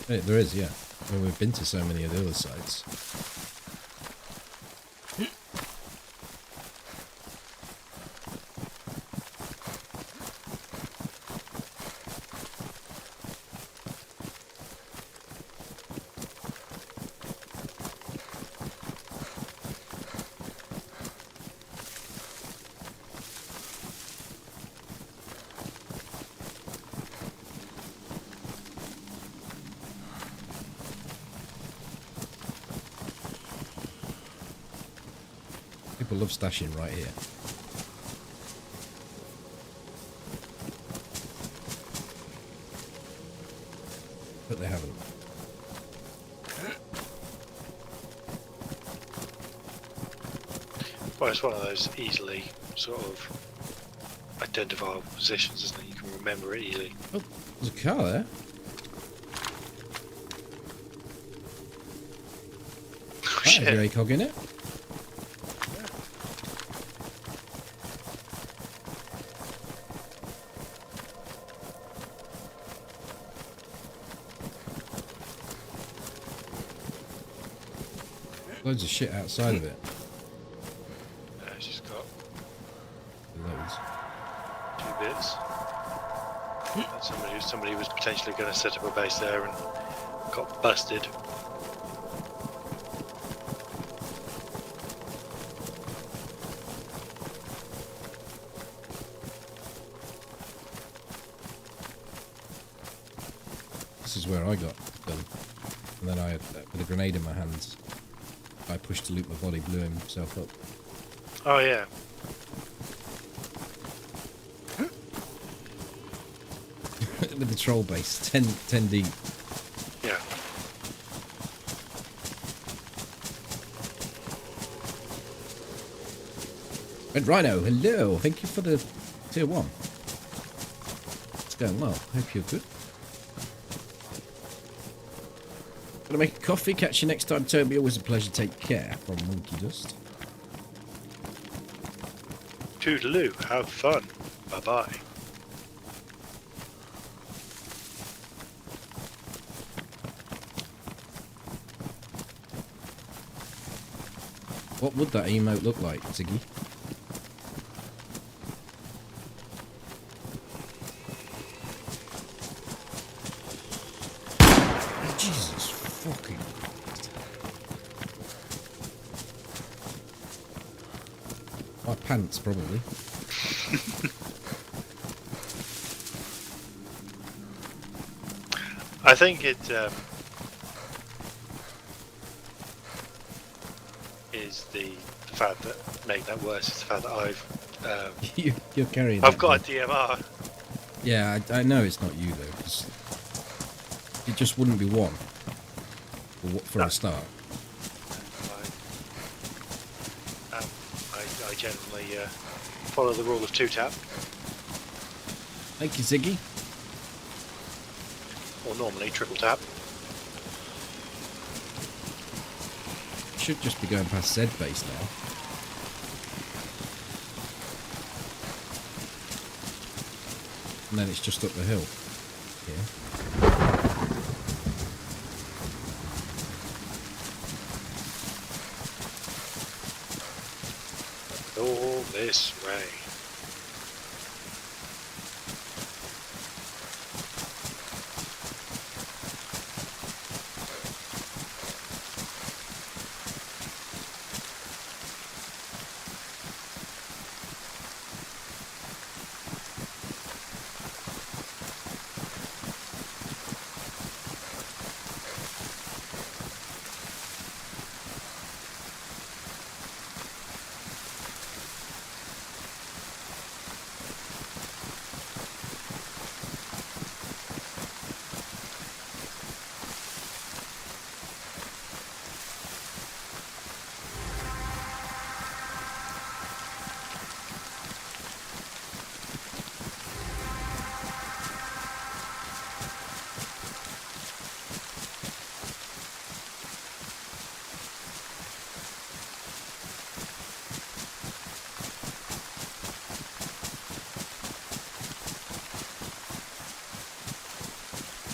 there. There is, yeah. I mean, we've been to so many of the other sites. People love stashing right here. But they haven't. Well, it's one of those easily sort of identifiable positions, isn't it? You can remember it easily. Oh, there's a car there. Oh, That has your shit. ACOG in it. Loads of shit outside of it. Yeah, it's just got Loads. 2 bits. And somebody was potentially going to set up a base there and got busted. This is where I got done. And then I, with a grenade in my hands, I pushed to loot my body, blew himself up. Oh yeah. With the troll base, 10 deep. Yeah. Red Rhino, hello. Thank you for the tier 1. It's going well. Hope you're good. Gonna make a coffee. Catch you next time, Toby. Always a pleasure. Take care. From Monkey Dust. Toodaloo. Have fun. Bye bye. What would that emote look like, Ziggy? Jesus fucking Christ. My pants, probably. I think it is the fact that make that worse is the fact that You're carrying I've that got a thing. DMR. Yeah, I know it's not you, though, because it just wouldn't be one for No. a start. I generally follow the rule of 2-tap, Thank you, Ziggy. or normally triple tap. Should just be going past Zed base now. And then it's just up the hill. Yeah. All this way.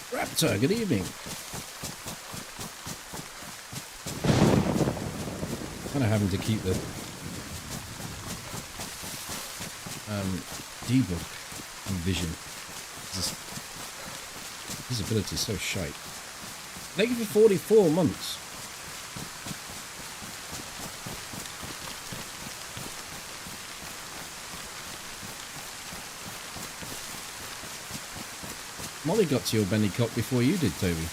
Raptor, good evening. Kind of having to keep the debug and vision. This visibility is so shite. Thank you for 44 months. Molly got to your Benny Cock before you did, Toby.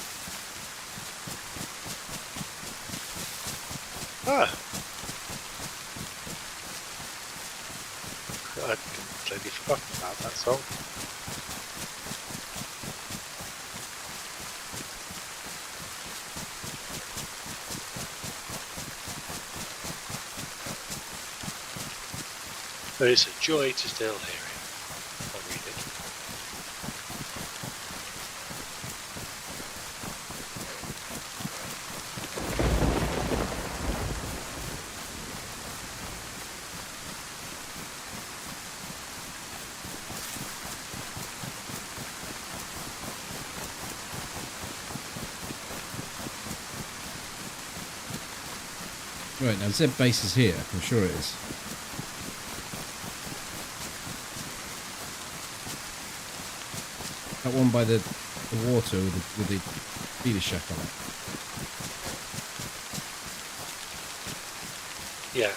Ah. I'd completely forgotten about that song. But it's a joy to still hear it. I'll read it. Right, now Z base is here, I'm sure it is. That one by the water with the feeder shack on it. Yeah.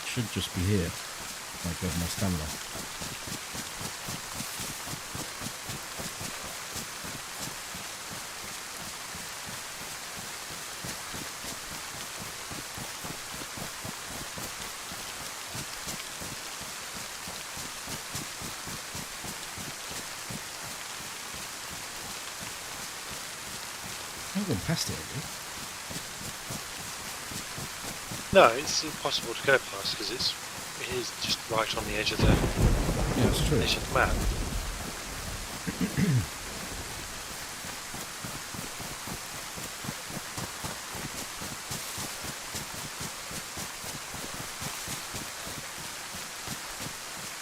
Should just be here. My god, my stamina. I've gone past it, have you? No, it's impossible to go past because it is just right on the edge of the Yeah, it's true. edge of the map.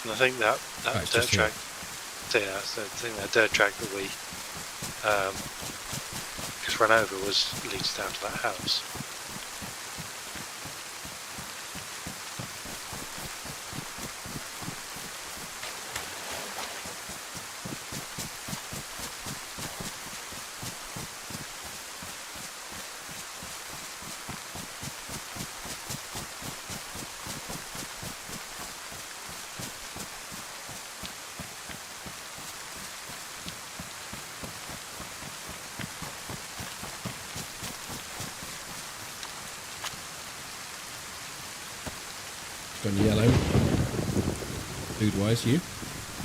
And I think that Right, dirt just here. track, yeah, so I think that dirt track that we just ran over leads down to that house. Gone yellow. Food wise, you?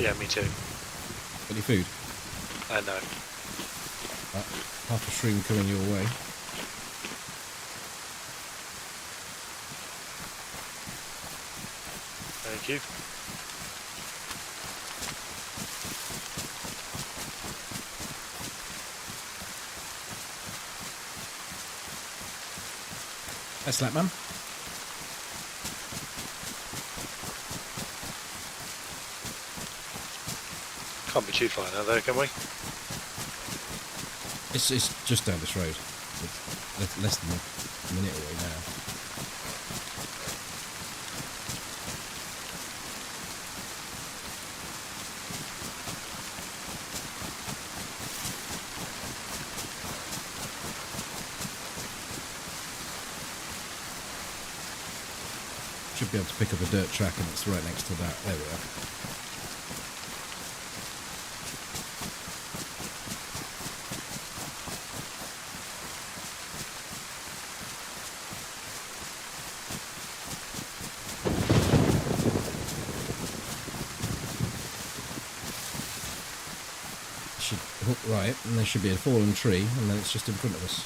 Yeah, me too. Got any food? I know. Half a stream coming your way. Thank you. That's that, man. Can't be too far now, though, can we? It's just down this road. It's less than a minute away now. Should be able to pick up a dirt track, and it's right next to that. There we are. Should hook right, and there should be a fallen tree, and then it's just in front of us.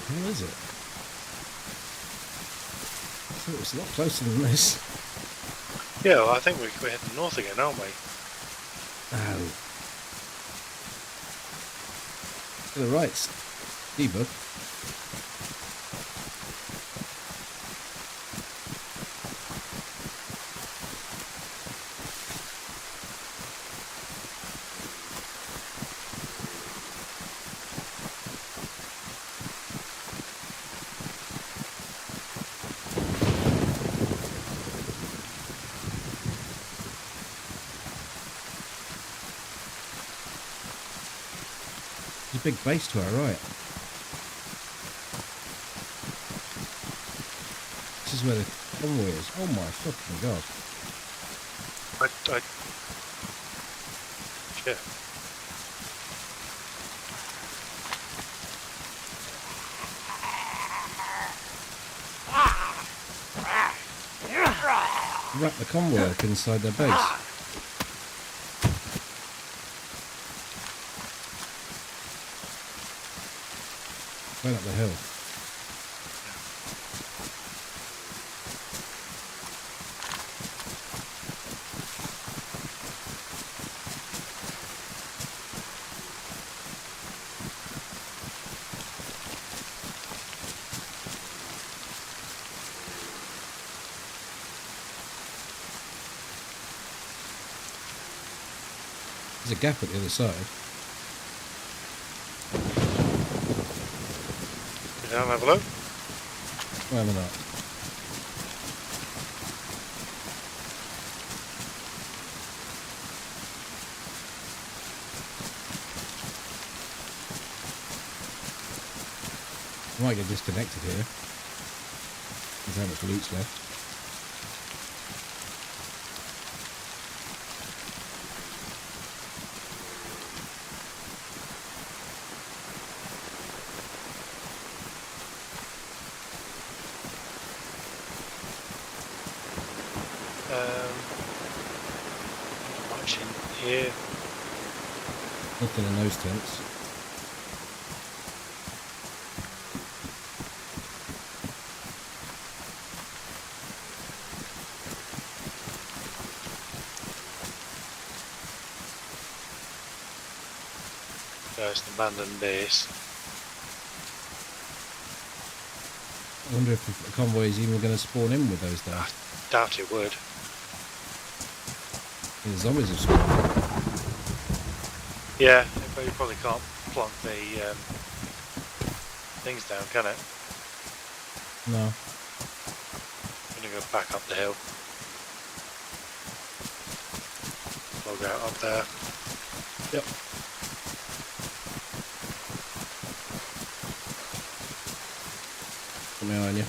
Where is it? I thought it was a lot closer than this. Yeah, well, I think we're heading north again, aren't we? Oh. To the right, Steve. There's a big base to our right. This is where the convoy is. Oh my fucking god. Shit. Wrap the convoy up inside their base. Right up the hill. There's a gap at the other side. Go down and have a look. Why am I not? I might get disconnected here. There's how much loot's left. Much in here. Nothing in those tents. There's an abandoned base. I wonder if the convoy is even going to spawn in with those there. Doubt it would. The zombies have spawned. Yeah, but you probably can't plonk the things down, can it? No. I'm gonna go back up the hill. Log out up there. Yep. Got my eye on you.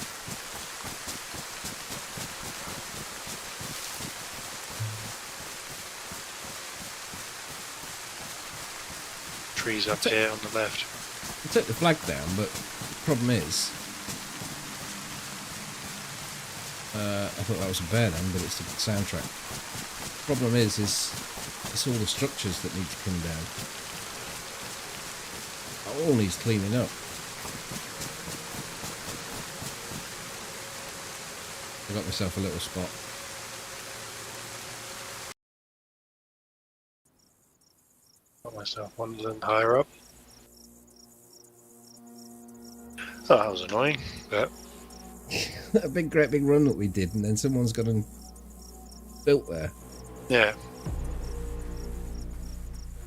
Trees up here on the left. I took the flag down, but the problem is, I thought that was a bear then, but it's the soundtrack. The problem is it's all the structures that need to come down. It all needs cleaning up. I got myself a little spot. Got myself one of them higher up. Oh, that was annoying, but A great big run that we did, and then someone's got them built there. yeah.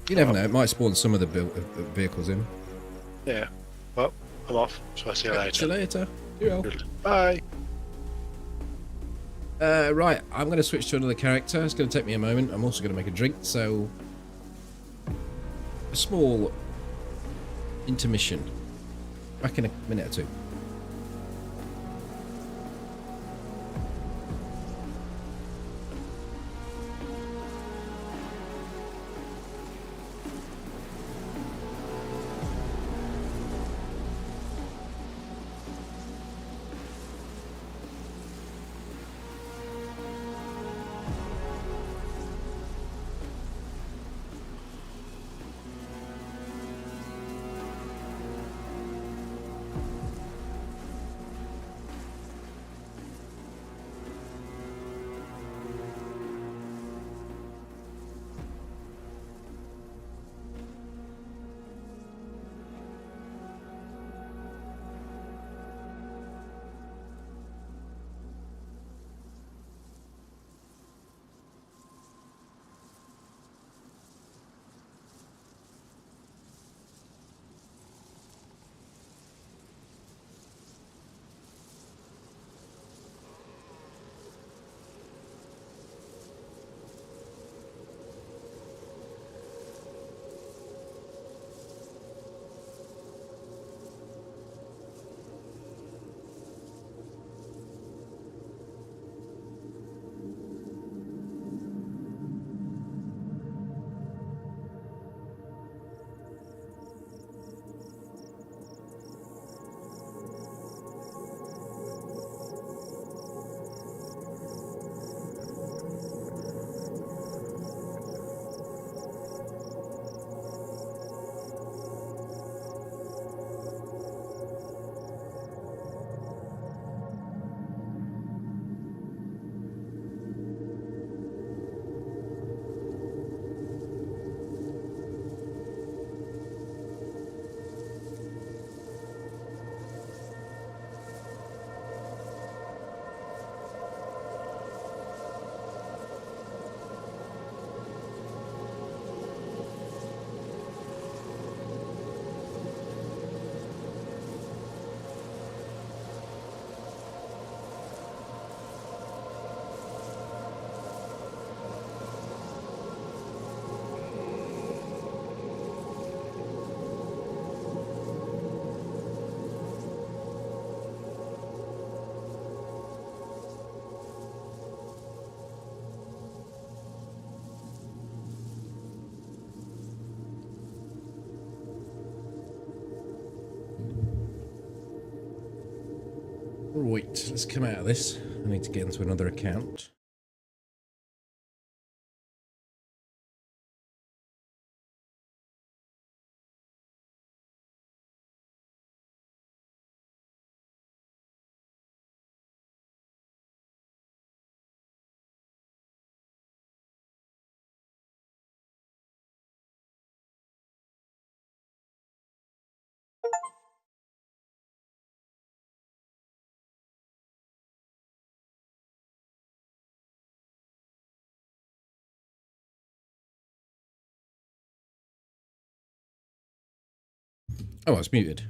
You never know, it might spawn some of the built vehicles in. Yeah. Well, I'm off, so I'll see you later. See you later. You're Bye. right, I'm going to switch to another character. It's going to take me a moment. I'm also going to make a drink, so a small intermission. Back in a minute or two. Right, let's come out of this. I need to get into another account. Oh, it's muted.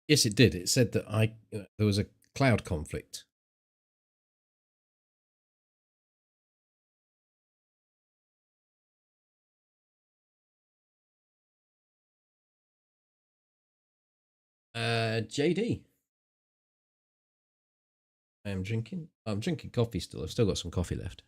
Yes, it did. It said that there was a cloud conflict. JD. I'm drinking coffee still. I've still got some coffee left.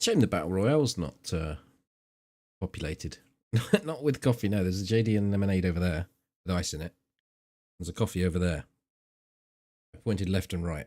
Shame the battle royale's not populated. Not with coffee. No, there's a JD and lemonade over there with ice in it. There's a coffee over there. I pointed left and right.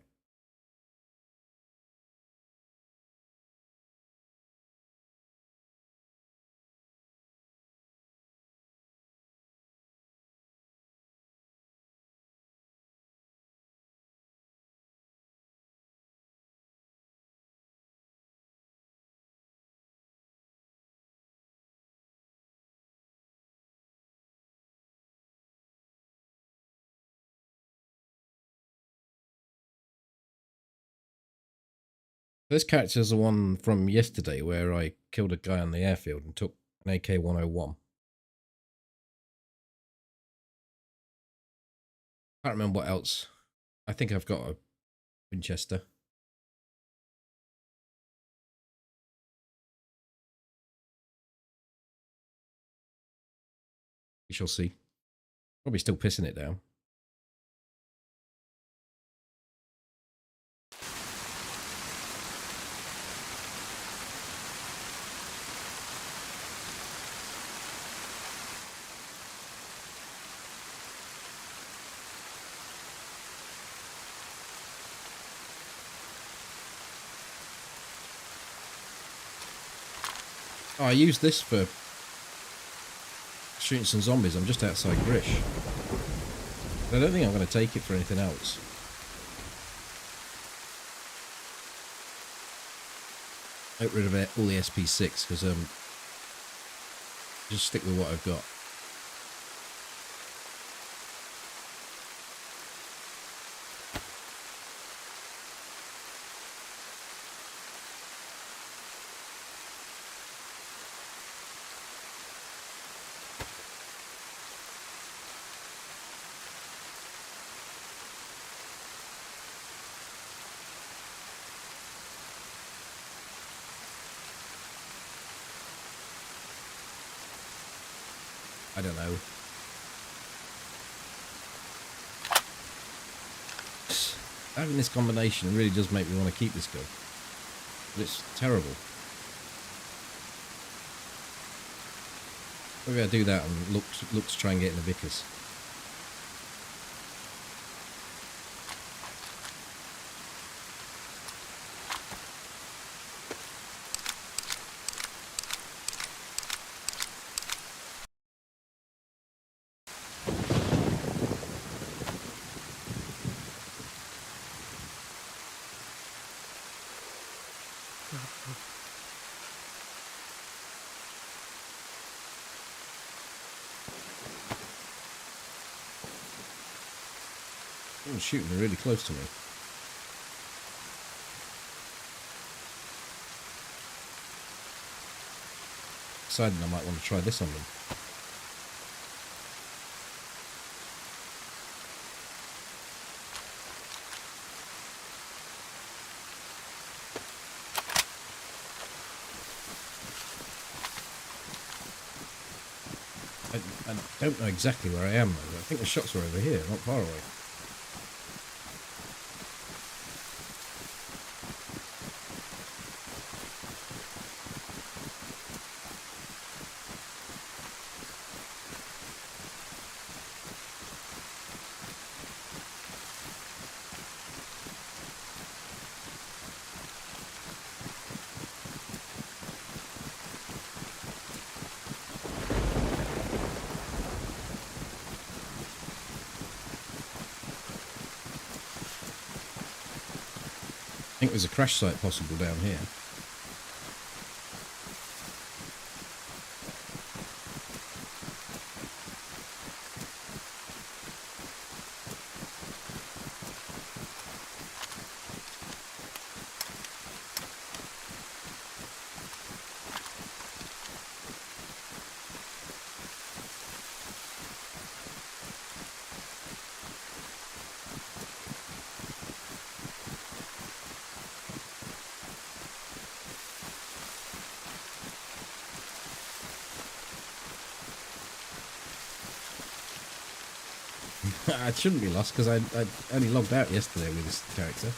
This character's the one from yesterday where I killed a guy on the airfield and took an AK-101. Can't remember what else. I think I've got a Winchester. We shall see. Probably still pissing it down. Oh, I used this for shooting some zombies. I'm just outside Grish. I don't think I'm going to take it for anything else. Get rid of all the SP6 because just stick with what I've got. I don't know. Having this combination really does make me want to keep this gun. But it's terrible. Maybe I do that and look to try and get in the Vickers. Someone's shooting really close to me. Deciding I might want to try this on them. I don't know exactly where I am though. I think the shots were over here, not far away. I think there's a crash site possible down here. I shouldn't be lost because I only logged out yesterday with this character.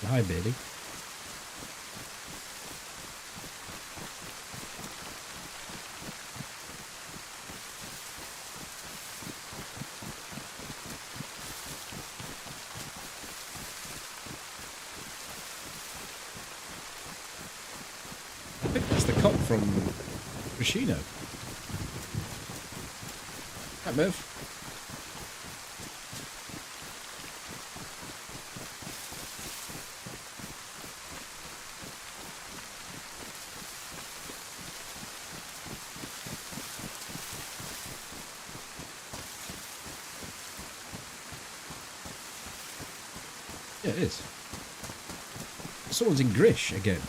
Hi, Billy. I think that's the cop from Rashino. Hi, Merv. Yeah, it is. Someone's in Grish again.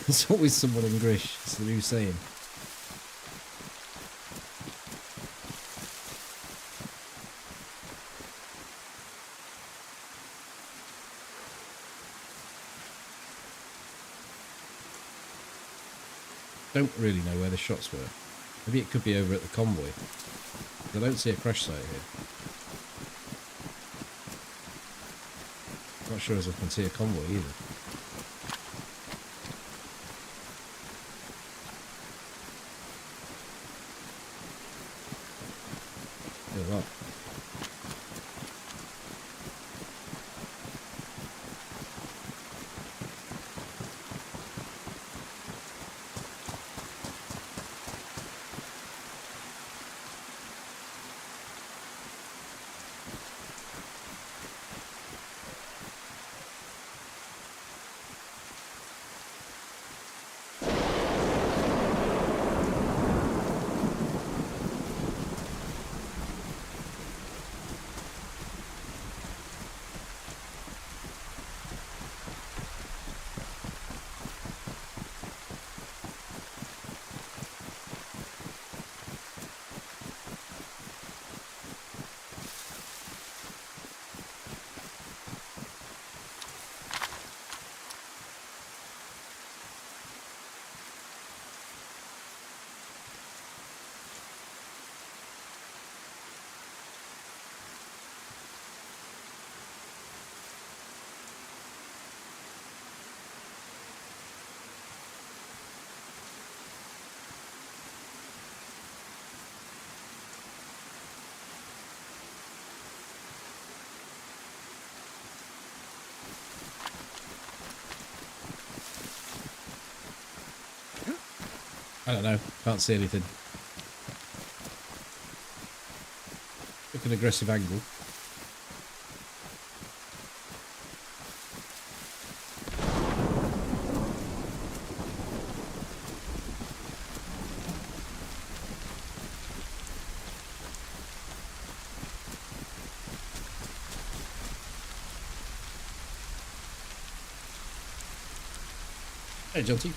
There's always someone in Grish. It's the new saying. Don't really know where the shots were. Maybe it could be over at the convoy. I don't see a crash site here. Not sure as I can see a convoy either. Yeah, right. I don't know. Can't see anything. Took an aggressive angle. Hey, Jonty.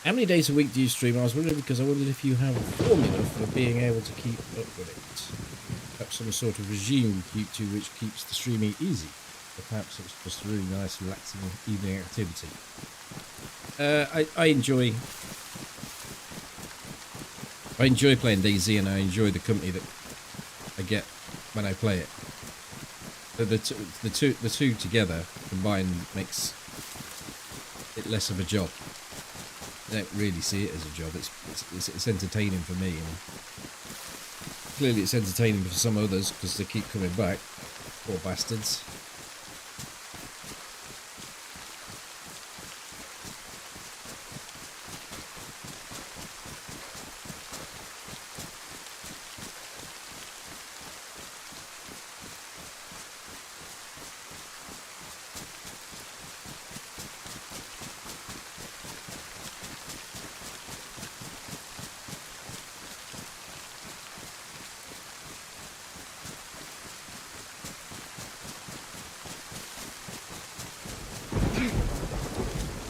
How many days a week do you stream? I was wondering because I wondered if you have a formula for being able to keep up with it. Perhaps some sort of regime you keep to which keeps the streaming easy. Or perhaps it's just a really nice, relaxing evening activity. I enjoy playing DayZ, and I enjoy the company that I get when I play it. The two together combined makes it less of a job. I don't really see it as a job. It's entertaining for me, and clearly it's entertaining for some others because they keep coming back. Poor bastards.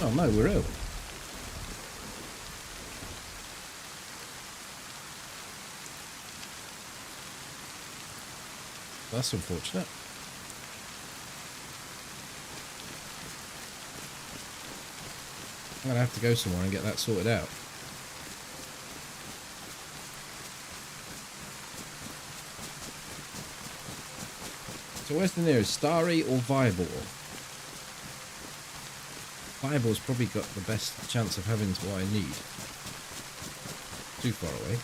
Oh no, we're ill. That's unfortunate. I'm gonna have to go somewhere and get that sorted out. So where's the nearest? Starry or Viable? Viable's probably got the best chance of having what I need. Too far away.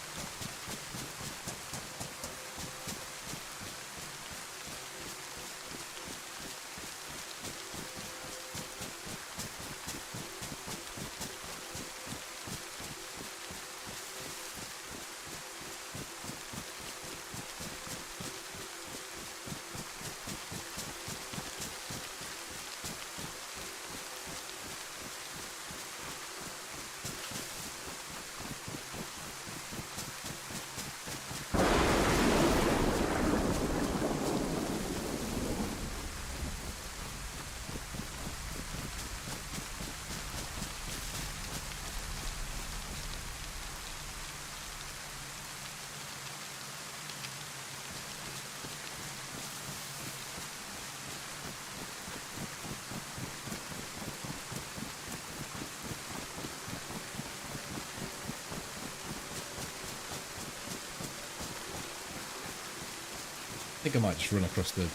I think I might just run across the...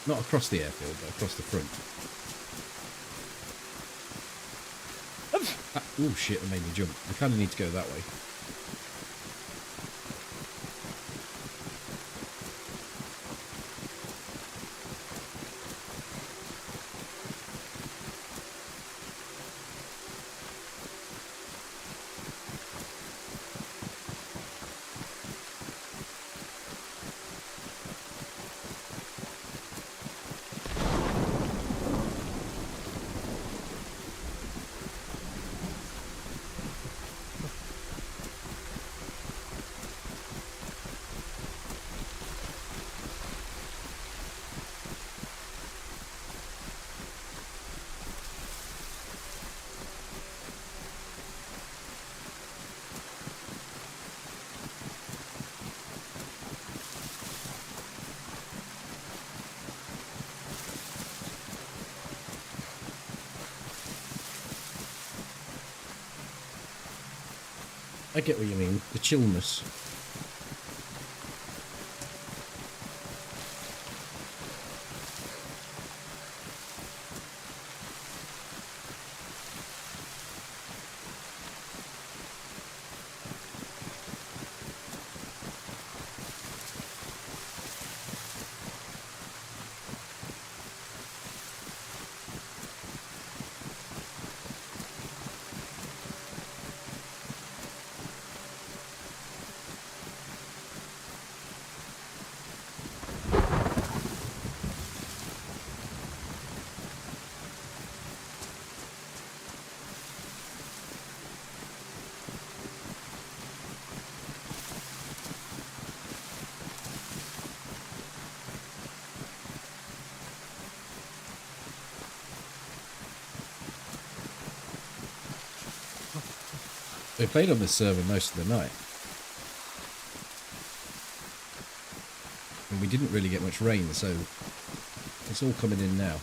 not across the airfield, but across the front. Oh shit, that made me jump. I kind of need to go that way. I get what you mean. The chillness. We played on this server most of the night. And we didn't really get much rain, so it's all coming in now.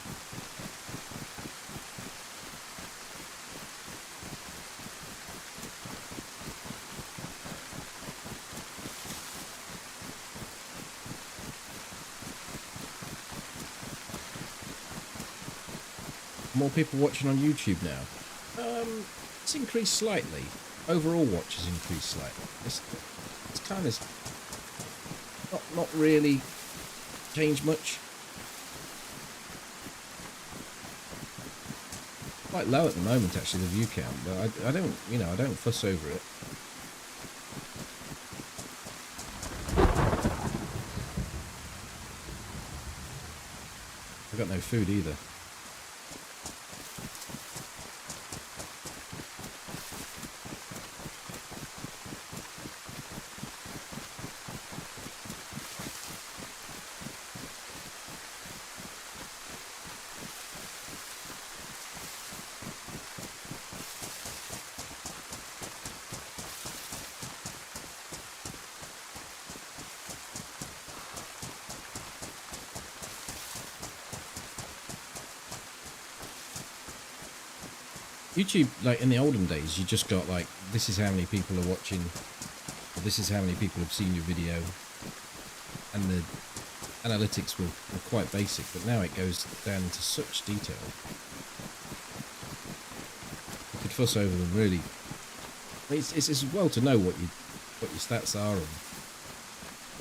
More people watching on YouTube now. It's increased slightly. Overall watch has increased slightly. It's kind of not really changed much. Quite low at the moment actually, the view count, but I don't, you know, I don't fuss over it. I've got no food either. YouTube, like in the olden days, you just got like, this is how many people are watching, or this is how many people have seen your video, and the analytics were quite basic, but now it goes down to such detail. You could fuss over them really. I mean, it's well to know what your stats are, and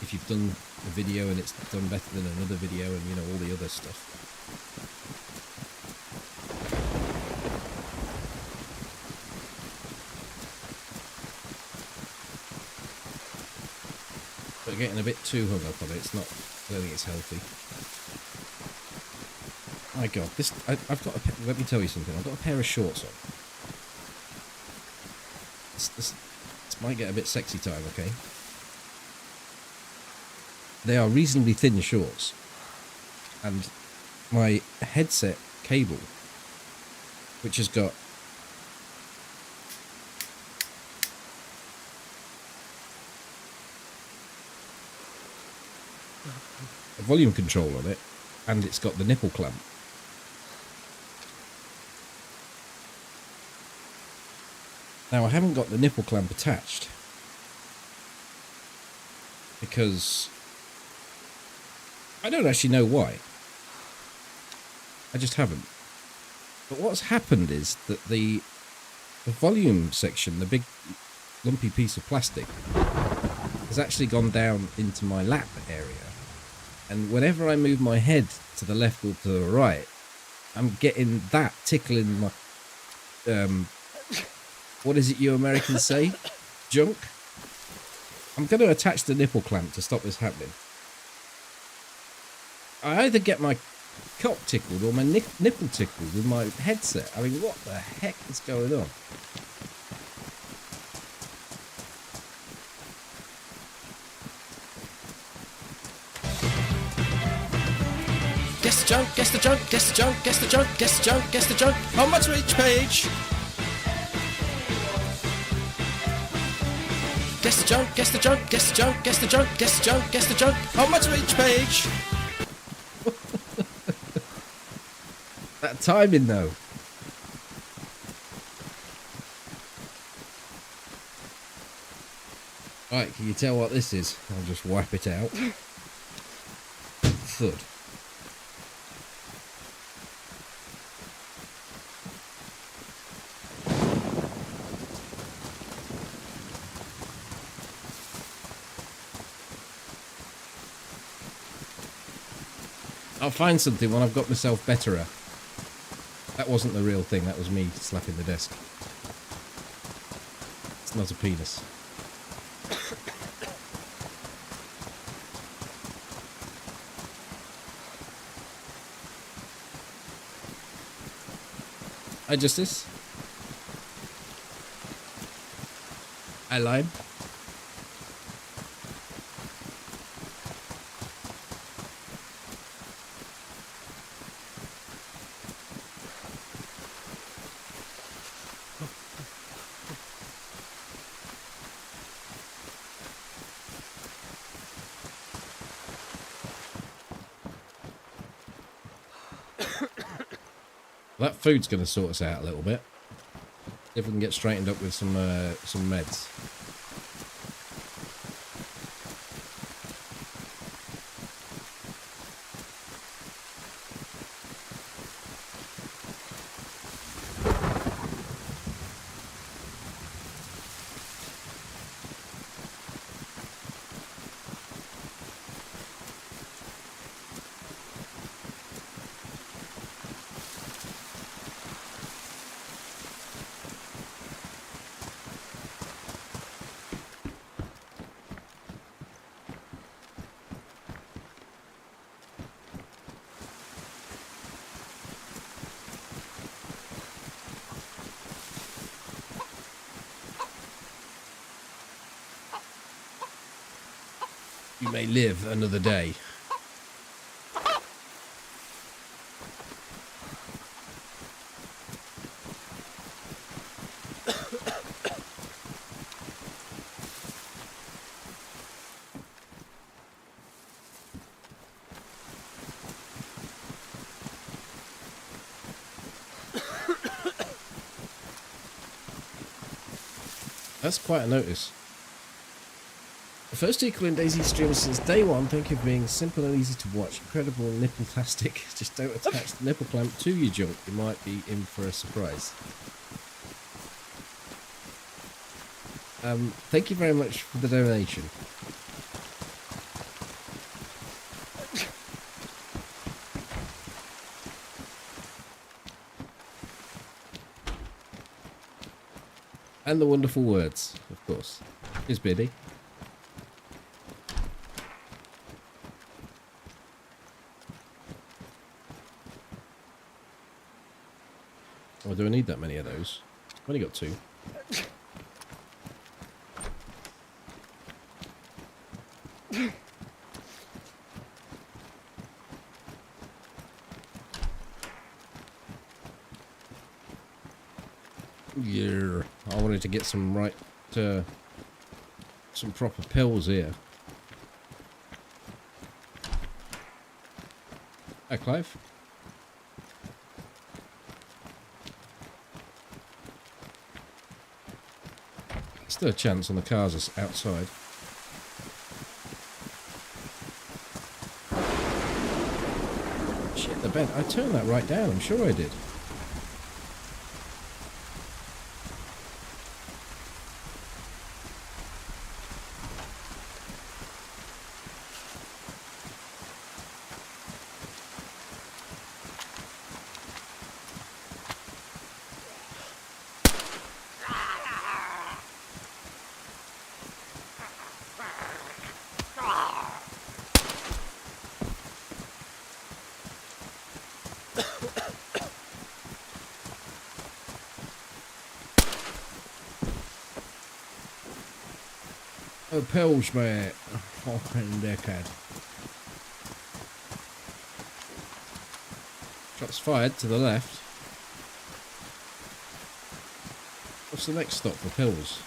if you've done a video and it's done better than another video, and you know, all the other stuff. Getting a bit too hung up on it. It's not. I don't think it's healthy. My God, this. I've got. Let me tell you something. I've got a pair of shorts on. This might get a bit sexy time. Okay. They are reasonably thin shorts, and my headset cable, which has got a volume control on it, and it's got the nipple clamp. Now I haven't got the nipple clamp attached because I don't actually know why. I just haven't. But what's happened is that the volume section, the big lumpy piece of plastic, has actually gone down into my lap area. And whenever I move my head to the left or to the right, I'm getting that tickling my, what is it you Americans say? Junk? I'm going to attach the nipple clamp to stop this happening. I either get my cock tickled or my nipple tickled with my headset. I mean, what the heck is going on? Guess the junk, guess the junk, guess the junk, guess the junk, guess the junk, guess the junk. How much for each page? Guess the junk, guess the junk, guess the junk, guess the junk, guess the junk, guess the junk. How much for each page? That timing though. Right, can you tell what this is? I'll just wipe it out. Thud. I'll find something when I've got myself betterer. That wasn't the real thing, that was me slapping the desk. It's not a penis. Hi, Justice. Hi, Lime. That food's going to sort us out a little bit. If we can get straightened up with some meds. You may live another day. That's quite a notice. The first equal in DayZ streams since day one. Thank you for being simple and easy to watch. Incredible nipple-tastic. Just don't attach the nipple clamp to your junk. You might be in for a surprise. Thank you very much for the donation. And the wonderful words, of course. Here's Biddy. Oh, do I need that many of those? I've only got 2. Yeah, I wanted to get some some proper pills here. Hi, Clive. Still a chance on the cars outside. Shit, the bed. I turned that right down. I'm sure I did. Oh, pills, mate. Fucking dickhead. Shots fired to the left. What's the next stop for pills?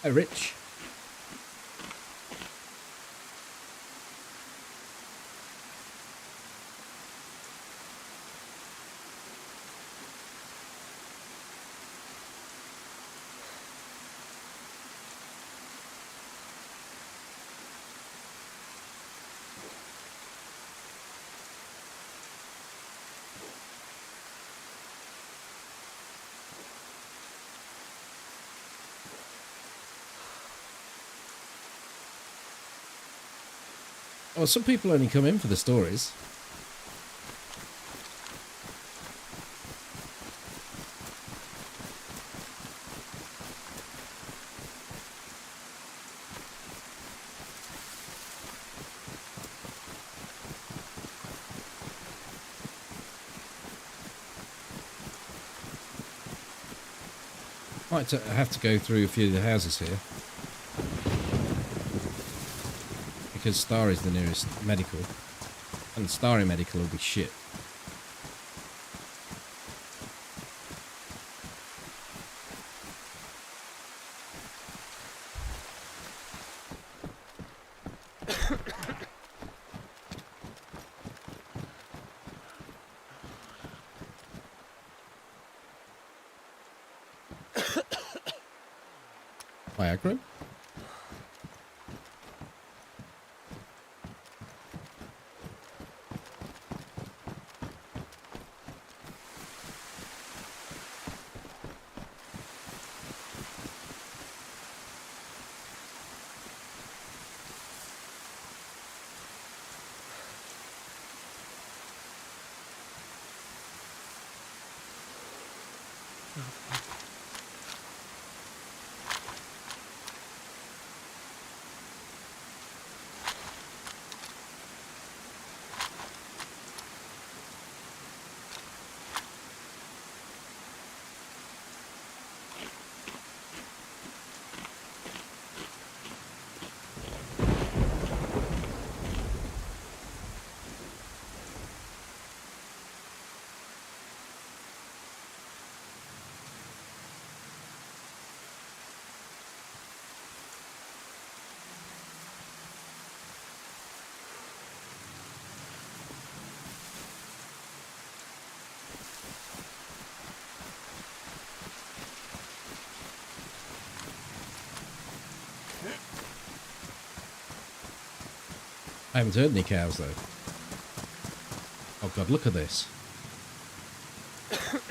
Hi, Rich. Well, some people only come in for the stories. Might have to go through a few of the houses here. Because Star is the nearest medical. And Starry Medical will be shit. Viagra? I haven't heard any cows though. Oh god, look at this.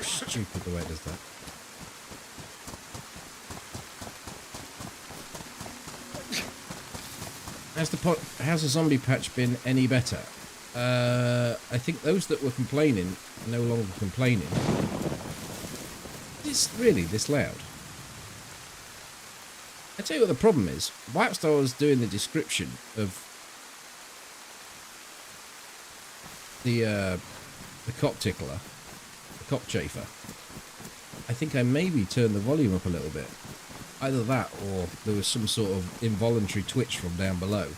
Stupid the way it does that. Has the zombie patch been any better? I think those that were complaining are no longer complaining. It's really this loud. I tell you what the problem is. Whilst I was doing the description of the cock tickler, the cockchafer, I think I maybe turned the volume up a little bit. Either that or there was some sort of involuntary twitch from down below.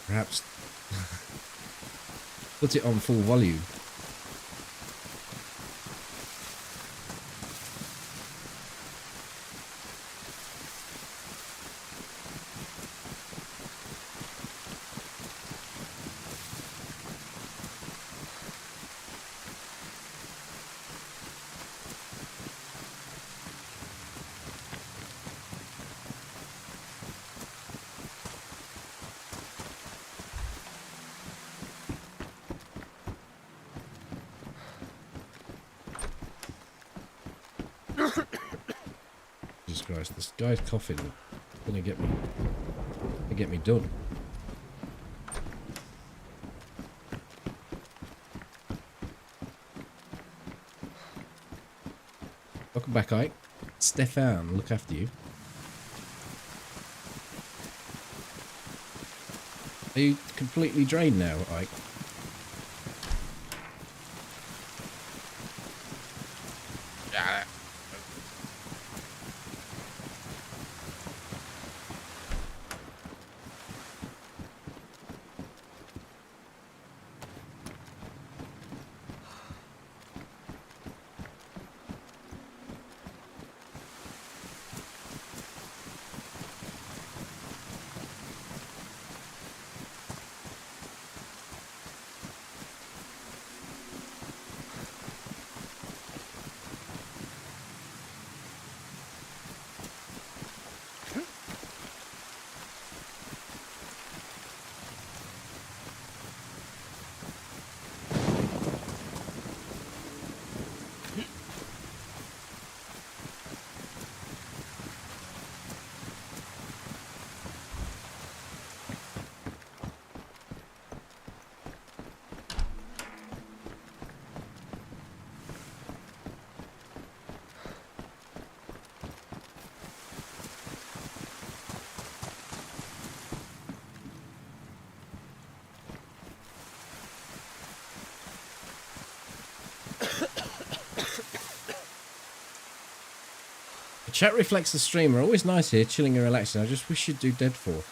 Perhaps put it on full volume. Jesus Christ, this guy's coughing. Gonna get me done. Welcome back, Ike. Stefan, look after you. Are you completely drained now, Ike? Chat reflects the streamer. Always nice here, chilling and relaxing. I just wish you'd do Deadfall.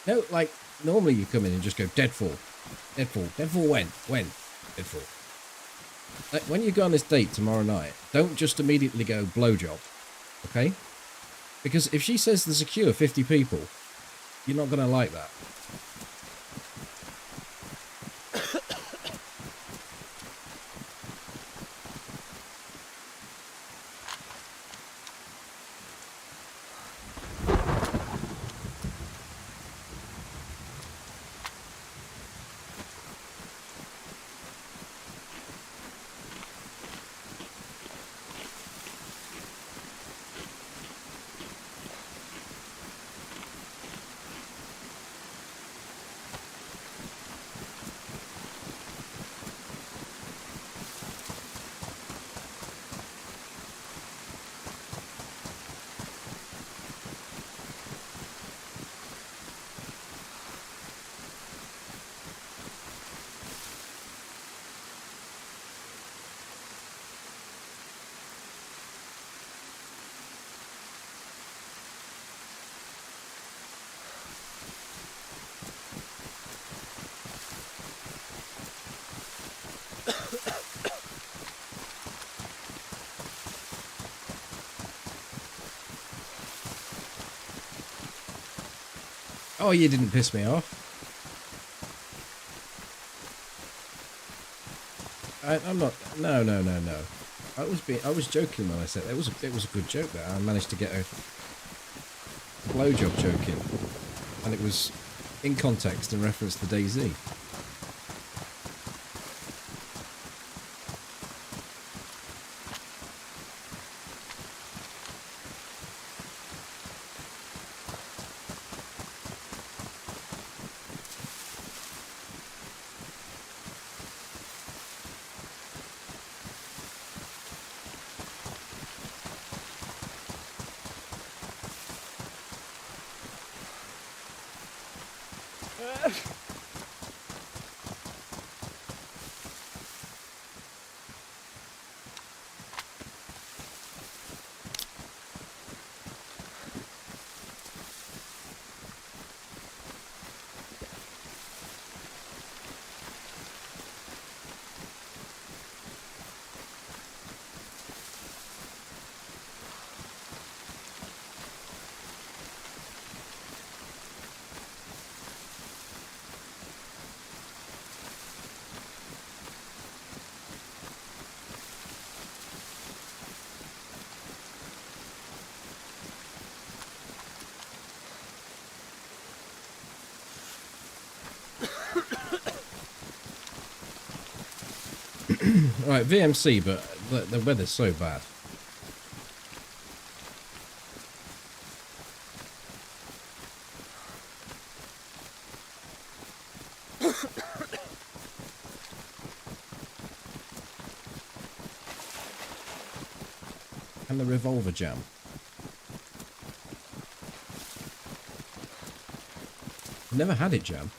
No, like, normally you come in and just go, Deadfall. Deadfall. Deadfall when? When? Deadfall. Like, when you go on this date tomorrow night, don't just immediately go, blowjob. Okay? Because if she says there's a queue of 50 people, you're not going to like that. Oh, you didn't piss me off. I'm not. No. I was joking when I said it was a good joke that I managed to get a blowjob joke in, and it was in context and reference to DayZ. Right, VMC, but the weather's so bad. And the revolver jam. Never had it jam.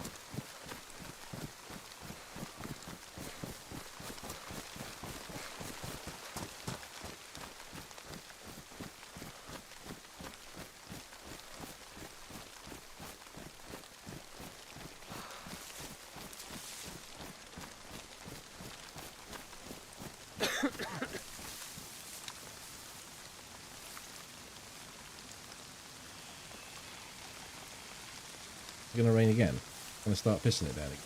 It's gonna rain again. Gonna start pissing it down again.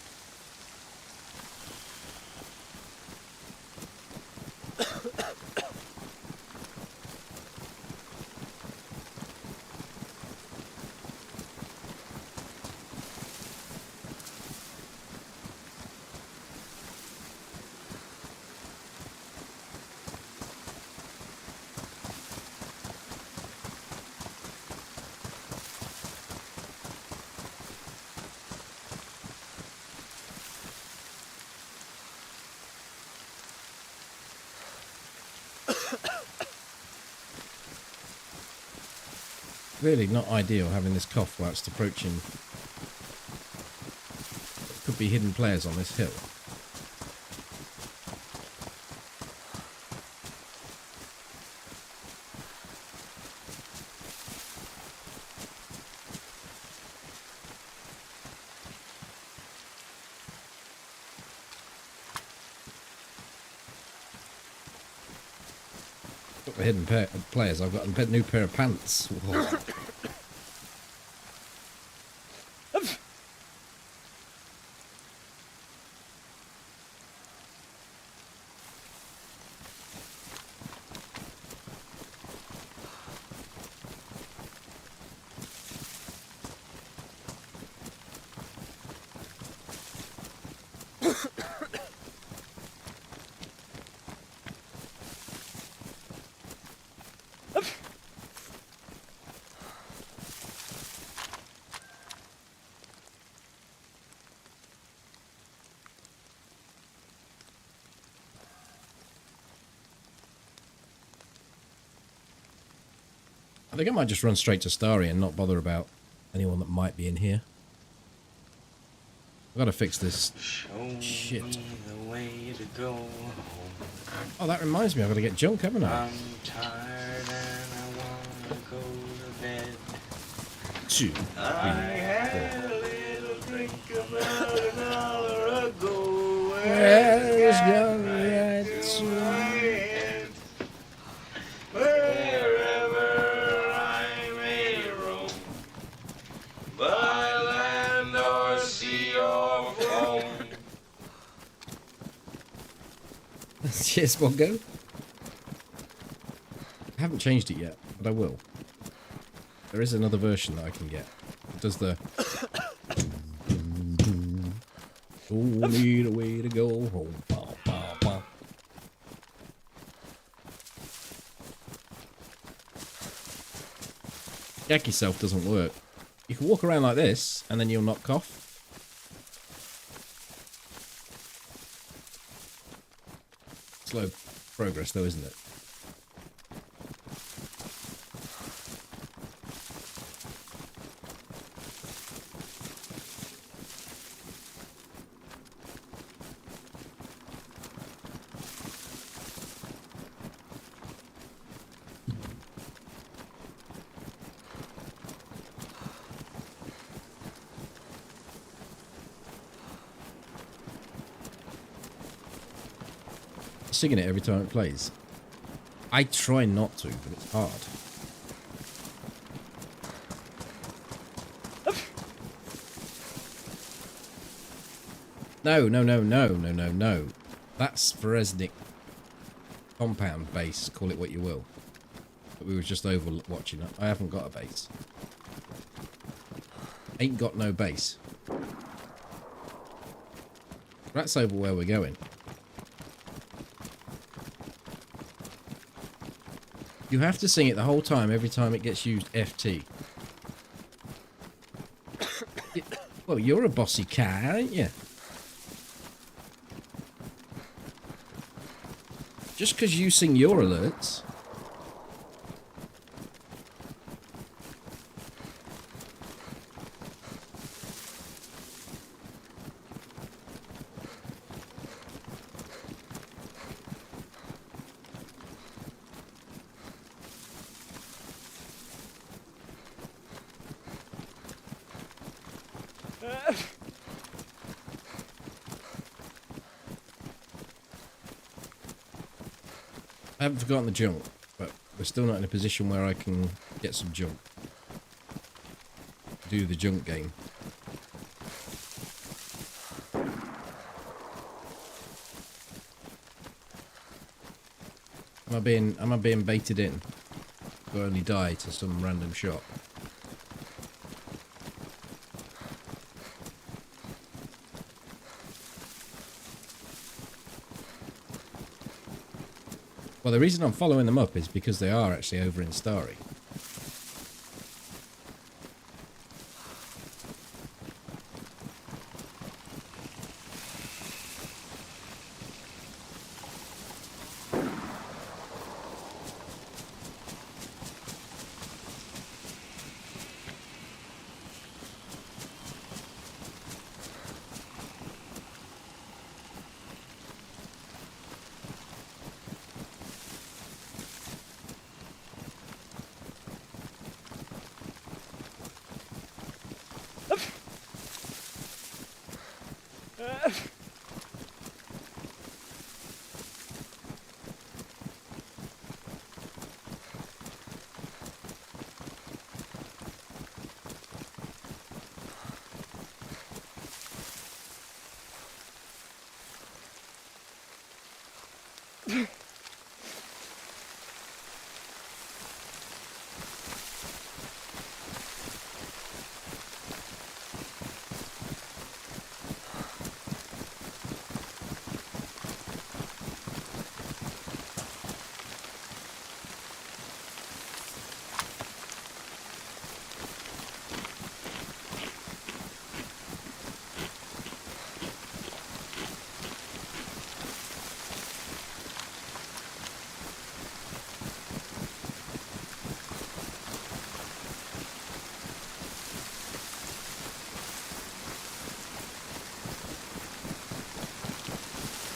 Really not ideal having this cough whilst approaching. Could be hidden players on this hill. Look, the hidden players. I've got a new pair of pants. Whoa. I think I might just run straight to Starry and not bother about anyone that might be in here. I've got to fix this shit. Me the way to go home. Oh, that reminds me, I've got to get junk, haven't I? I'm tired and I wanna go to bed. 2, 3, I had a little drink about an hour ago. Where's your right red to my head. Wherever I may roam, by land or sea or foam. Cheers, Bongo. I haven't changed it yet, but I will. There is another version that I can get. It does the... Oh, need a way to go home. Bah, bah, bah. Yak yourself doesn't work. You can walk around like this, and then you'll not cough. Slow progress though, isn't it? Singing it every time it plays. I try not to, but it's hard. No, no, no, no, no, no, no. That's Foresnic compound base, call it what you will. But we were just over watching it. I haven't got a base. Ain't got no base. That's over where we're going. You have to sing it the whole time, every time it gets used FT. Well, you're a bossy cat, aren't you? Just because you sing your alerts. I haven't forgotten the junk, but we're still not in a position where I can get some junk. Do the junk game. Am I being baited in? To only die to some random shot? Well, the reason I'm following them up is because they are actually over in Starry.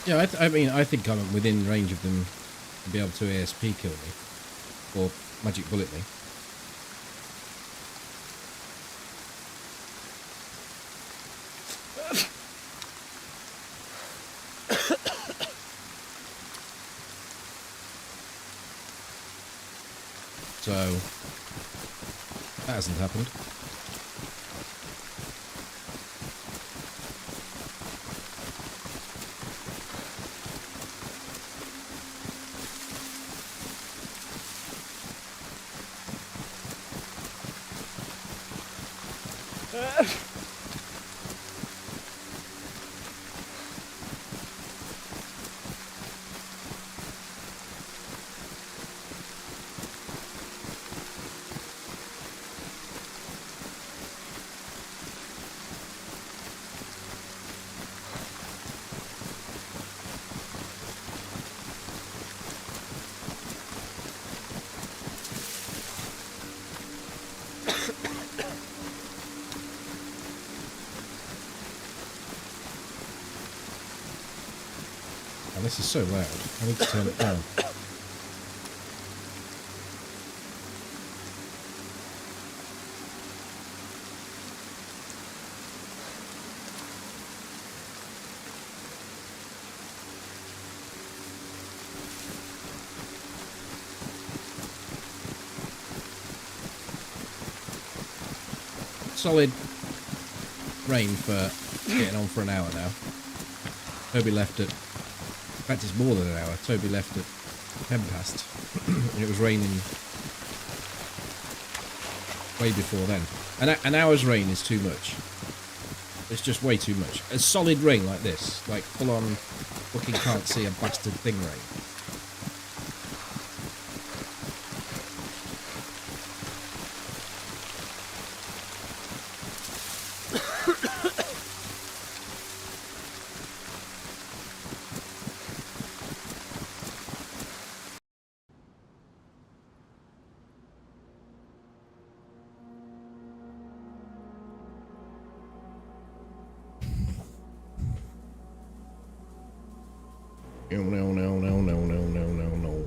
Yeah, I mean, I think I'm within range of them to be able to ASP kill me. Or magic bullet me. So, that hasn't happened. Oh, this is so loud. I need to turn it down. Solid rain for getting on for an hour now. Toby left at, in fact it's more than an hour. Toby left at 10 past. And it was raining way before then. An hour's rain is too much. It's just way too much. A solid rain like this, like full on fucking can't see a bastard thing rain. No, no, no, no, no, no, no, no, no.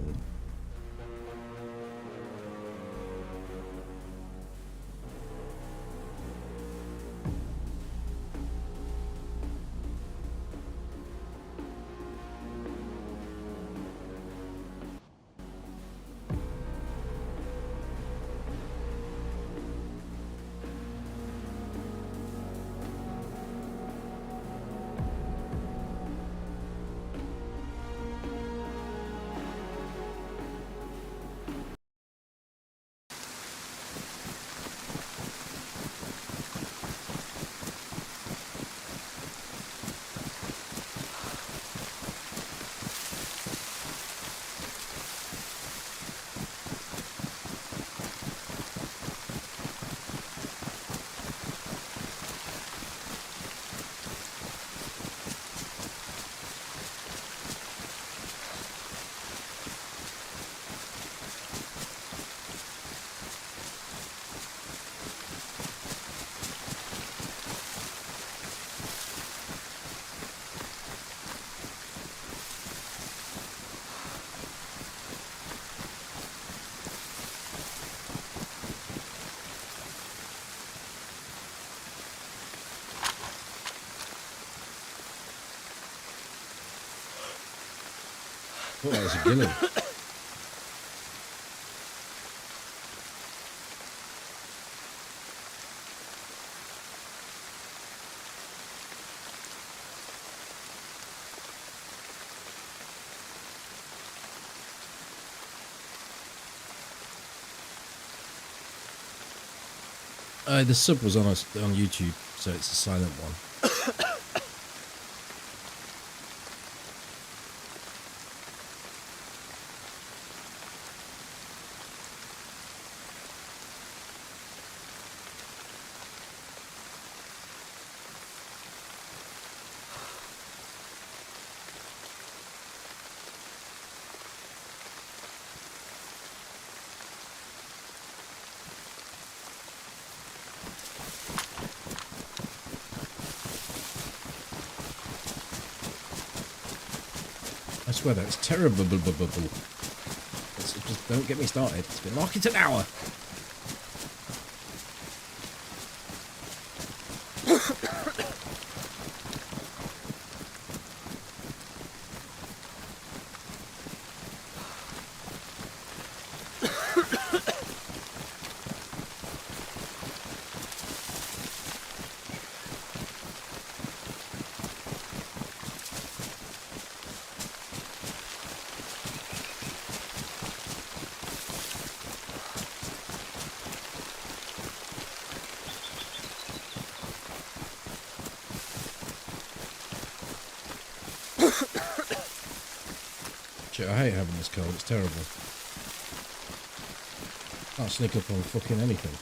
Thought that was a gilly. The sub was on YouTube, so it's a silent one. I swear that's terrible. Just don't get me started. It's been like it's an hour. Shit, I hate having this cold. It's terrible. Can't sneak up on fucking anything.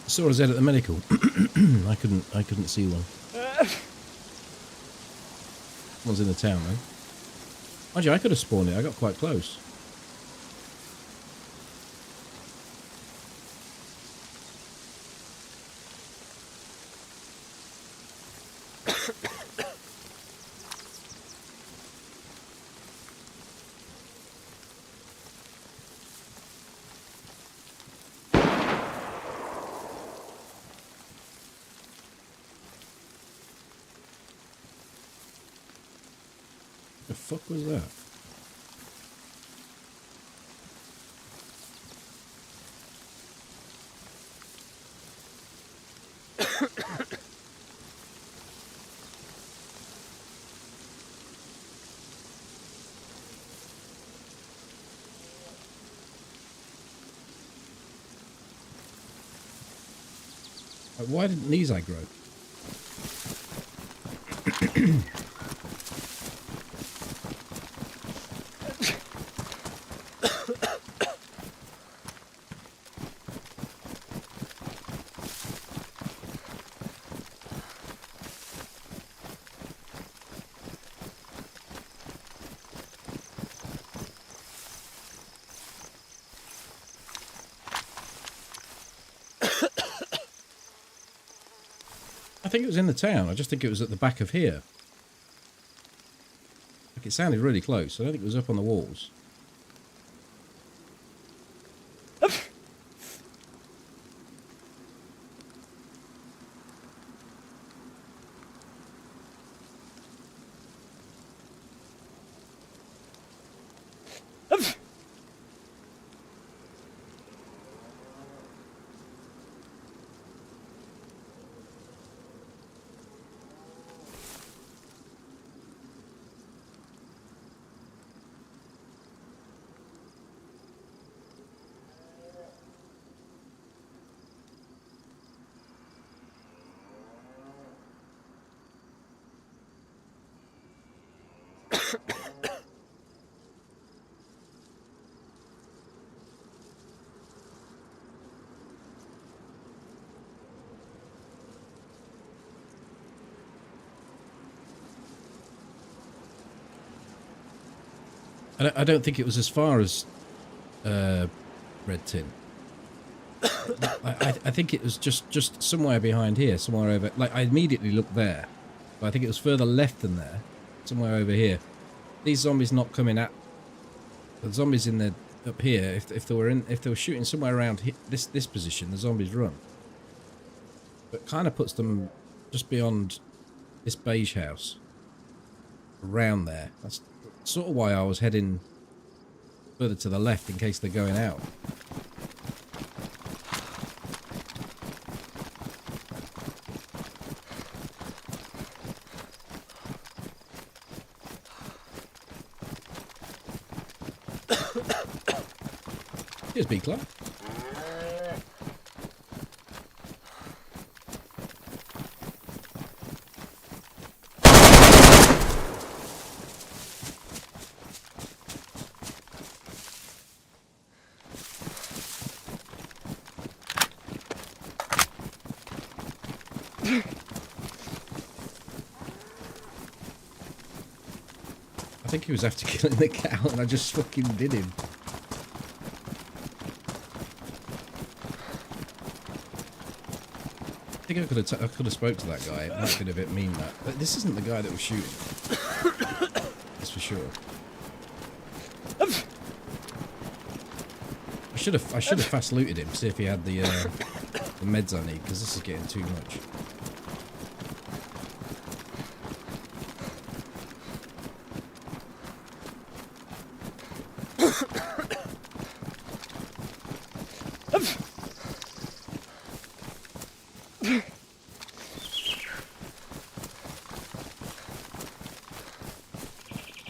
Saw his head at the medical. I couldn't see one. One's in the town though. Mind you, I could have spawned it. I got quite close. The fuck was that? Why didn't these I grow? I think it was in the town. I just think it was at the back of here. Like it sounded really close. I don't think it was up on the walls. I don't think it was as far as Red Tin. I think it was just somewhere behind here, somewhere over. Like I immediately looked there, but I think it was further left than there, somewhere over here. These zombies not coming at the zombies in the up here, if they were shooting somewhere around this position, the zombies run. But kind of puts them just beyond this beige house, around there. That's sort of why I was heading further to the left in case they're going out. Here's B Club. I think he was after killing the cow and I just fucking did him. I think I could have spoke to that guy. It might have been a bit mean, that. But this isn't the guy that was shooting. That's for sure. I should have fast looted him, see if he had the meds I need, because this is getting too much.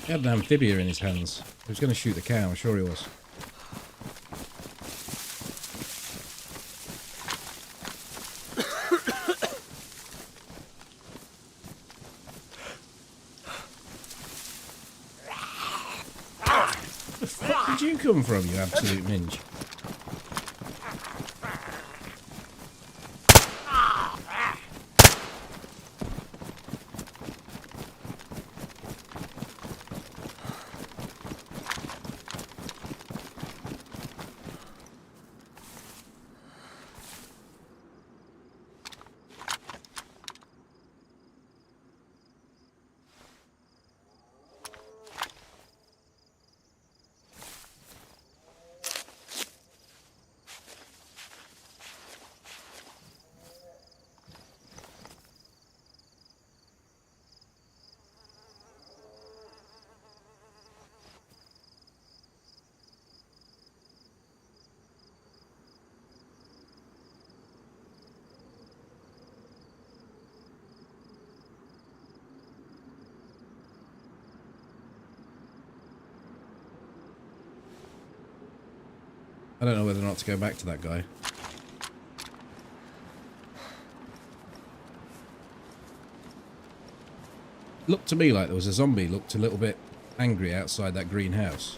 He had an amphibia in his hands. He was going to shoot the cow, I'm sure he was. Where the fuck did you come from, you absolute minge? I don't know whether or not to go back to that guy. Looked to me like there was a zombie, looked a little bit angry outside that greenhouse.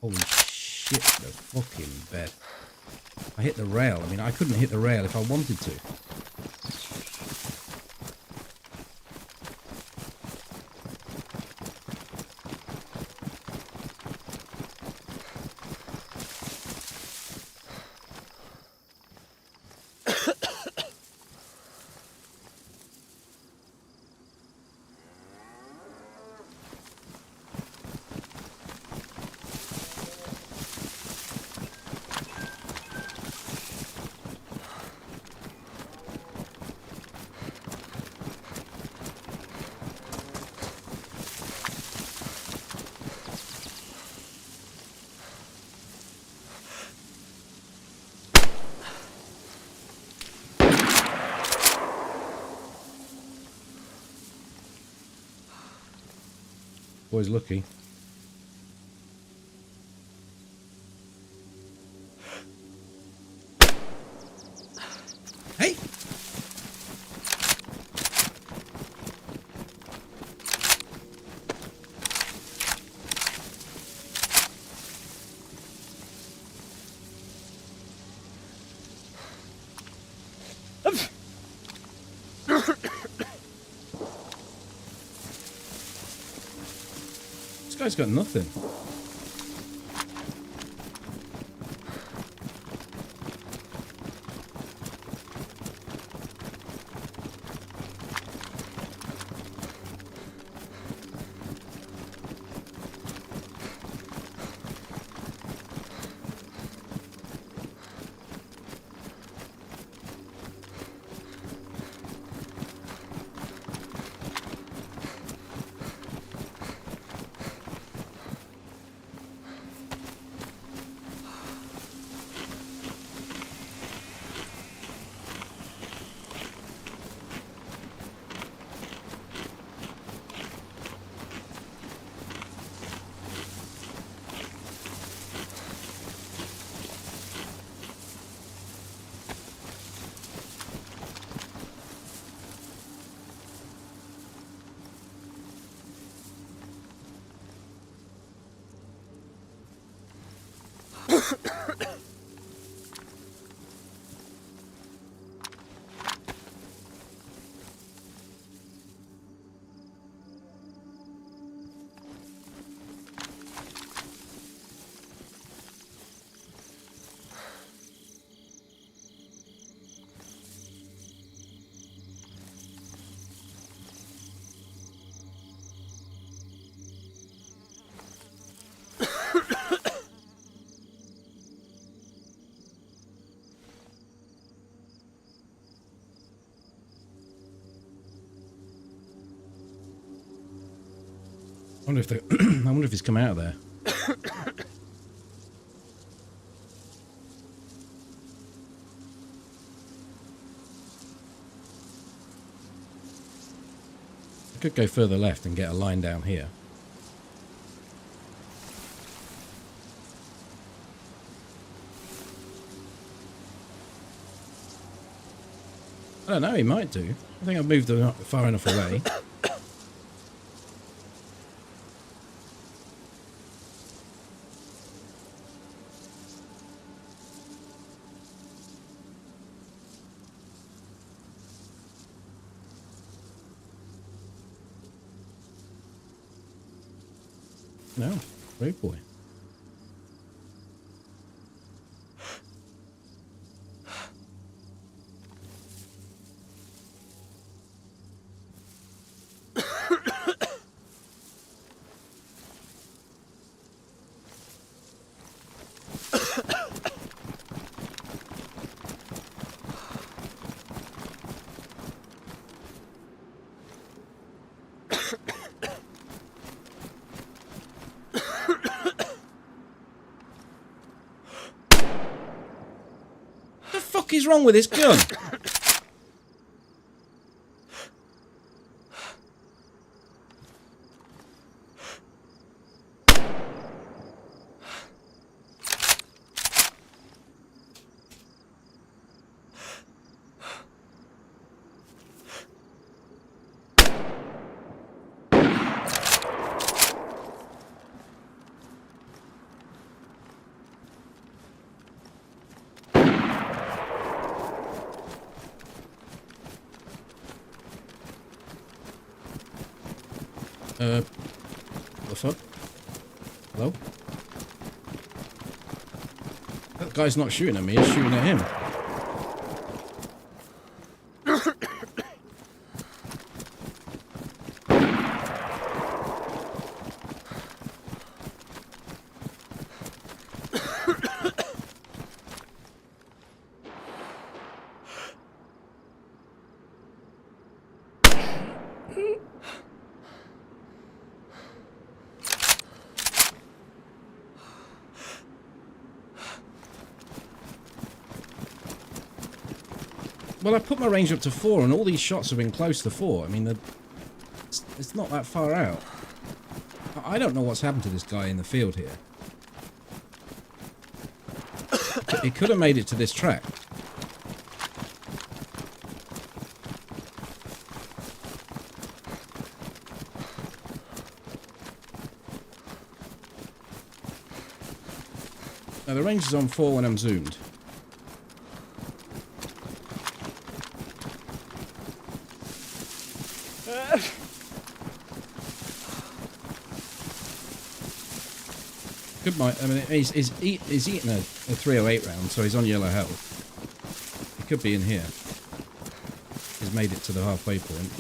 Holy shit, the fucking bed. I hit the rail. I mean, I couldn't hit the rail if I wanted to. Boy's lucky. Hey! guy's got nothing. I wonder if I wonder if he's come out of there. I could go further left and get a line down here. I don't know, he might do. I think I've moved far enough away. No, great boy. What the fuck is wrong with this gun? The fuck? Hello? That guy's not shooting at me, he's shooting at him. Well, I put my range up to 4 and all these shots have been close to 4. I mean, it's not that far out. I don't know what's happened to this guy in the field here. He could have made it to this track. Now, the range is on 4 when I'm zoomed. Good might. I mean, he's eating a 308 round, so he's on yellow health. He could be in here. He's made it to the halfway point.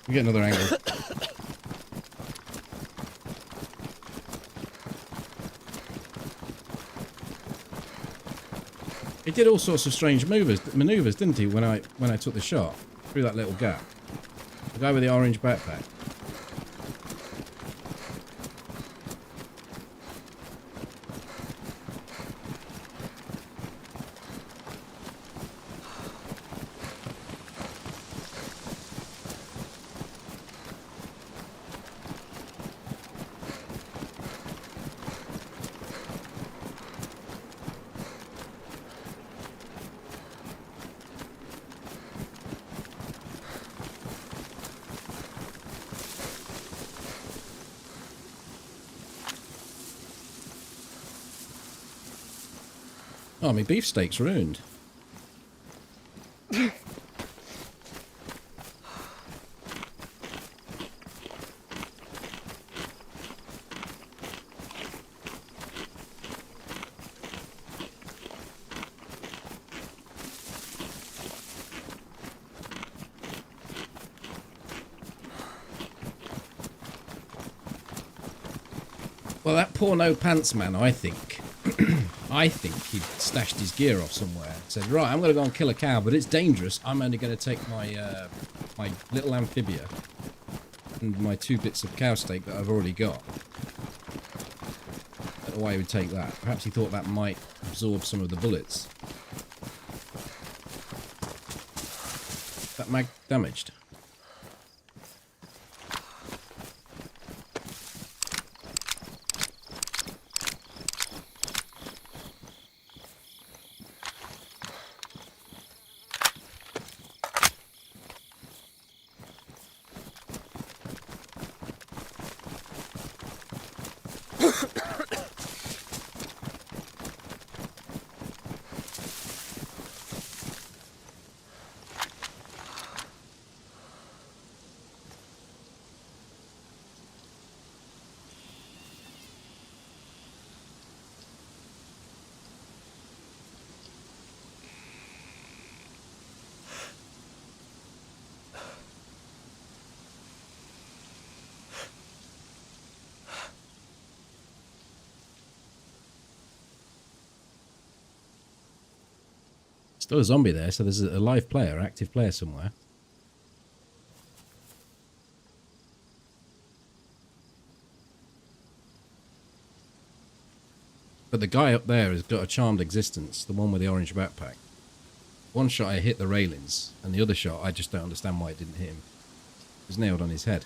We get another angle. He did all sorts of strange maneuvers, didn't he? When I took the shot through that little gap. The guy with the orange backpack. Oh, my beefsteak's ruined. Well, that poor no pants man, I think. I think he'd stashed his gear off somewhere. Said, right, I'm going to go and kill a cow, but it's dangerous. I'm only going to take my my little amphibia and my 2 bits of cow steak that I've already got. I don't know why he would take that. Perhaps he thought that might absorb some of the bullets. That mag damaged. Still a zombie there, so there's a live player, active player somewhere. But the guy up there has got a charmed existence, the one with the orange backpack. One shot I hit the railings, and the other shot I just don't understand why it didn't hit him. It was nailed on his head.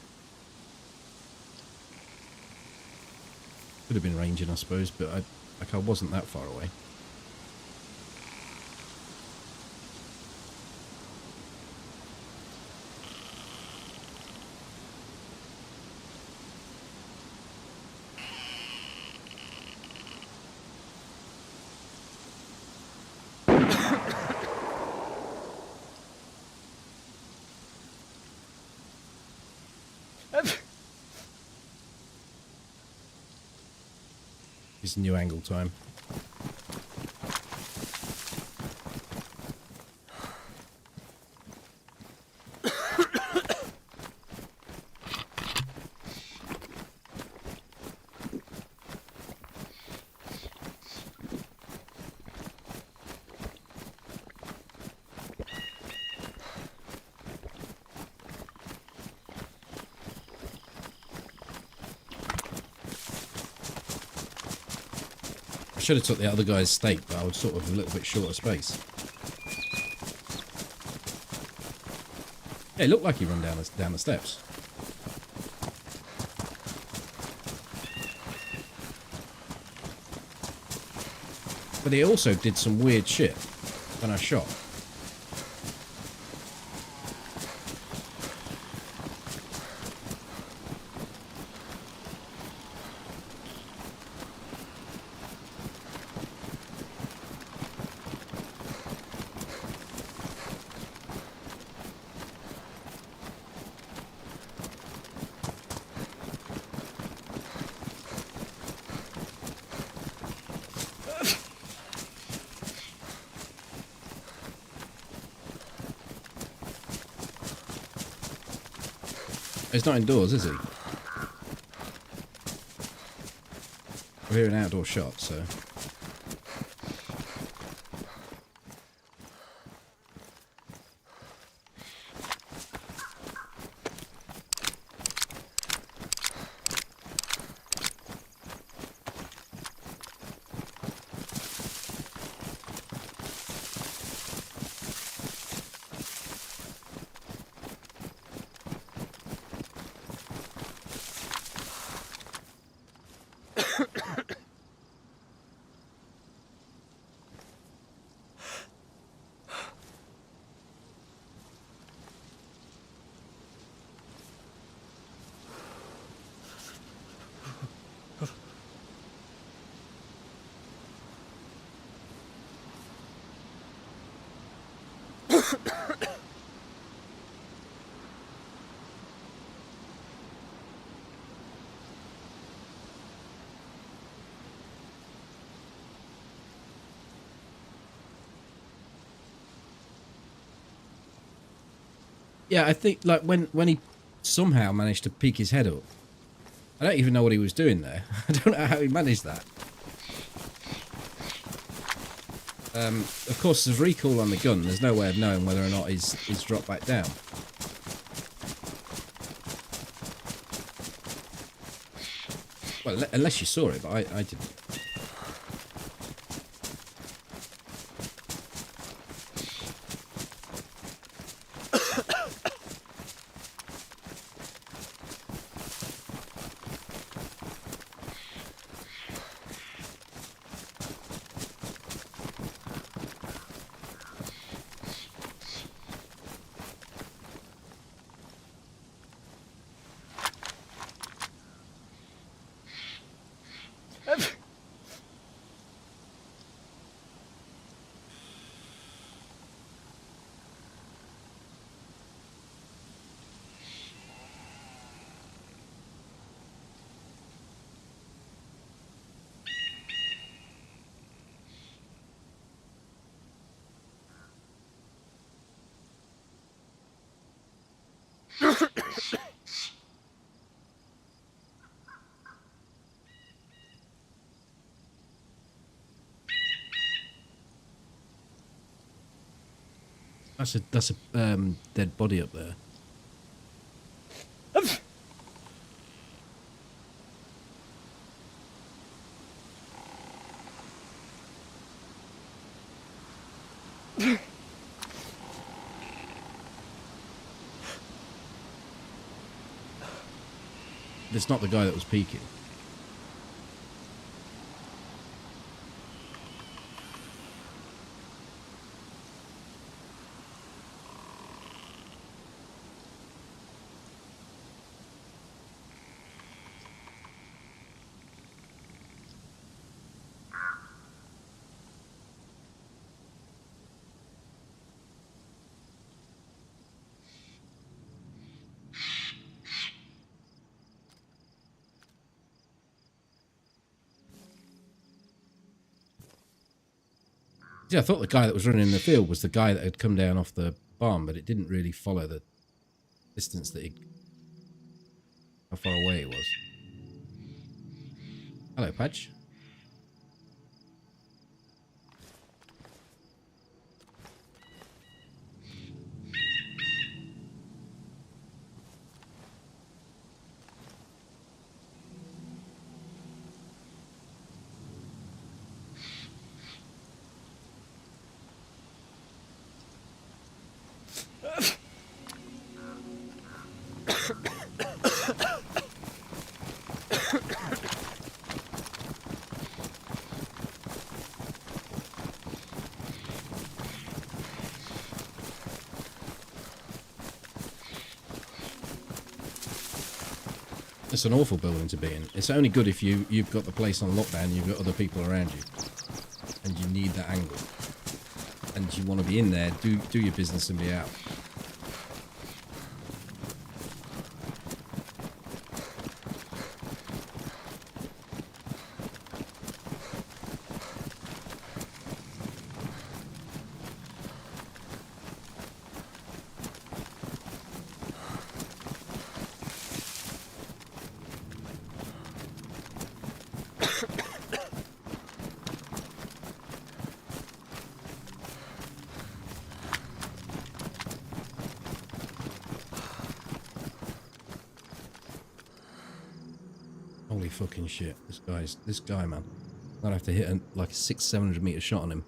Could have been ranging, I suppose, but I wasn't that far away. It's new angle time. should have took the other guy's stake, but I was sort of a little bit short of space. Yeah, it looked like he ran down the steps. But he also did some weird shit when I shot. He's not indoors, is he? We're hearing outdoor shots, so... Yeah, I think, like, when he somehow managed to peek his head up, I don't even know what he was doing there. I don't know how he managed that. Of course, there's recoil on the gun. There's no way of knowing whether or not he's dropped back down. Well, unless you saw it, but I didn't. That's a dead body up there. It's not the guy that was peeking. Yeah, I thought the guy that was running in the field was the guy that had come down off the barn, but it didn't really follow the distance that how far away it was. Hello, Padge. It's an awful building to be in. It's only good if you've got the place on lockdown, you've got other people around you. And you need that angle. And you want to be in there, do your business and be out. Holy fucking shit. This guy, man. I'm gonna have to hit like a 600-700 meter shot on him.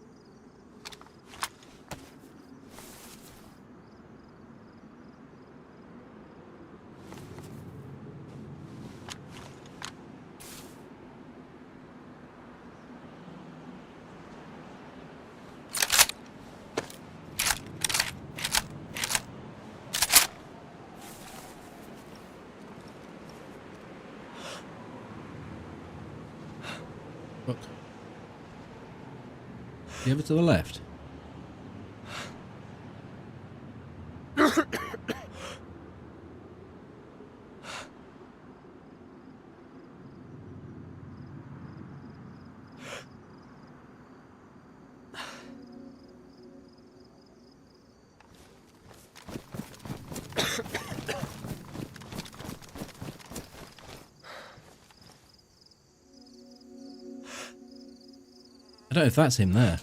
Look. The other to the left. I don't know if that's him there.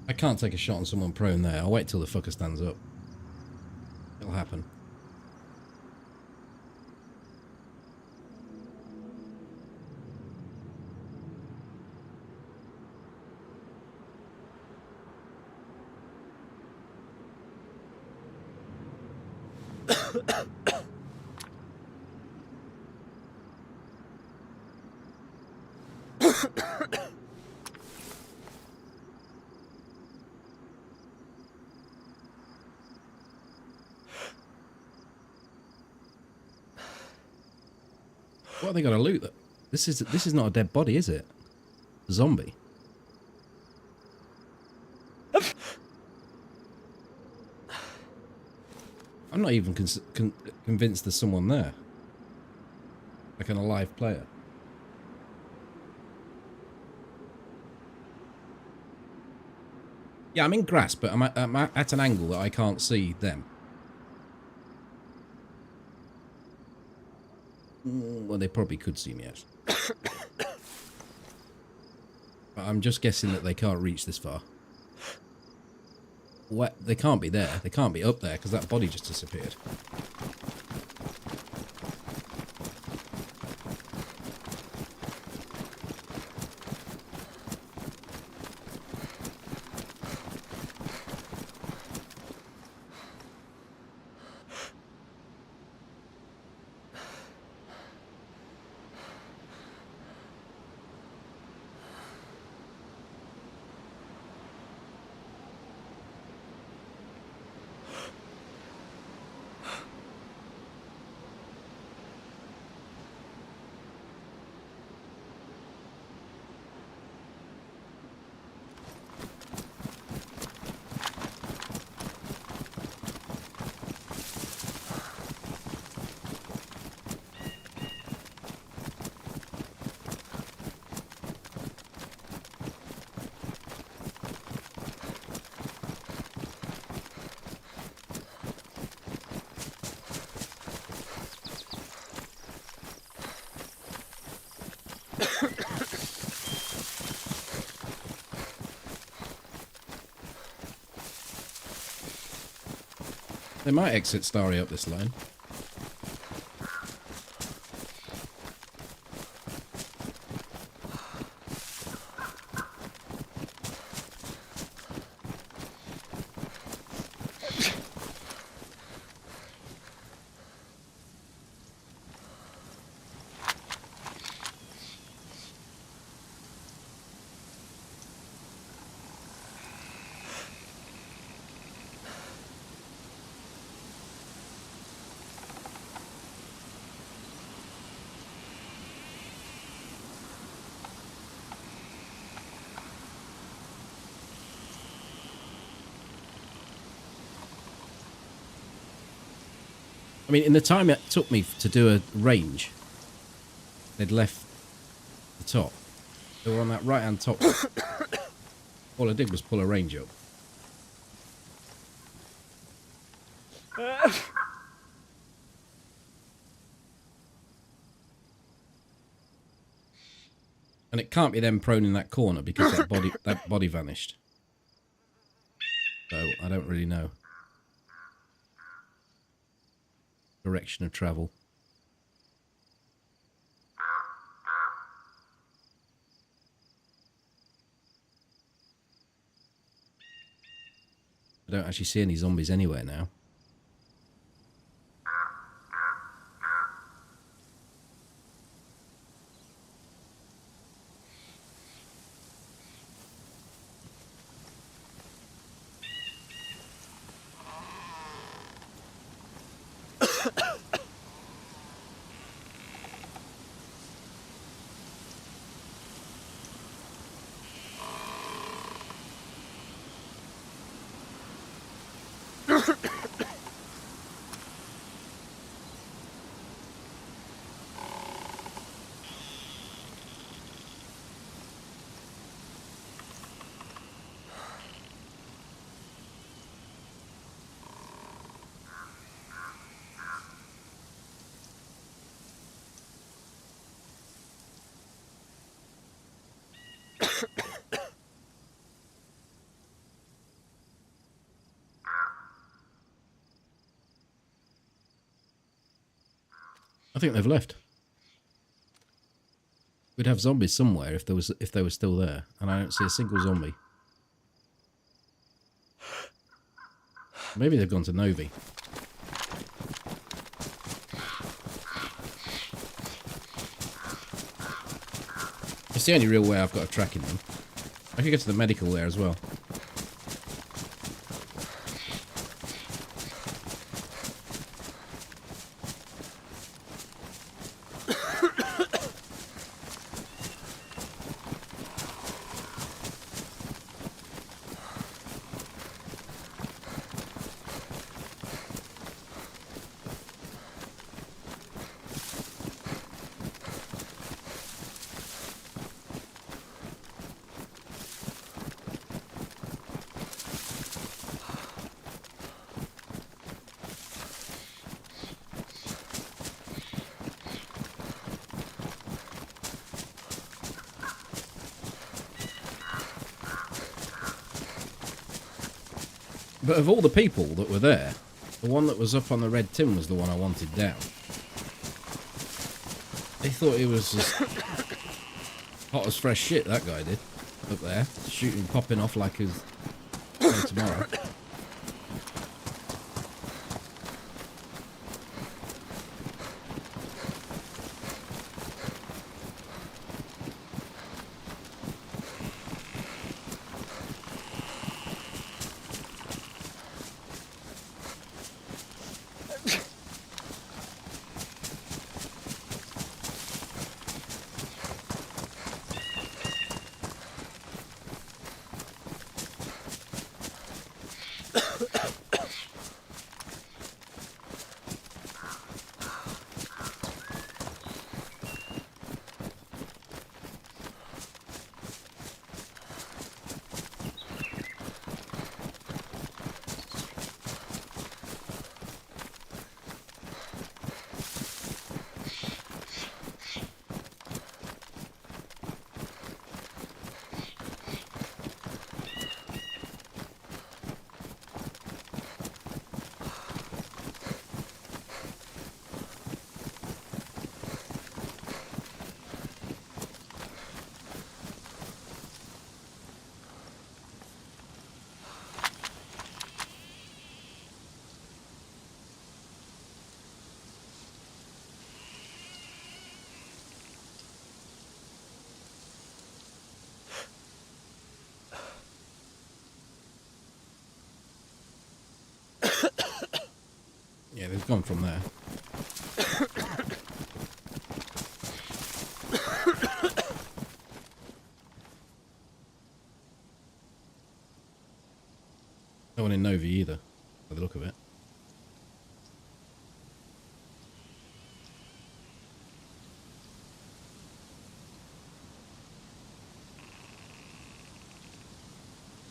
I can't take a shot on someone prone there. I'll wait till the fucker stands up. It'll happen. What are they going to loot? This is not a dead body, is it? A zombie. I'm not even convinced there's someone there. Like an alive player. Yeah, I'm in grass, but I'm at an angle that I can't see them. Well, they probably could see me, actually. But I'm just guessing that they can't reach this far. What? They can't be there. They can't be up there, because that body just disappeared. They might exit Starry up this line. I mean, in the time it took me to do a range, they'd left the top. They were on that right-hand top. All I did was pull a range up. And it can't be them prone in that corner because that body vanished. So I don't really know. Direction of travel. I don't actually see any zombies anywhere now. I think they've left. We'd have zombies somewhere if they were still there, and I don't see a single zombie. Maybe they've gone to Novi. It's the only real way I've got of tracking them. I could get to the medical there as well. But of all the people that were there, the one that was up on the red tin was the one I wanted down. They thought he was just hot as fresh shit, that guy did. Up there, shooting, popping off like his no tomorrow. Yeah, they've gone from there. No one in Novi either, by the look of it.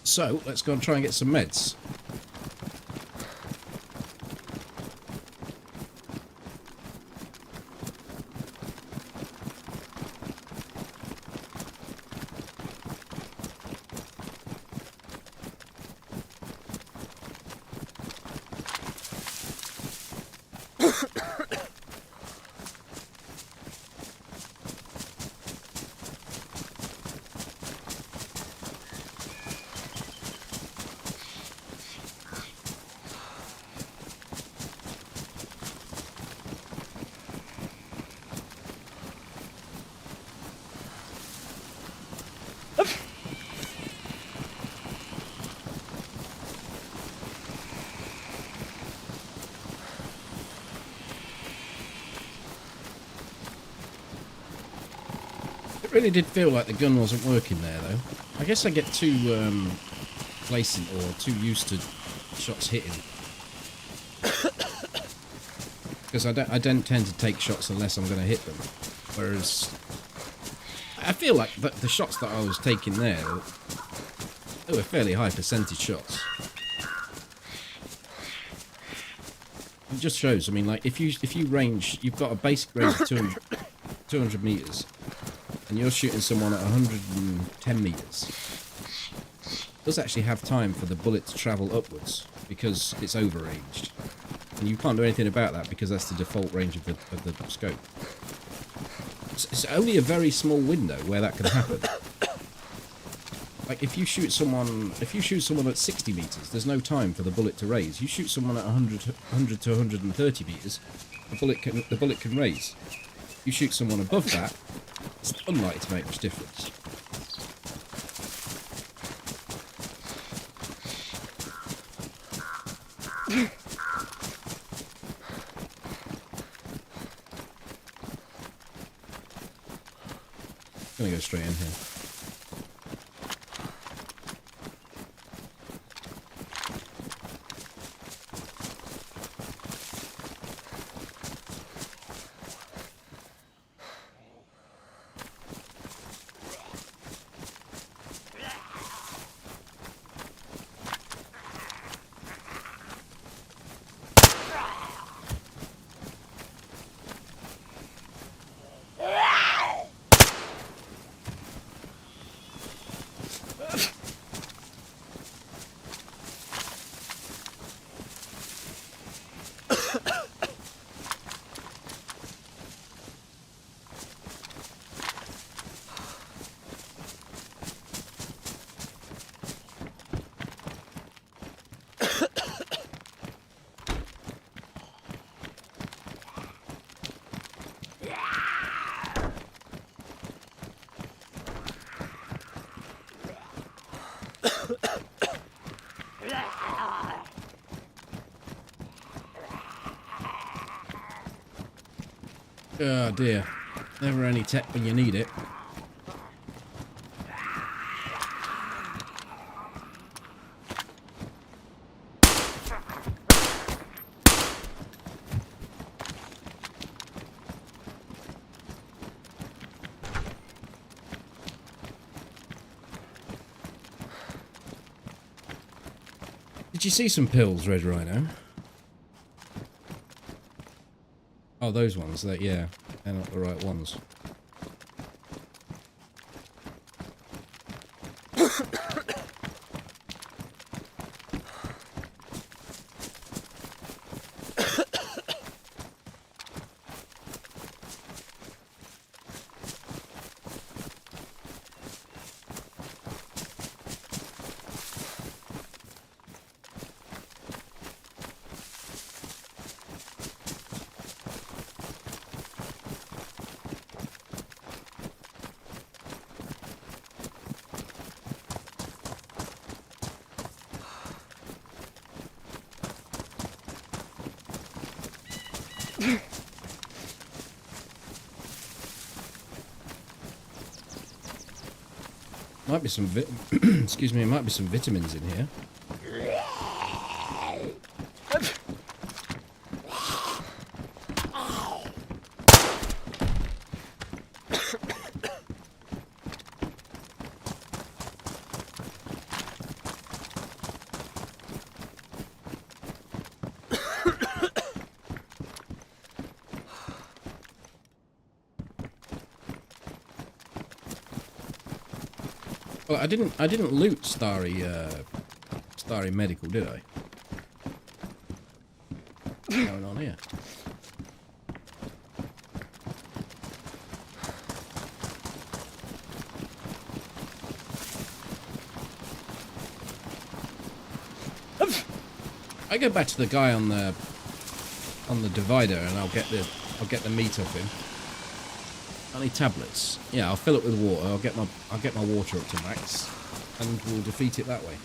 So, let's go and try and get some meds. It really did feel like the gun wasn't working there, though. I guess I get too complacent or too used to shots hitting. Because I don't tend to take shots unless I'm going to hit them. Whereas I feel like the shots that I was taking there, they were fairly high percentage shots. It just shows. I mean, like if you range, you've got a basic range of 200 meters. And you're shooting someone at 110 meters, it does actually have time for the bullet to travel upwards because it's overranged. And you can't do anything about that because that's the default range of the scope. It's only a very small window where that can happen. Like if you shoot someone at 60 meters, there's no time for the bullet to raise. You shoot someone at 100 to 130 meters, the bullet can raise. You shoot someone above that, it's unlikely to make much difference. I'm gonna go straight in here. Oh dear, never any tech when you need it. Did you see some pills, Red Rhino? Oh, those ones. Yeah, they're not the right ones. Might be some excuse me, might be some vitamins in here. Well, I didn't loot Starry Medical, did I? What's going on here? I go back to the guy on the divider, and I'll get the meat off him. I need tablets. Yeah, I'll fill it with water. I'll get my water up to max, and we'll defeat it that way.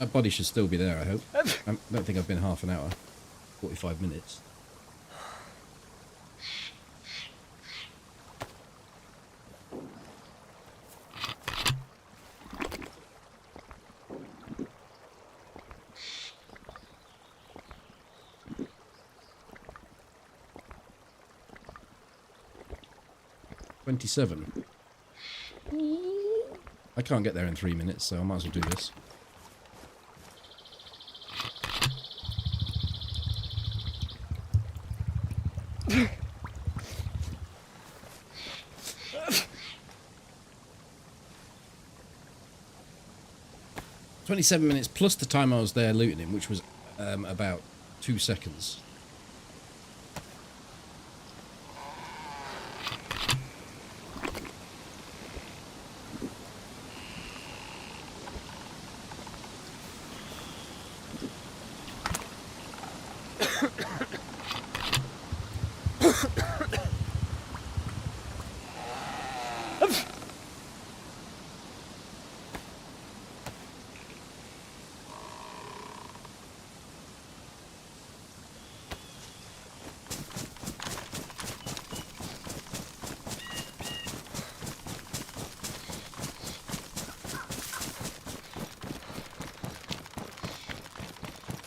That body should still be there, I hope. I don't think I've been half an hour. 45 minutes. $27. I can't get there in 3 minutes, so I might as well do this. $27 minutes plus the time I was there looting him, which was about 2 seconds.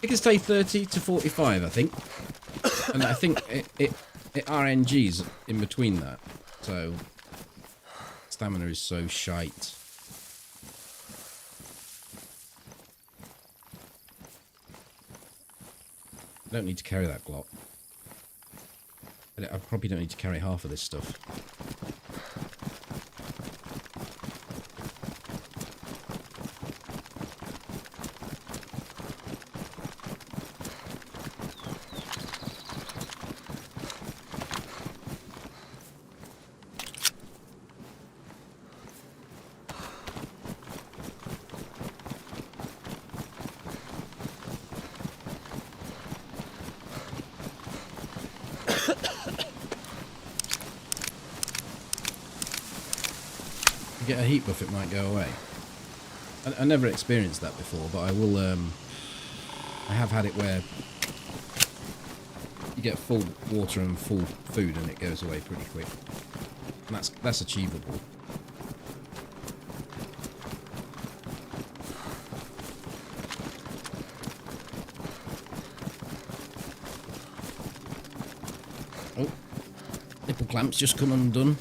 It can stay 30 to 45, I think. And I think it RNGs in between that. So, stamina is so shite. I don't need to carry that glop. I probably don't need to carry half of this stuff. Get a heat buff, it might go away. I never experienced that before, but I will. I have had it where you get full water and full food, and it goes away pretty quick. And that's achievable. Oh, nipple clamps just come undone.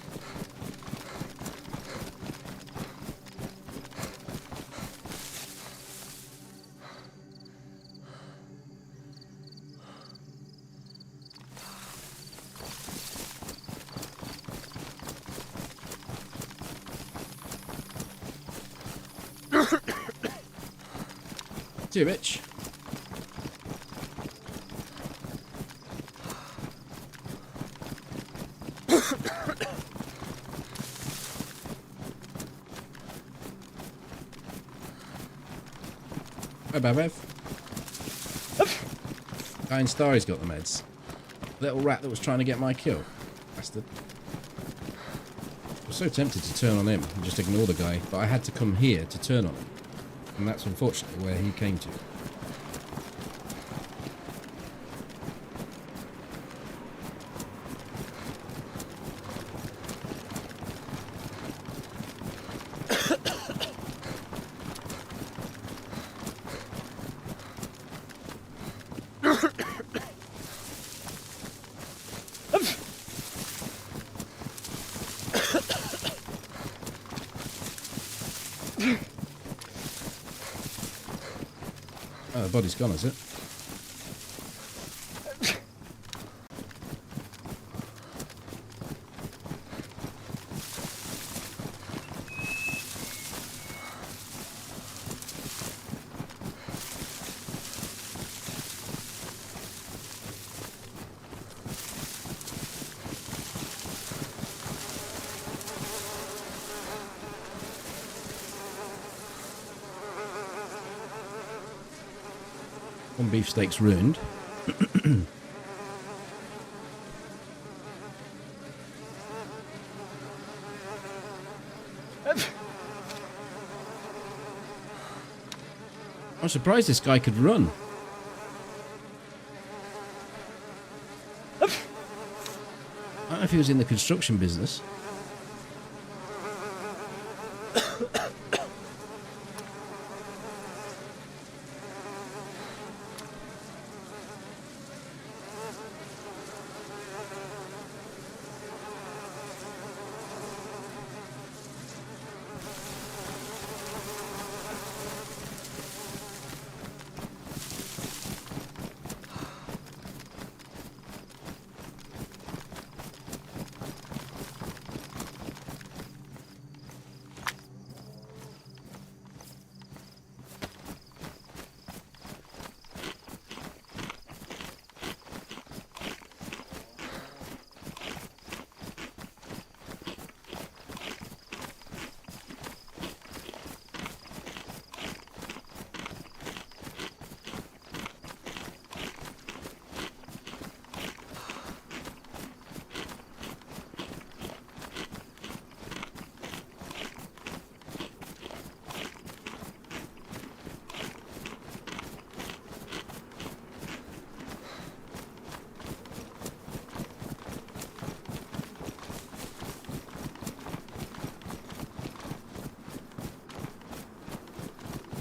See you, bitch. Bye bye, Bev. Guy in Starry's got the meds. Little rat that was trying to get my kill. Bastard. I was so tempted to turn on him and just ignore the guy, but I had to come here to turn on him. And that's unfortunately where he came to. Oh, the body's gone, is it? beefsteak's ruined. I'm surprised this guy could run. I don't know if he was in the construction business.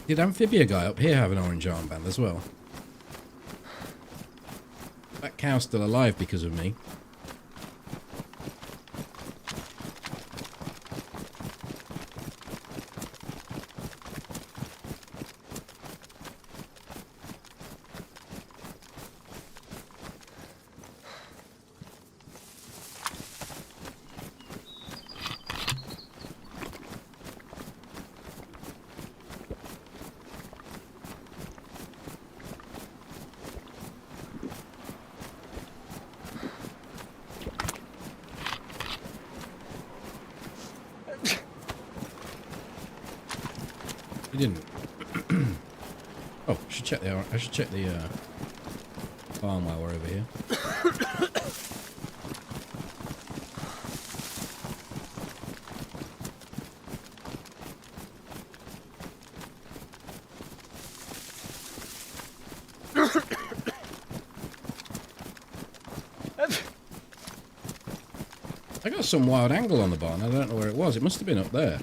Did Amphibia guy up here have an orange armband as well? That cow's still alive because of me. He didn't. Oh, I should check the farm while we're over here. I got some wild angle on the barn. I don't know where it was. It must have been up there.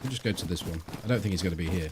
We'll just go to this one. I don't think he's going to be here.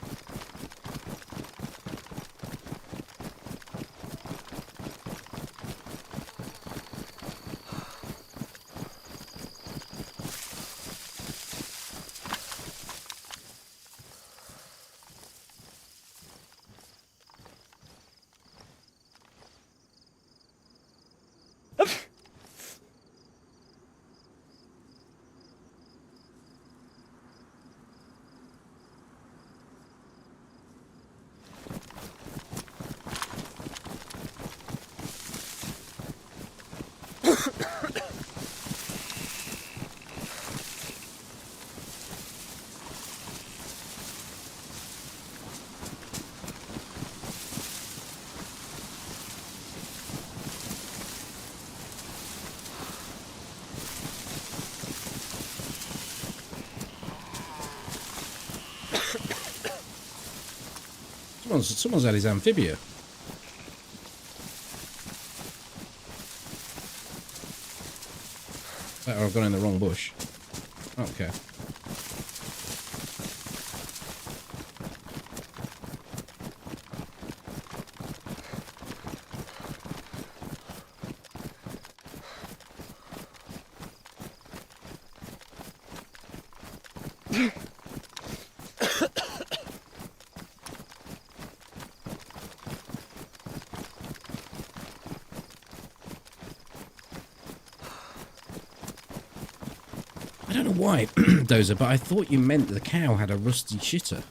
Someone's had his amphibia. Or I've gone in the wrong bush. Okay. I don't know why, Dozer, but I thought you meant the cow had a rusty shitter.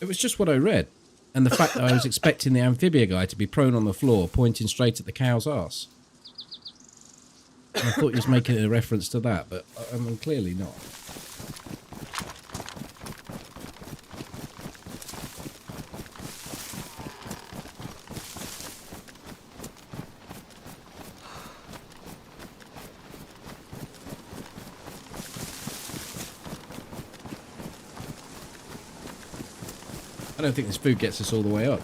It was just what I read. And the fact that I was expecting the amphibia guy to be prone on the floor, pointing straight at the cow's arse. And I thought he was making a reference to that, but clearly not. I don't think this food gets us all the way up.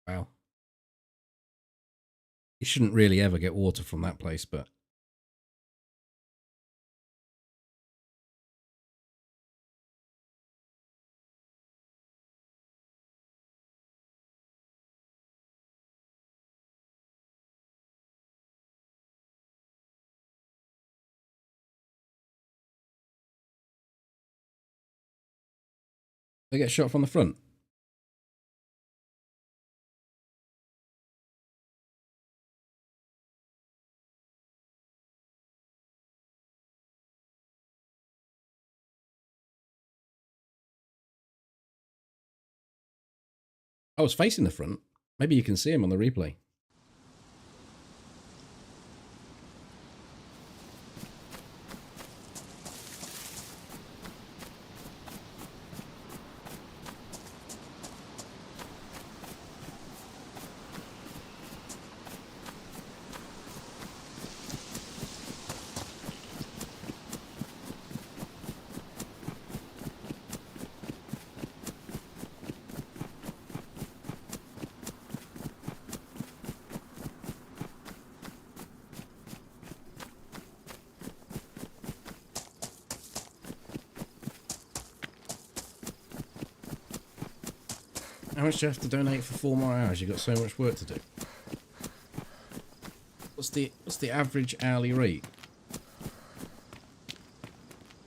Wow. You shouldn't really ever get water from that place, but... They get shot from the front. I was facing the front. Maybe you can see him on the replay. How much do you have to donate for 4 more hours? You've got so much work to do. What's the average hourly rate?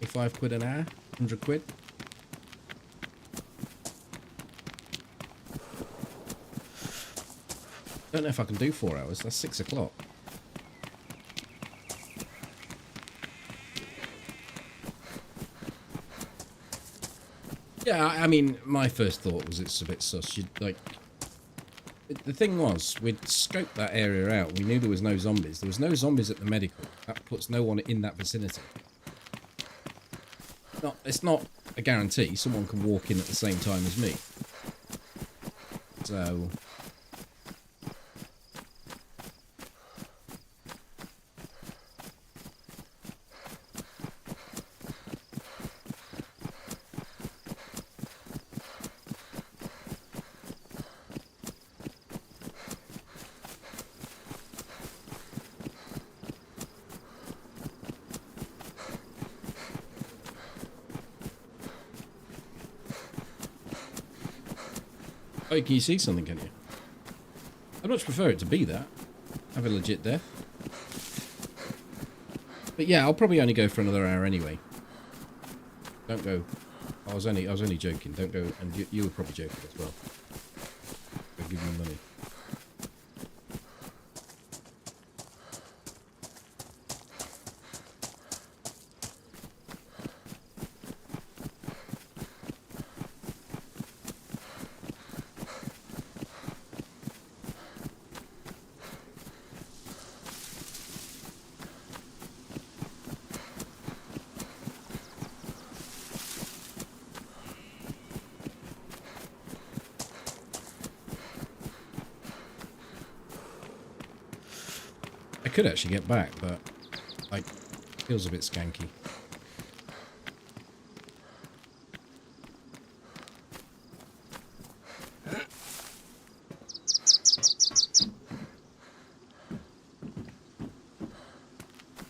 25 quid an hour? 100 quid? Don't know if I can do 4 hours. That's 6 o'clock. Yeah, I mean, my first thought was it's a bit sus. You'd, like, the thing was, we'd scoped that area out. We knew there was no zombies. There was no zombies at the medical. That puts no one in that vicinity. It's not a guarantee. Someone can walk in at the same time as me. So... Oh, can you see something, can you? I'd much prefer it to be that. Have a legit death. But yeah, I'll probably only go for another hour anyway. Don't go. I was only joking. Don't go, and you were probably joking as well. Go give me money. could actually get back, but like feels a bit skanky.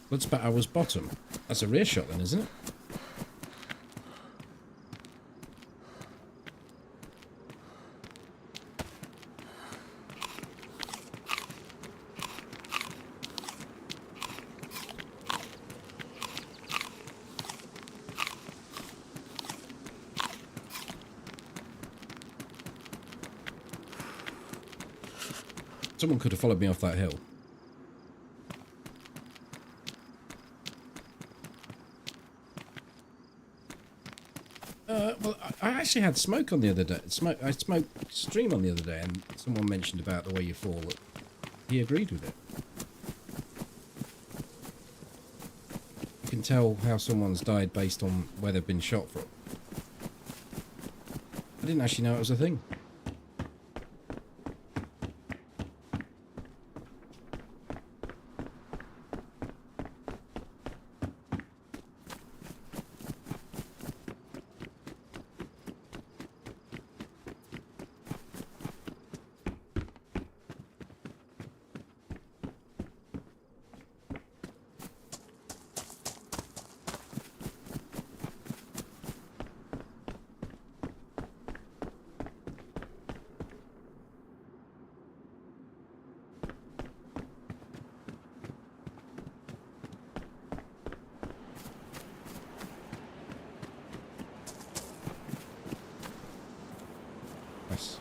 What's I was bottom? That's a rear shot then, isn't it? Someone could have followed me off that hill. Well, I actually had smoke on the other day. I smoked stream on the other day, and someone mentioned about the way you fall. He agreed with it. You can tell how someone's died based on where they've been shot from. I didn't actually know it was a thing. Nice.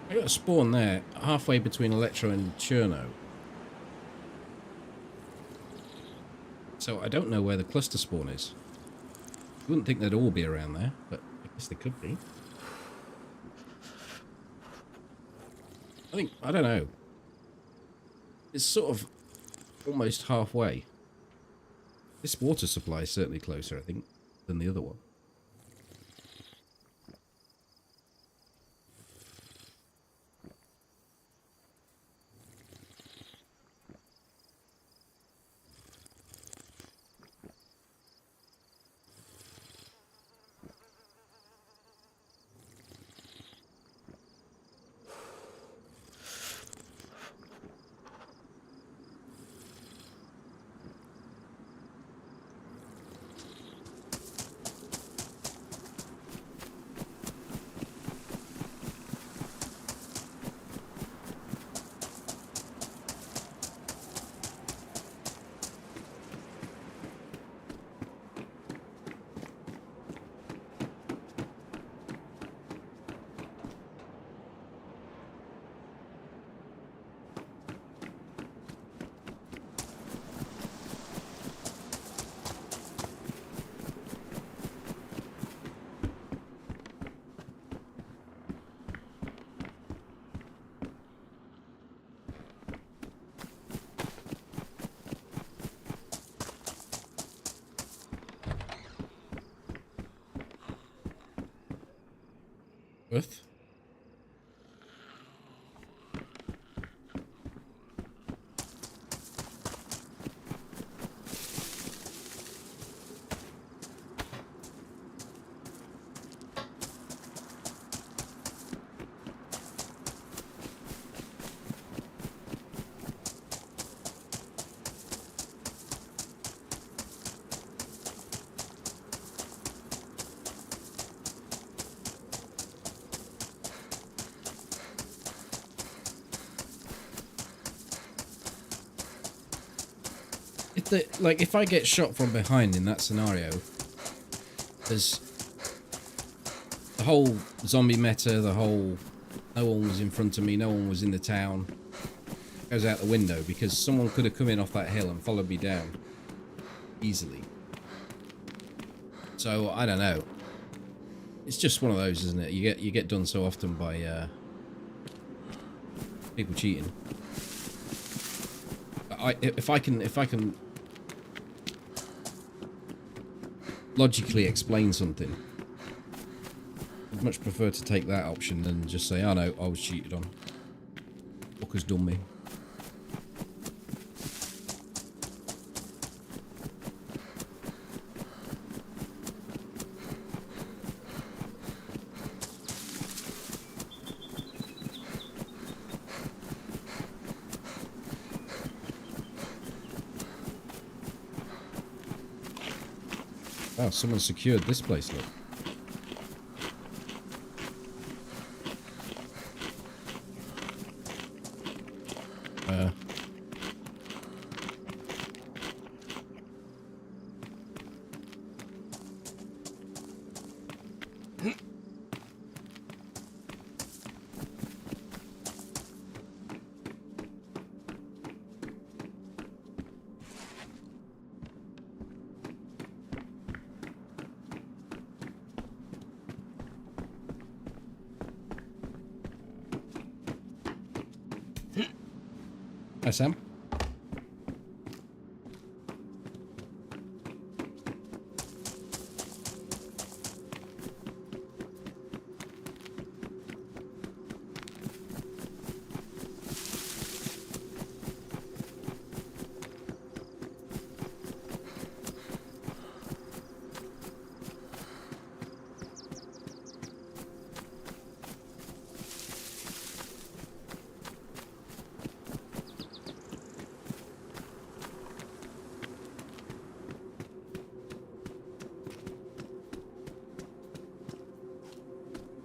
I got a spawn there, halfway between Electro and Cherno. So I don't know where the cluster spawn is. You wouldn't think they'd all be around there, but I guess they could be. I don't know. It's sort of almost halfway. This water supply is certainly closer, I think, than the other one. Earth? If I get shot from behind in that scenario, there's the whole zombie meta, the whole no one was in front of me, no one was in the town, goes out the window because someone could have come in off that hill and followed me down easily. So I don't know. It's just one of those, isn't it? You get done so often by people cheating. But if I can logically explain something, I'd much prefer to take that option than just say, oh no, I was cheated on. Fuckers done me. Oh, someone secured this place, look. Hi, Sam.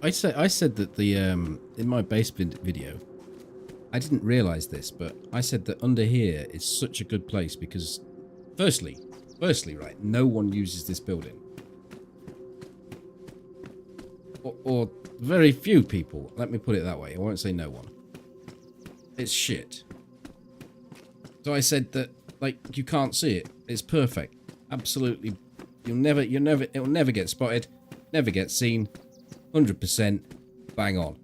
I said that the in my basement video, I didn't realize this, but I said that under here is such a good place because firstly, right, no one uses this building. Or very few people, let me put it that way. I won't say no one. It's shit. So I said that, like, you can't see it. It's perfect. Absolutely. It'll never get spotted, never get seen. 100% bang on.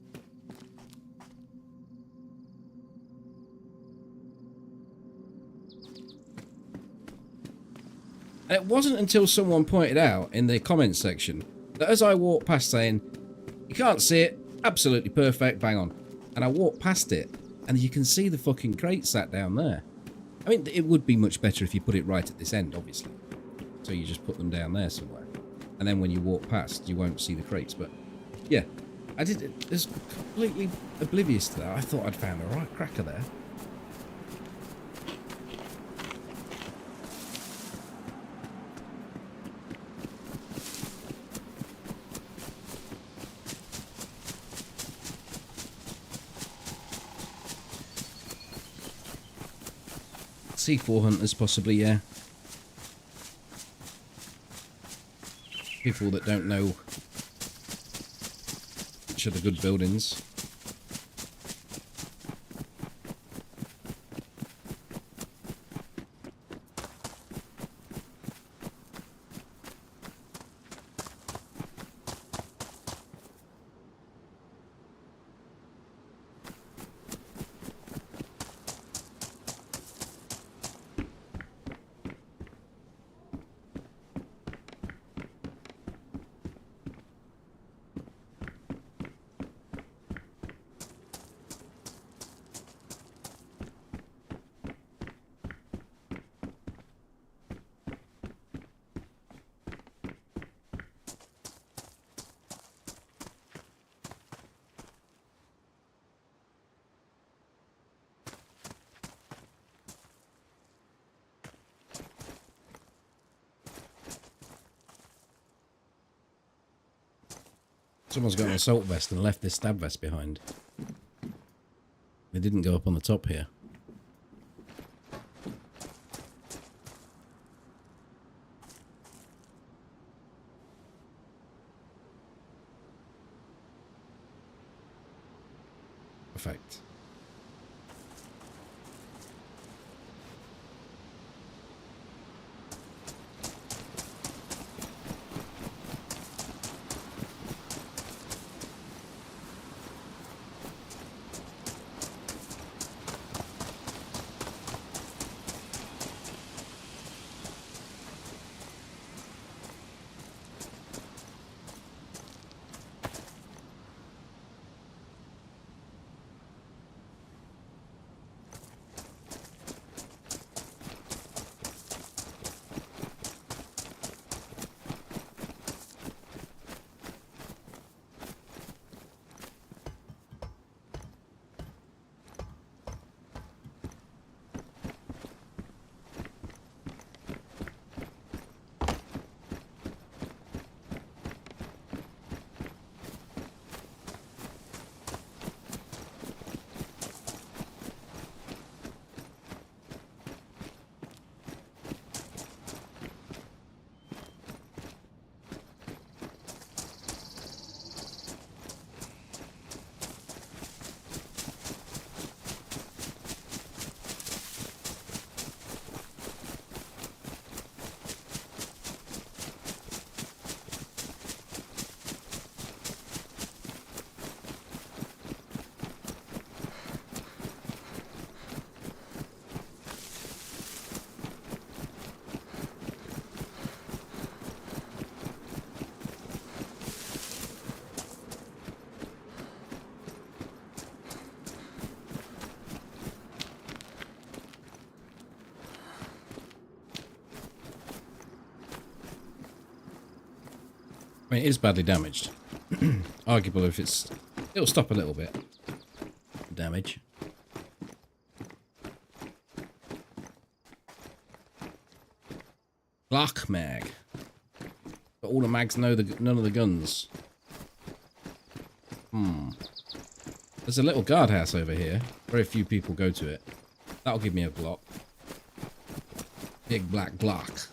And it wasn't until someone pointed out in the comments section that as I walked past saying, you can't see it, absolutely perfect, bang on. And I walked past it and you can see the fucking crate sat down there. I mean, it would be much better if you put it right at this end, obviously. So you just put them down there somewhere. And then when you walk past, you won't see the crates, but yeah, I was completely oblivious to that. I thought I'd found a right cracker there. C4 hunters, possibly, yeah. People that don't know which are the good buildings. Someone's got an assault vest and left this stab vest behind. They didn't go up on the top here. Perfect. I mean, it is badly damaged. Arguable if it's... It'll stop a little bit. Damage. Glock mag. But all the mags know none of the guns. There's a little guardhouse over here. Very few people go to it. That'll give me a Glock. Big black Glock.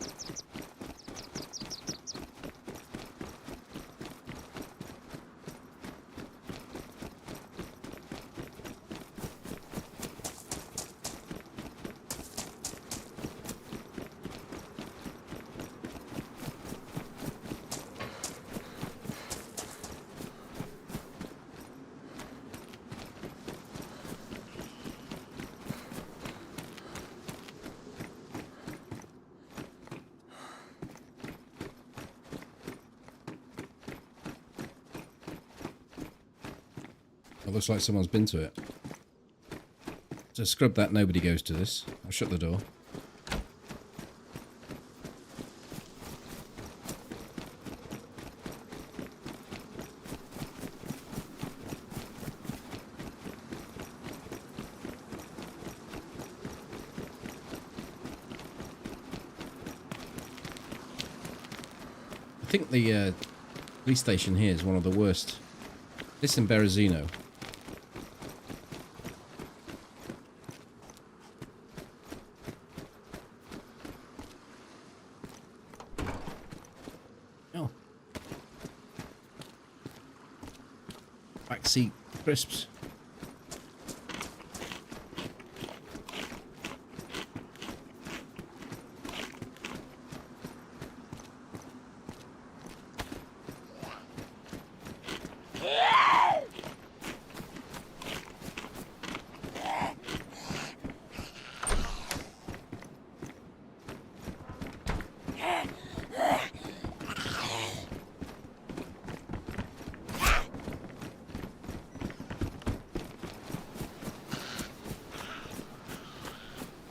It looks like someone's been to it. So scrub that, nobody goes to this. I'll shut the door. I think the police station here is one of the worst. This in Berezino. Oh. Backseat crisps.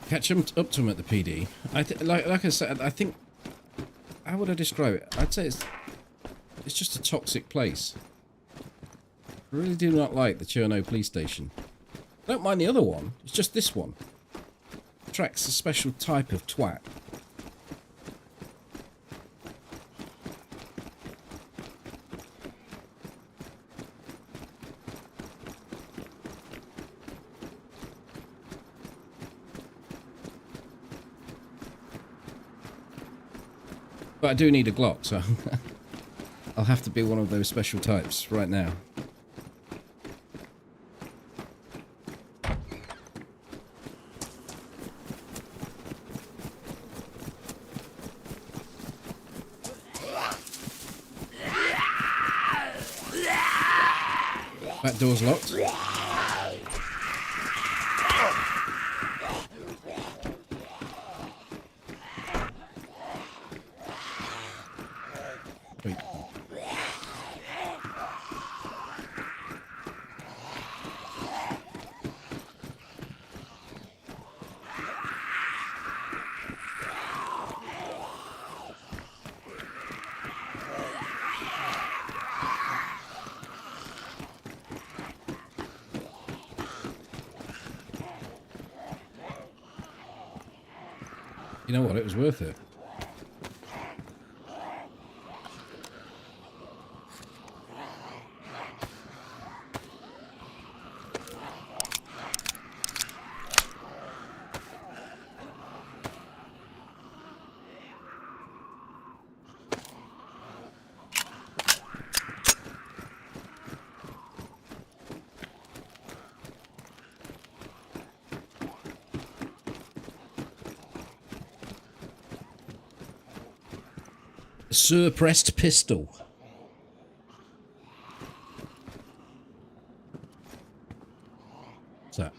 Catch up to him at the PD. Like I said, I think... How would I describe it? I'd say it's just a toxic place. I really do not like the Cherno police station. I don't mind the other one. It's just this one. Attracts a special type of twat. But I do need a Glock, so I'll have to be one of those special types right now. That door's locked. Wait. You know what? It was worth it. Suppressed pistol. What's that?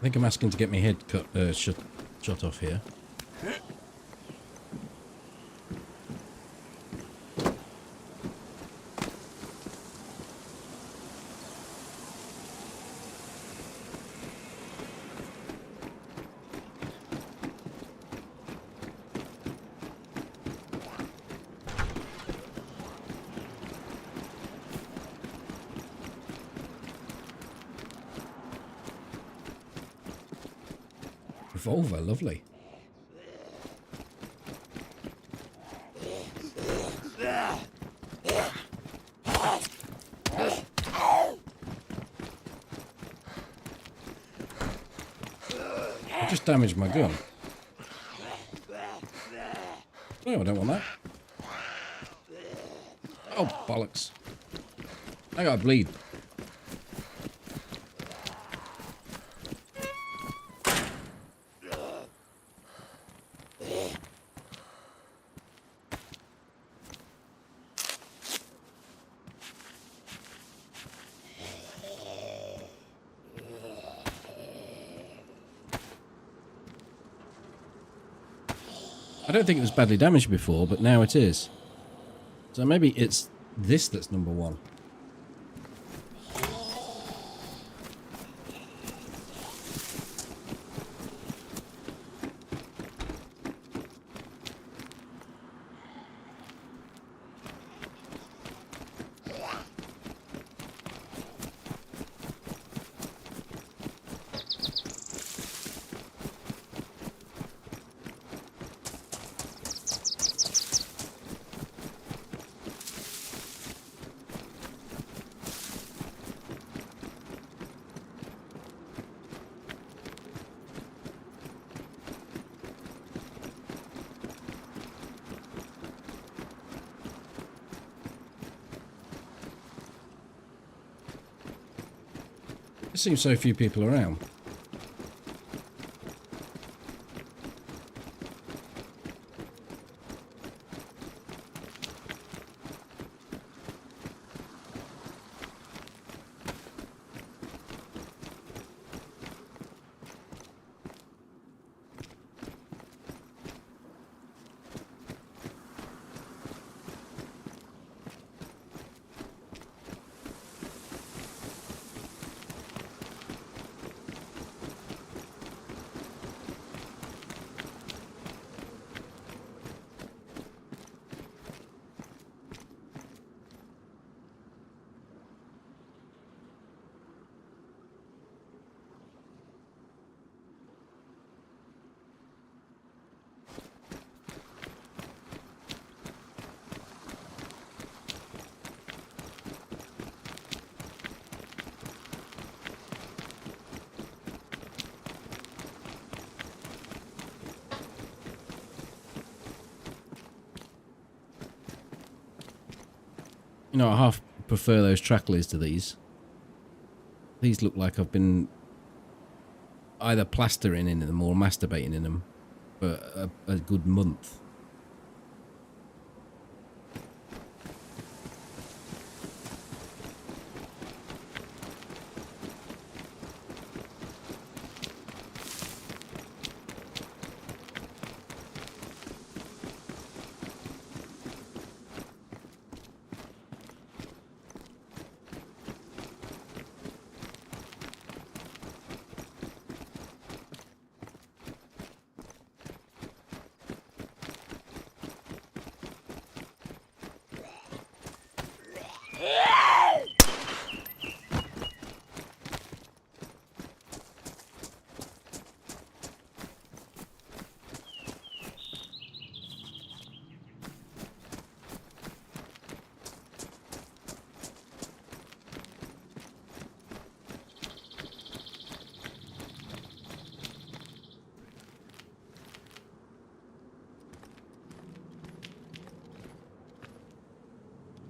think I'm asking to get my head cut, shot off here. Revolver, lovely. I just damaged my gun. No, I don't want that. Oh, bollocks. I gotta bleed. I don't think it was badly damaged before, but now it is. So maybe it's this that's number one. There seems so few people around. You know, I half prefer those tracklers to these. These look like I've been either plastering in them or masturbating in them for a good month.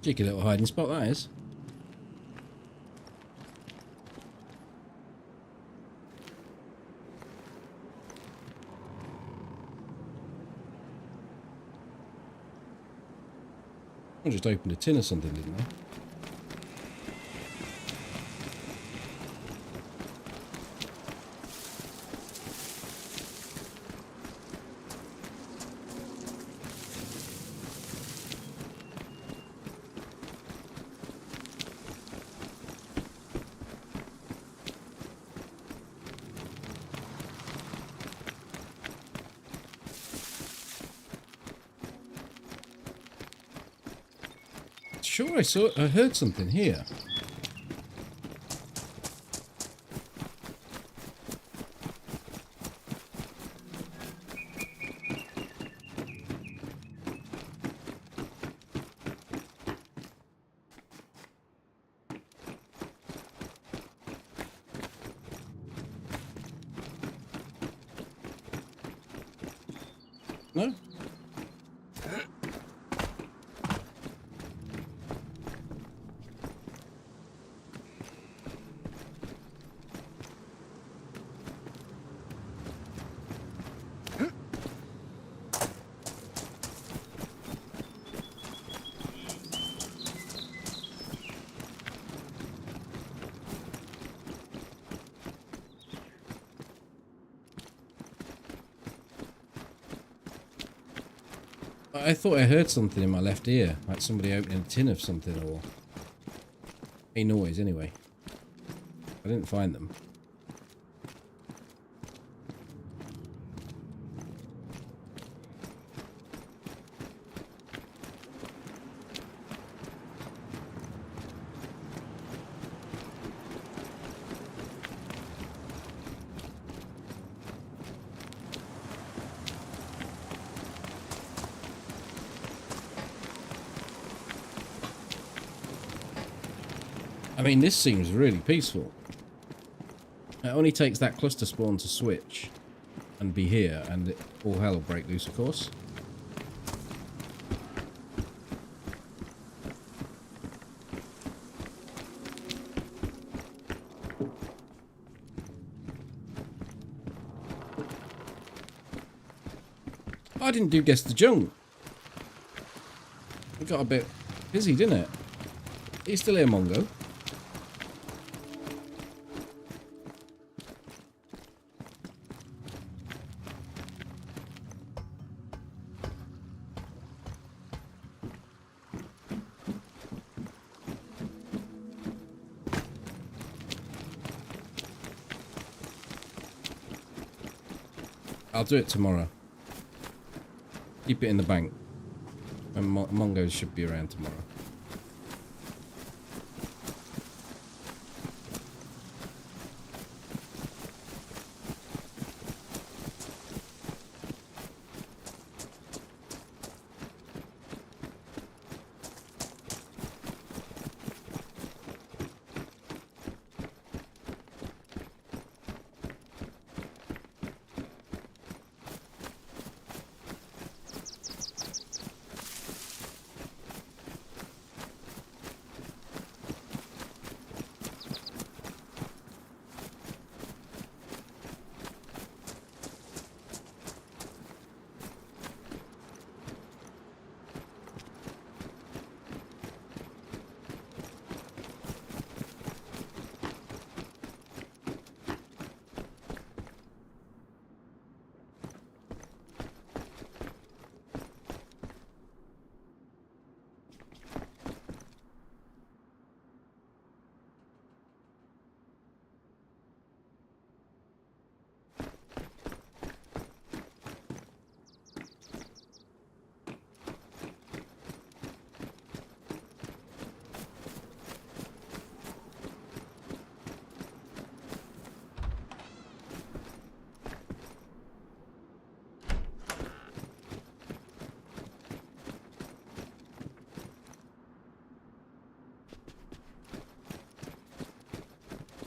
Cheeky little hiding spot that is. I just opened a tin or something, didn't I? sure I heard something here. No? I thought I heard something in my left ear, like somebody opening a tin of something or a noise anyway. I didn't find them. I mean, this seems really peaceful. It only takes that cluster spawn to switch and be here, and all hell will break loose, of course. I didn't do guess the junk. It got a bit busy, didn't it? Are you still here, Mongo? I'll do it tomorrow. Keep it in the bank. And Mongos should be around tomorrow.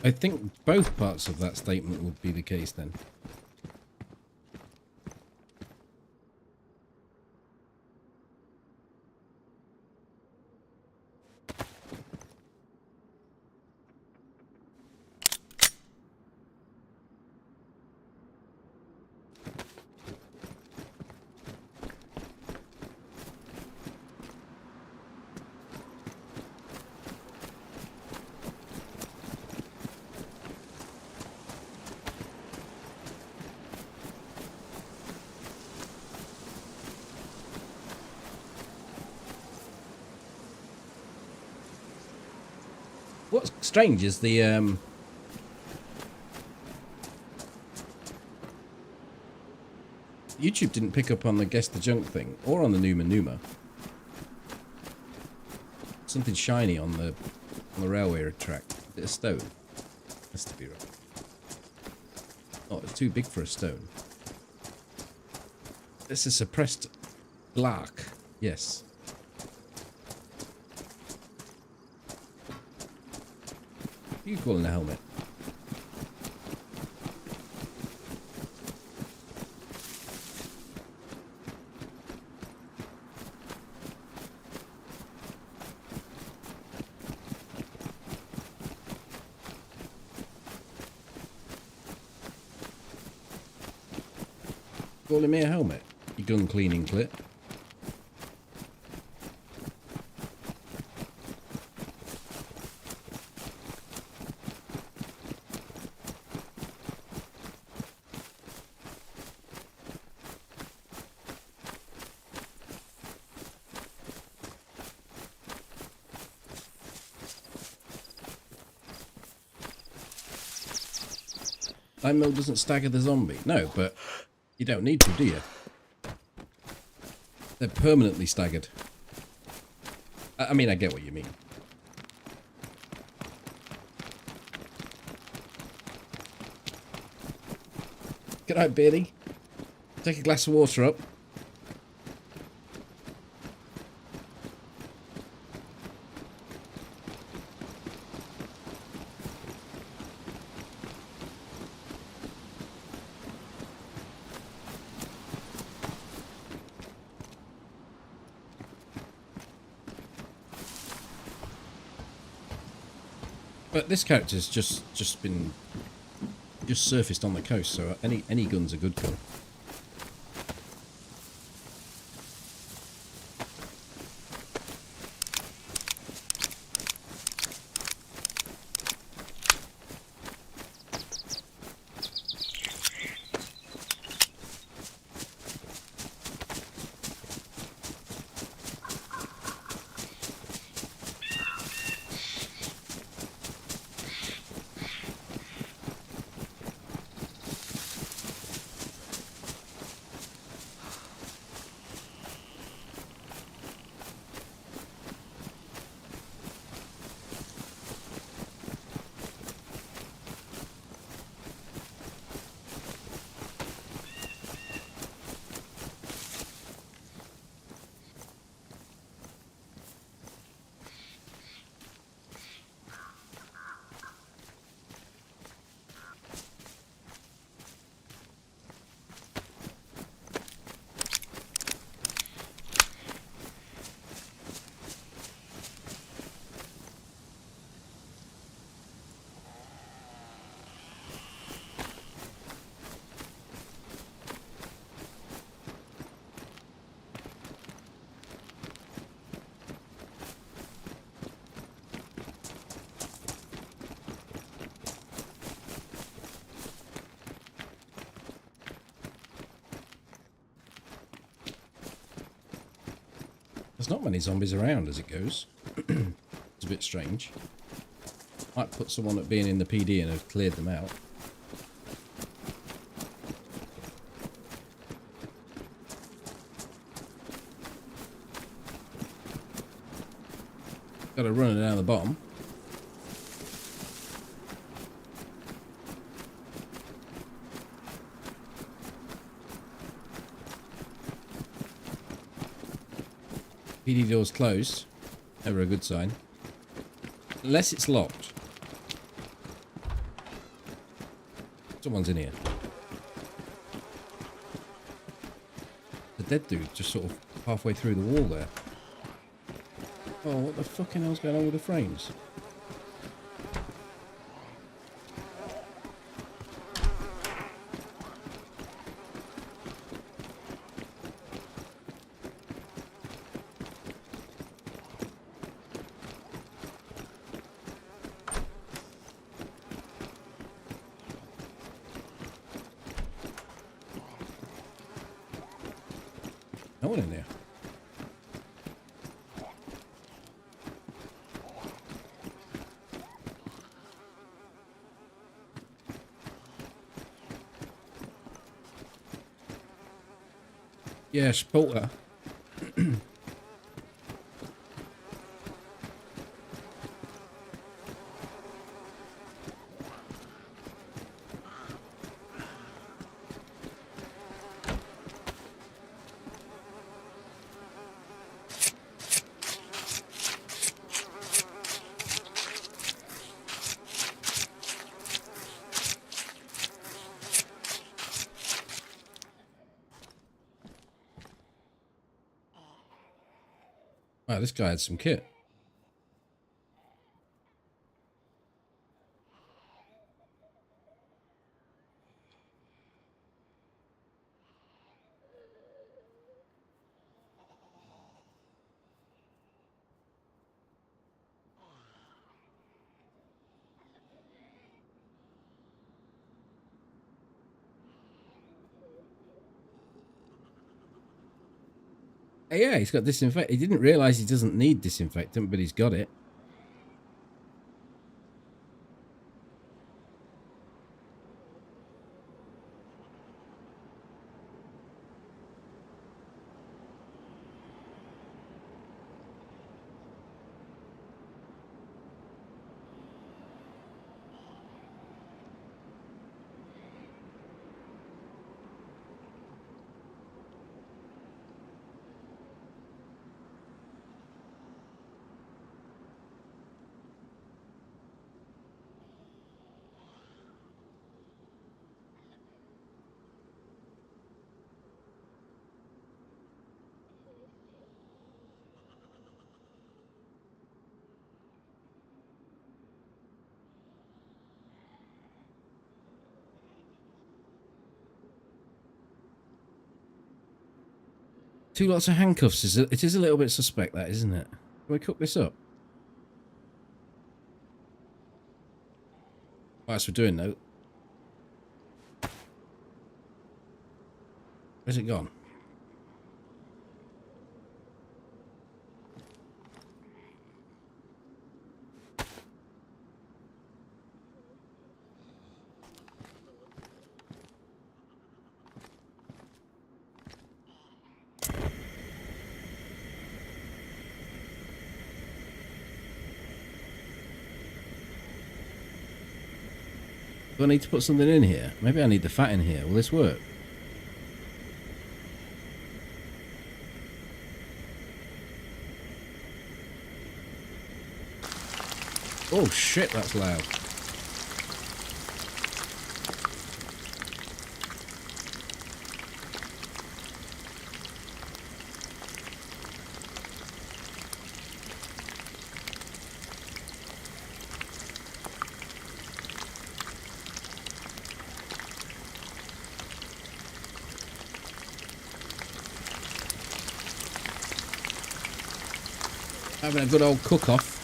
I think both parts of that statement would be the case then. What's strange is the YouTube didn't pick up on the guess the junk thing or on the Numa. something shiny on the railway track. Is it a stone? Has to be right. Oh, it's too big for a stone. It's a suppressed black. Yes. What are you calling a helmet? Calling me a helmet? You gun cleaning clip. That mill doesn't stagger the zombie. No, but you don't need to, do you? They're permanently staggered. I mean, I get what you mean. Good night, Beardy. Take a glass of water up. But this character's just surfaced on the coast, so any gun's a good gun. There's not many zombies around as it goes. It's a bit strange. Might put someone at being in the PD and have cleared them out. Got to run it down the bottom. PD door's closed. Never a good sign. Unless it's locked. Someone's in here. The dead dude just sort of halfway through the wall there. Oh, what the fucking hell's going on with the frames? No one in there. Yes, Porter. Oh, this guy had some kit. Yeah, he's got disinfect. He didn't realise he doesn't need disinfectant, but he's got it. Two lots of handcuffs. It is a little bit suspect, that, isn't it? Can we cook this up? Whilst we're doing though. Where's it gone? Do I need to put something in here? Maybe I need the fat in here. Will this work? Oh shit, that's loud. Having a good old cook-off.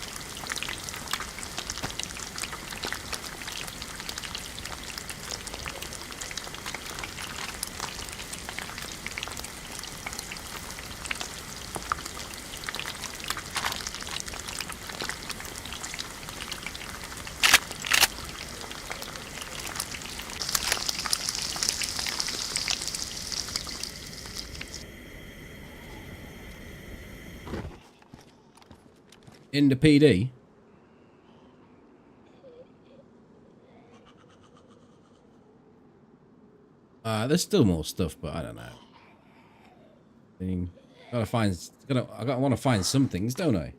In the PD. There's still more stuff, but I don't know. I want to find some things, don't I?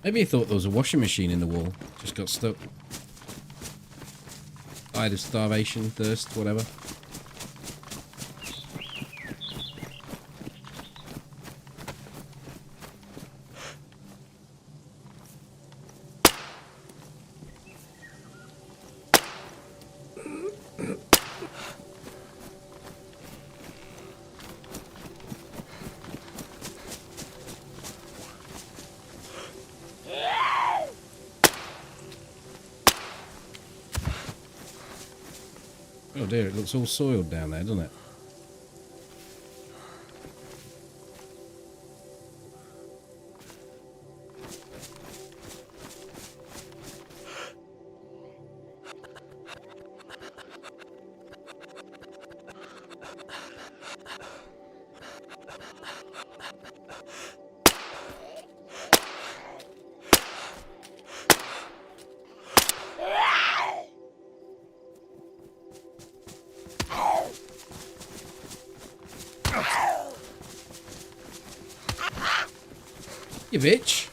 Maybe he thought there was a washing machine in the wall. Just got stuck. Died of starvation, thirst, whatever. Oh dear, it looks all soiled down there, doesn't it? You bitch.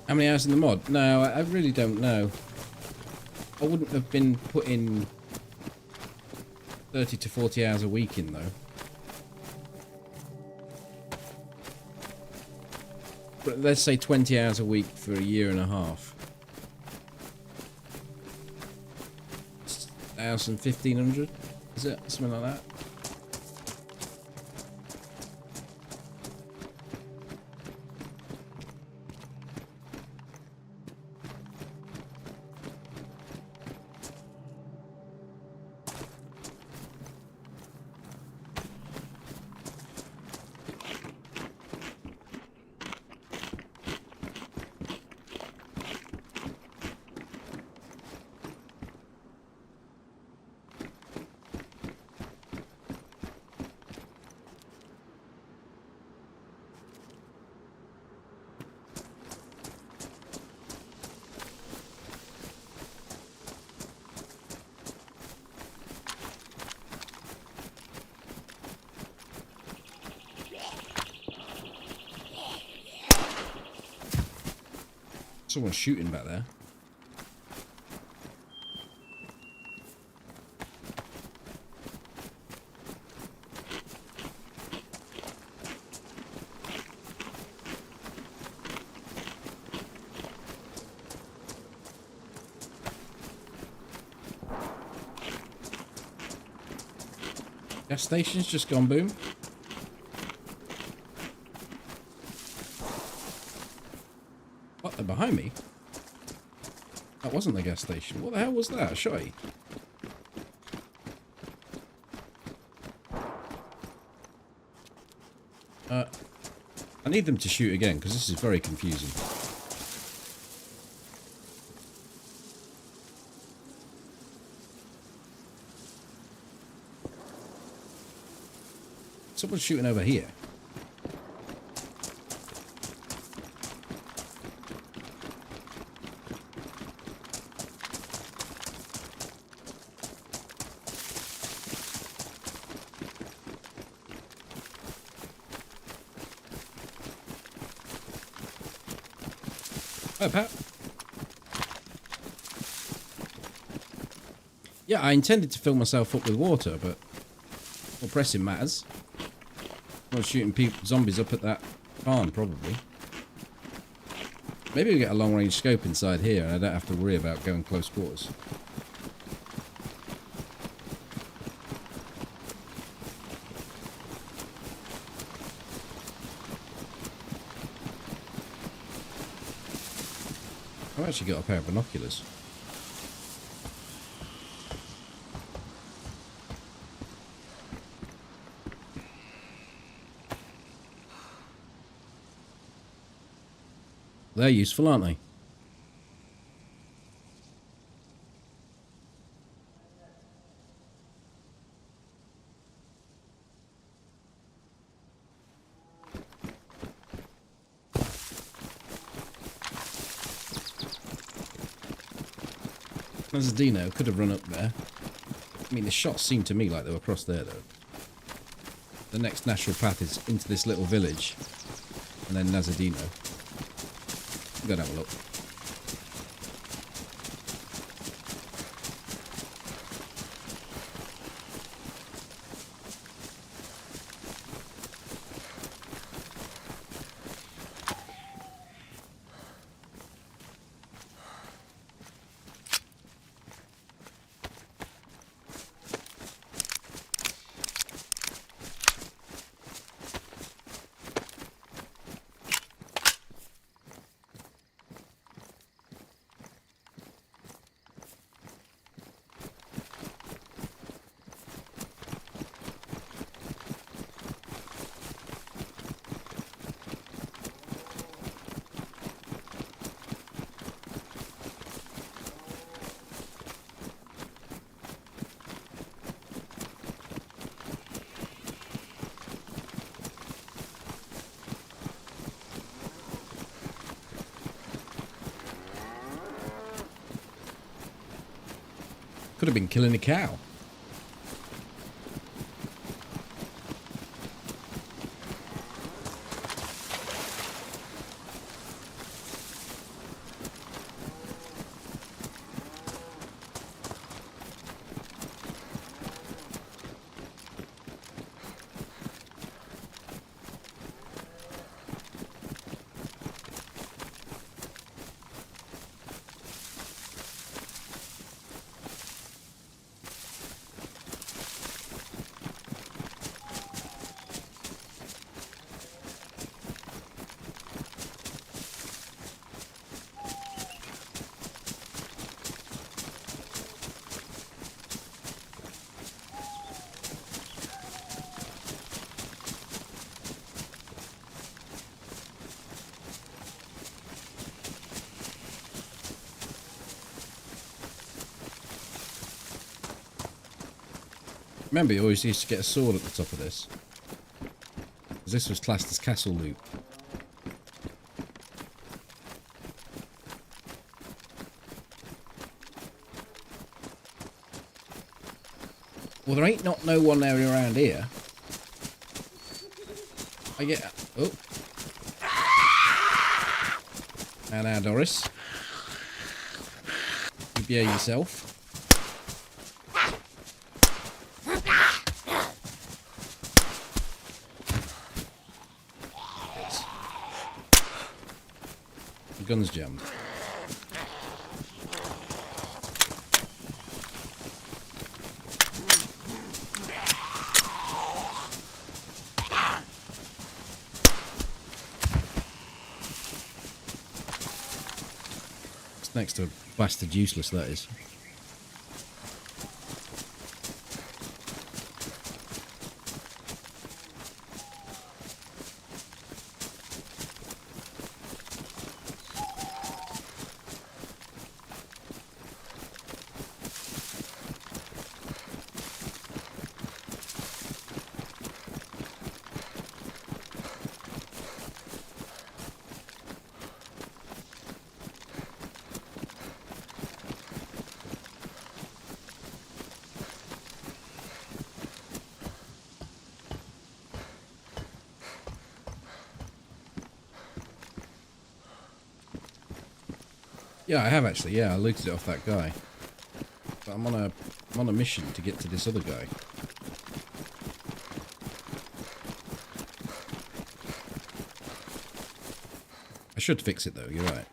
How many hours in the mod? No, I really don't know. I wouldn't have been putting 30 to 40 hours a week in, though. But let's say 20 hours a week for a year and a half. 1,000, 1,500? Is it? Something like that? Someone's shooting back there. Gas station's just gone boom. What, they're behind me? That wasn't the gas station. What the hell was that? Shotty. I need them to shoot again because this is very confusing. Someone's shooting over here. Oh, Pat. Yeah, I intended to fill myself up with water, but more pressing matters. I was shooting zombies up at that barn, probably. Maybe we get a long-range scope inside here, and I don't have to worry about going close quarters. I've actually got a pair of binoculars. They're useful, aren't they? As a Dino, could have run up there. I mean, the shots seemed to me like they were across there, though. The next natural path is into this little village, and then Nazadino. Go and have a look. Could have been killing a cow. Remember, you always used to get a sword at the top of this. Because this was classed as castle loot. Well, there ain't not no one area around here. I get... Oh. Now, Doris. You behave yourself. The gun's jammed. Next to bastard useless, that is. Yeah, I have actually. Yeah, I looted it off that guy. But I'm on a mission to get to this other guy. I should fix it though, you're right.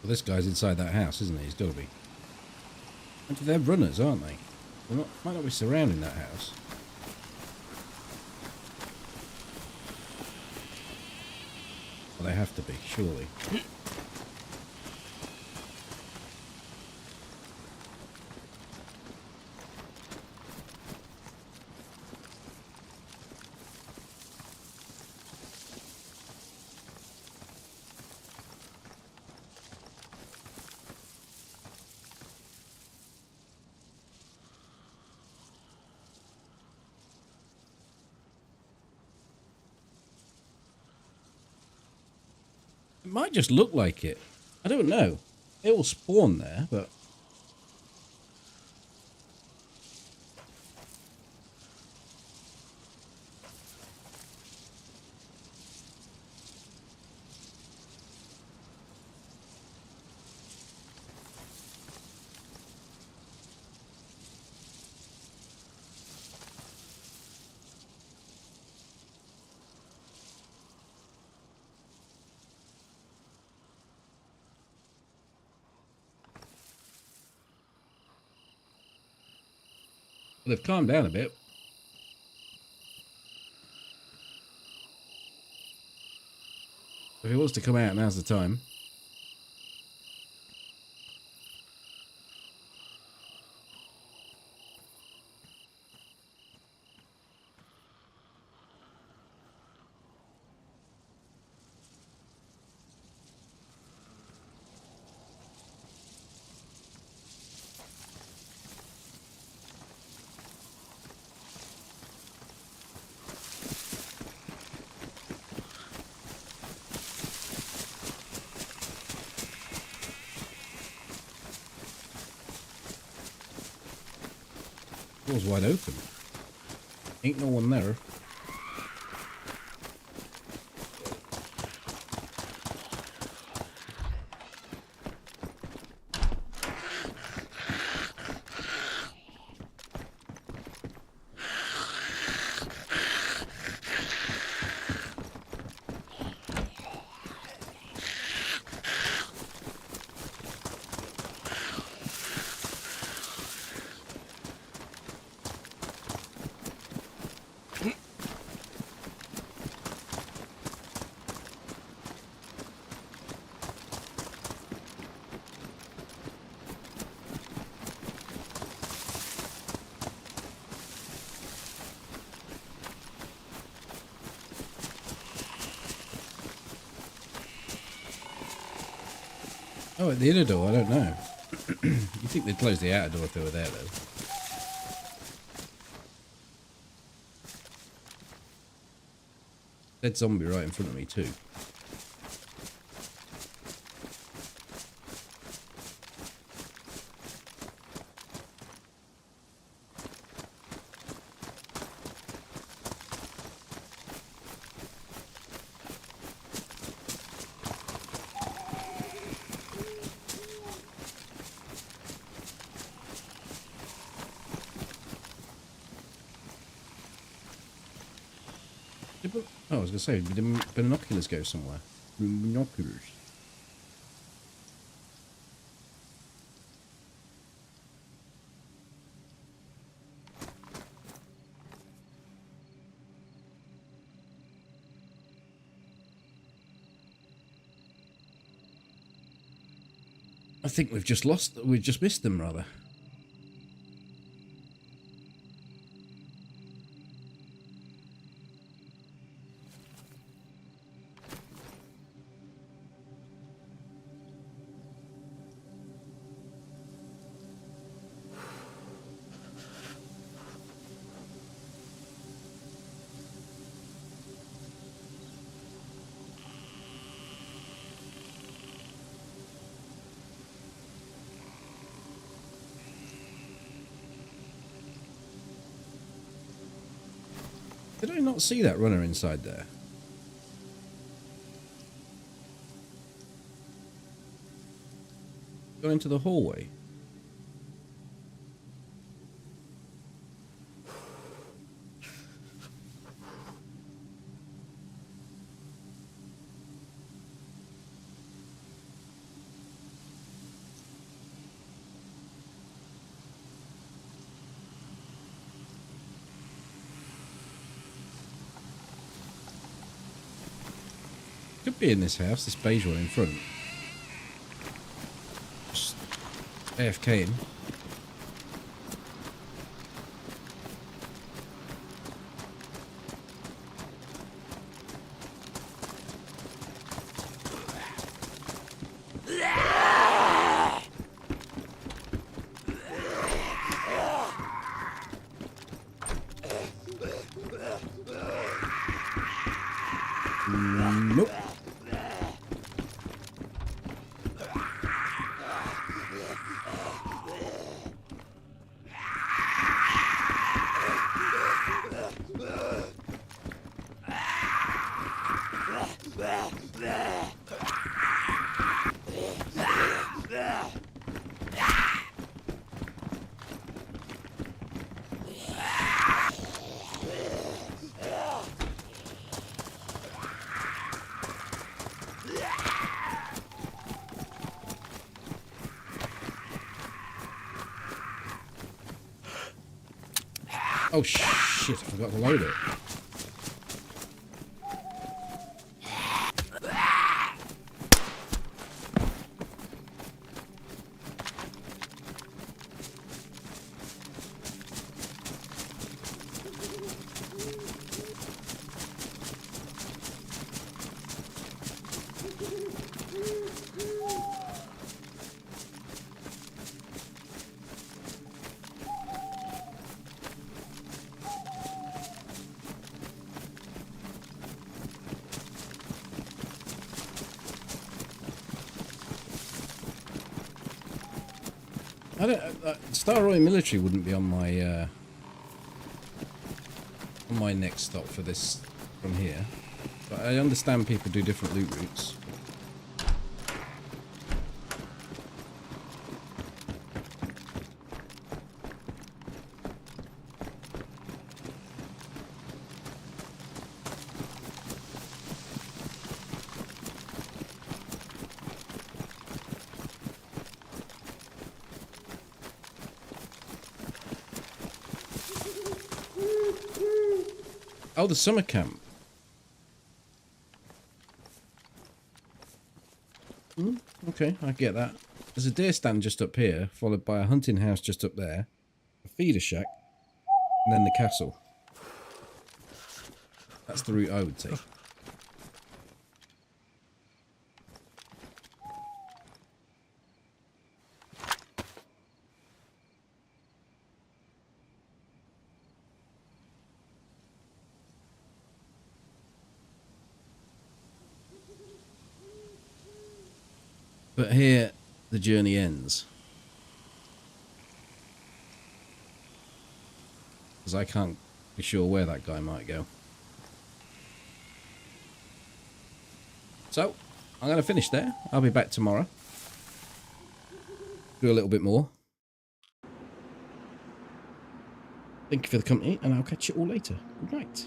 Well, this guy's inside that house, isn't he? He's got to be. And they're runners, aren't they? They might not be surrounding that house. Well, they have to be, surely. It might just look like it. I don't know. It will spawn there, but... Well, they've calmed down a bit. If he wants to come out, now's the time. Door's wide open. Ain't no one there. Oh, at the inner door, I don't know. You think they'd close the outer door if they were there, though. Dead zombie right in front of me, too. Oh, I was going to say, did the binoculars go somewhere? Binoculars. I think we've just missed them, rather. Did I not see that runner inside there? Gone into the hallway. Could be in this house, this beige one in front. Just AFKing. Nope. Oh shit, I forgot to load it. I don't. Star Royal Military wouldn't be on my next stop for this from here, but I understand people do different loot routes. Oh, the summer camp. Okay, I get that. There's a deer stand just up here, followed by a hunting house just up there, a feeder shack, and then the castle. That's the route I would take. But here, the journey ends. Because I can't be sure where that guy might go. So, I'm going to finish there. I'll be back tomorrow. Do a little bit more. Thank you for the company, and I'll catch you all later. Good night.